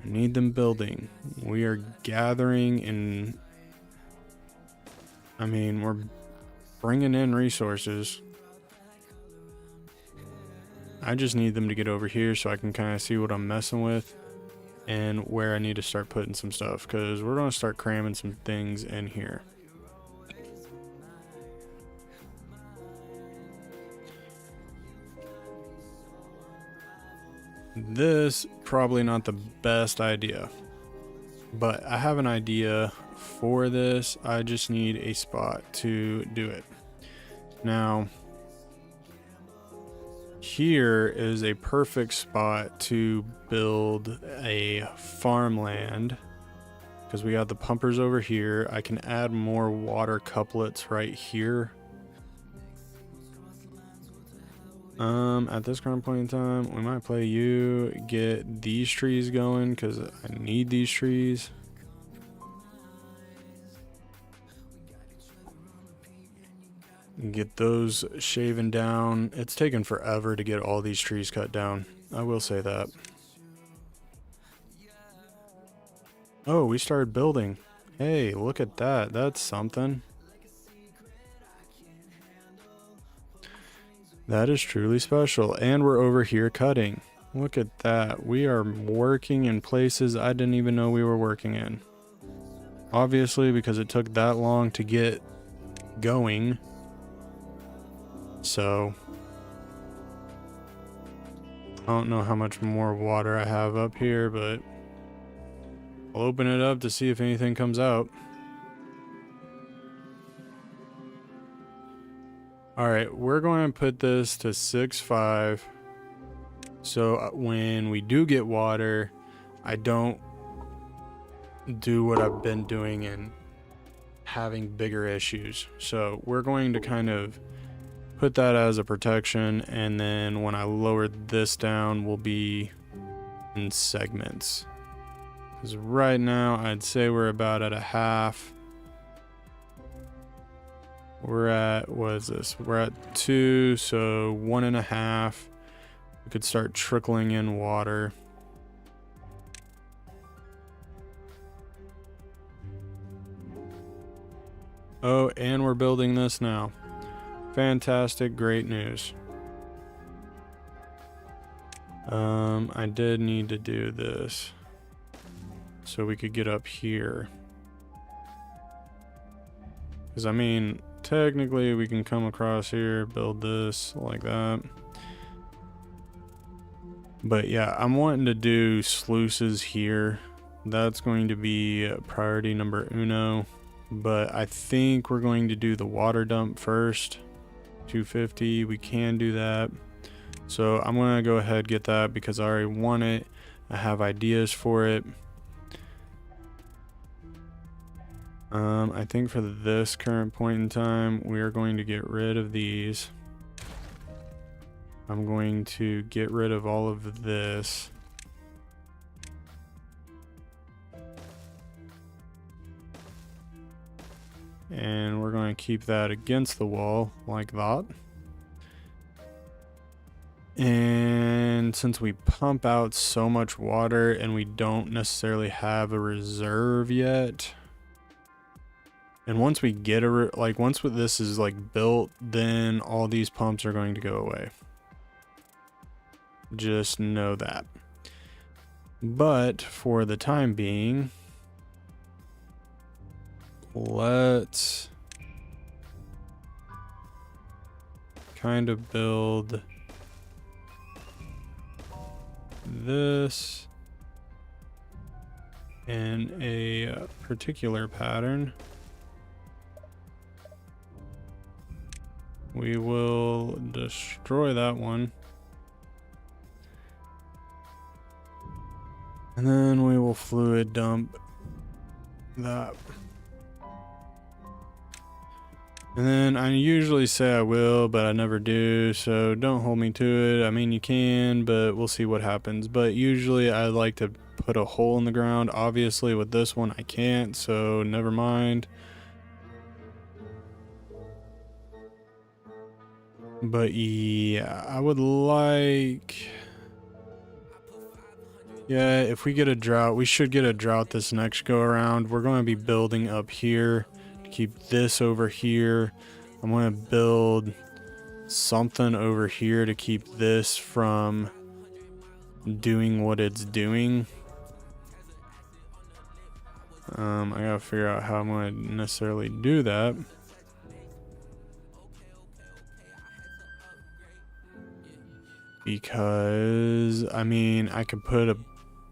E: I need them building. We are gathering and we're bringing in resources. I just need them to get over here so I can kind of see what I'm messing with and where I need to start putting some stuff, because we're going to start cramming some things in here. This probably not the best idea, but I have an idea for this. I just need a spot to do it. Now, here is a perfect spot to build a farmland, because we got the pumpers over here. I can add more water couplets right here. At this current point in time, we might play you, get these trees going, because I need these trees. Get those shaven down. It's taken forever to get all these trees cut down. I will say that. Oh, we started building. Hey, look at that. That's something. That is truly special. And we're over here cutting. Look at that. We are working in places I didn't even know we were working in. obviously, because it took that long to get going. So I don't know how much more water I have up here, but I'll open it up to see if anything comes out. Alright, we're going to put this to 6.5. So when we do get water, I don't do what I've been doing and having bigger issues. So we're going to kind of put that as a protection, and then when I lower this down, we'll be in segments. Because right now, I'd say we're about at a half. We're at, what is this? We're at 2, so 1.5. We could start trickling in water. Oh, and we're building this now. Fantastic, great news. I did need to do this so we could get up here. Because, I mean, technically we can come across here, build this like that. But yeah, I'm wanting to do sluices here. That's going to be priority number uno. But I think we're going to do the water dump first. 250, we can do that. So I'm going to go ahead and get that because I already want it. I have ideas for it. I think for this current point in time, we are going to get rid of these. I'm going to get rid of all of this. And we're going to keep that against the wall like that. And since we pump out so much water and we don't necessarily have a reserve yet, and once we get once this is like built, then all these pumps are going to go away. Just know that. But for the time being, let's kind of build this in a particular pattern. We will destroy that one. And then we will fluid dump that. And then I usually say I will, but I never do, so don't hold me to it. I mean, you can, but we'll see what happens. But usually I like to put a hole in the ground. Obviously with this one I can't, so never mind. But yeah, I would like... Yeah, if we get a drought, we should get a drought this next go around. We're going to be building up here to keep this over here. I'm going to build something over here to keep this from doing what it's doing. I gotta figure out how I'm going to necessarily do that. Because, I mean, I could put a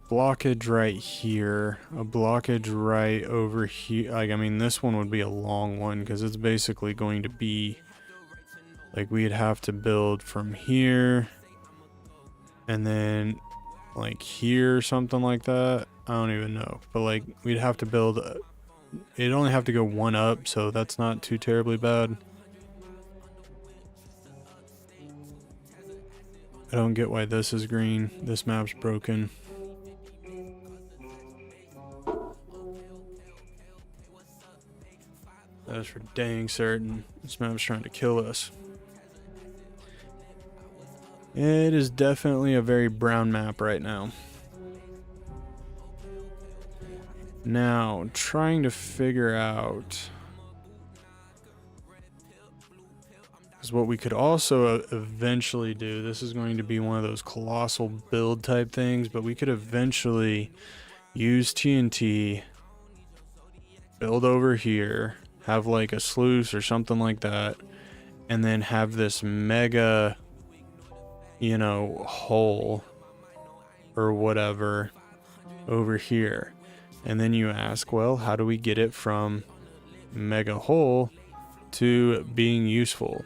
E: blockage right here, a blockage right over here. Like, I mean, this one would be a long one because it's basically going to be like we'd have to build from here and then like here or something like that. I don't even know, but like we'd have to build it'd only have to go one up, so that's not too terribly bad. I don't get why this is green. This map's broken. That's for dang certain. This map's trying to kill us. It is definitely a very brown map right now. Now, trying to figure out... Because what we could also eventually do, this is going to be one of those colossal build type things, but we could eventually use TNT build over here, have like a sluice or something like that, and then have this mega, you know, hole or whatever over here. And then you ask, well, how do we get it from mega hole to being useful?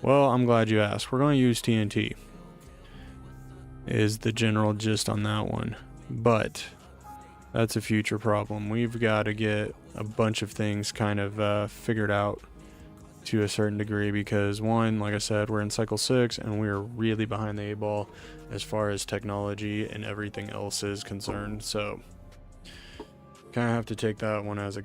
E: Well, I'm glad you asked. We're going to use TNT, is the general gist on that one. But that's a future problem. We've got to get a bunch of things kind of figured out to a certain degree, because one, like I said, we're in cycle 6 and we're really behind the 8 ball as far as technology and everything else is concerned. So kind of have to take that one as a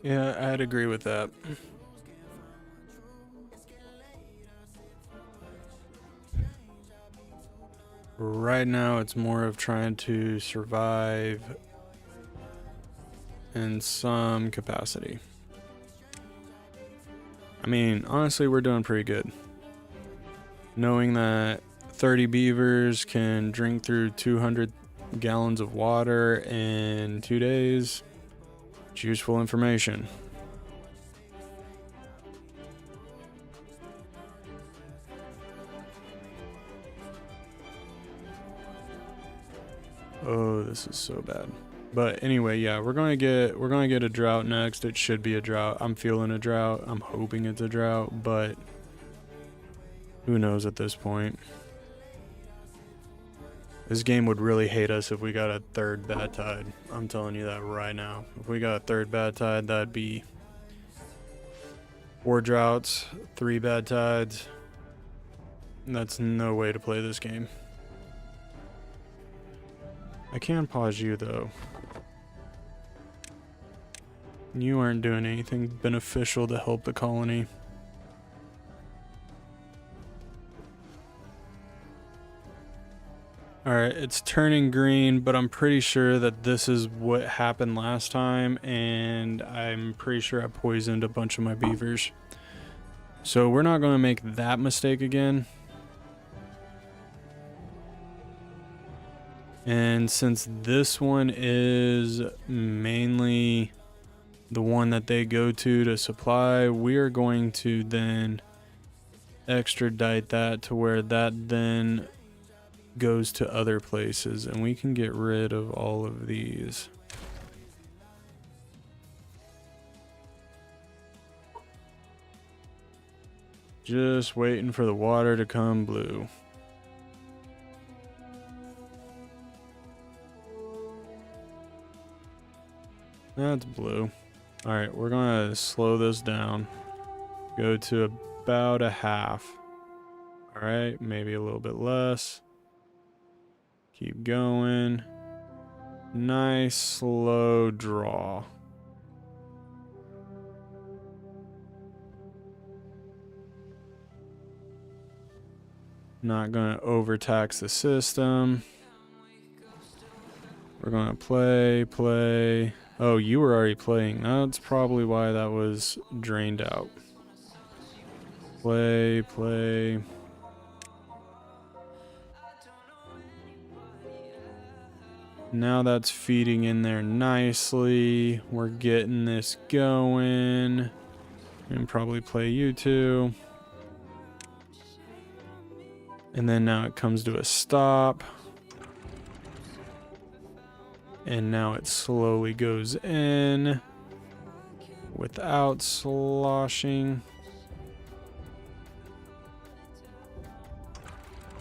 E: Yeah, I'd agree with that. Right now, it's more of trying to survive in some capacity. I mean, honestly, we're doing pretty good. Knowing that 30 beavers can drink through 200 gallons of water in 2 days, it's useful information. Oh, this is so bad. But anyway, yeah, we're gonna get a drought next. It should be a drought. I'm feeling a drought. I'm hoping it's a drought, but who knows at this point. This game would really hate us if we got a third bad tide. I'm telling you that right now. If we got a third bad tide, that'd be 4 droughts, 3 bad tides. That's no way to play this game. I can pause you though. You aren't doing anything beneficial to help the colony. Alright, it's turning green, but I'm pretty sure that this is what happened last time, and I'm pretty sure I poisoned a bunch of my beavers. So we're not going to make that mistake again. And since this one is mainly the one that they go to supply, we are going to then extradite that to where that then goes to other places, and we can get rid of all of these. Just waiting for the water to come blue. That's blue. Alright, we're gonna slow this down. Go to about a half. Alright, maybe a little bit less. Keep going. Nice slow draw. Not gonna overtax the system. We're gonna play. Oh, you were already playing. That's probably why that was drained out. Play. Now that's feeding in there nicely. We're getting this going. And probably play you two. And then now it comes to a stop. And now it slowly goes in without sloshing.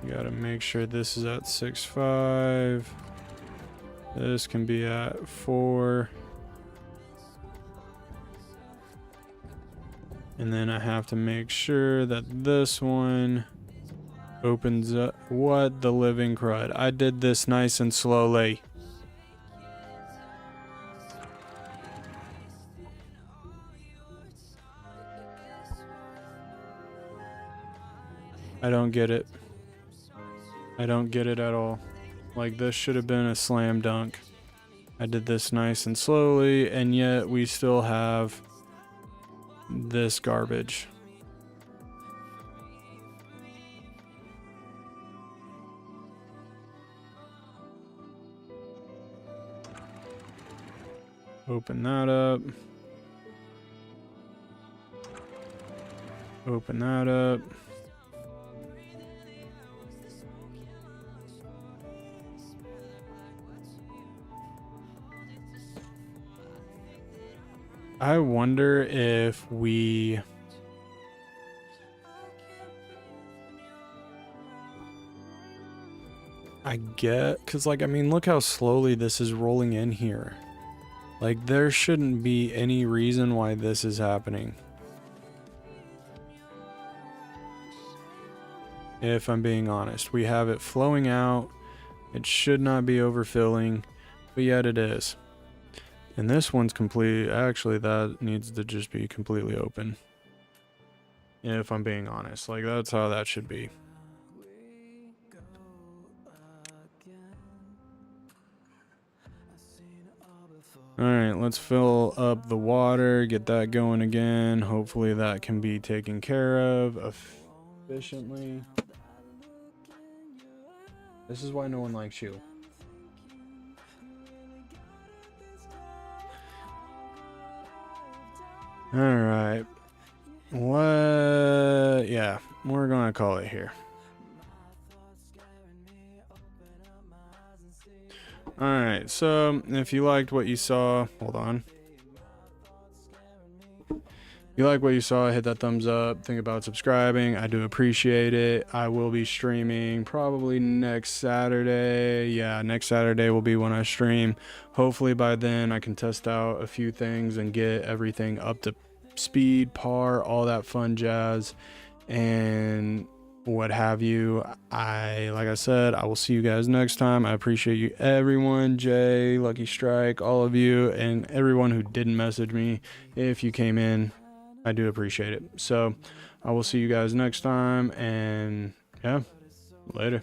E: You gotta make sure this is at 6.5. This can be at 4. And then I have to make sure that this one opens up. What the living crud. I did this nice and slowly. I don't get it. I don't get it at all. Like, this should have been a slam dunk. I did this nice and slowly, and yet we still have this garbage. Open that up. Open that up. I wonder if we... because, like, I mean, look how slowly this is rolling in here. Like, there shouldn't be any reason why this is happening. If I'm being honest, we have it flowing out. It should not be overfilling, but yet it is. And this one's complete. Actually, that needs to just be completely open. If I'm being honest, like, that's how that should be. Alright, let's fill up the water, get that going again. Hopefully that can be taken care of efficiently. This is why no one likes you. Alright. What? Yeah, we're gonna call it here. Alright, so if you liked what you saw, hold on. If you like what you saw, hit that thumbs up. Think about subscribing. I do appreciate it. I will be streaming probably next Saturday. Yeah, next Saturday will be when I stream. Hopefully by then I can test out a few things and get everything up to speed, par, all that fun jazz, and what have you. Like I said, I will see you guys next time. I appreciate you, everyone. Jay, Lucky Strike, all of you, and everyone who didn't message me. If you came in, I do appreciate it. So I will see you guys next time, and yeah, later.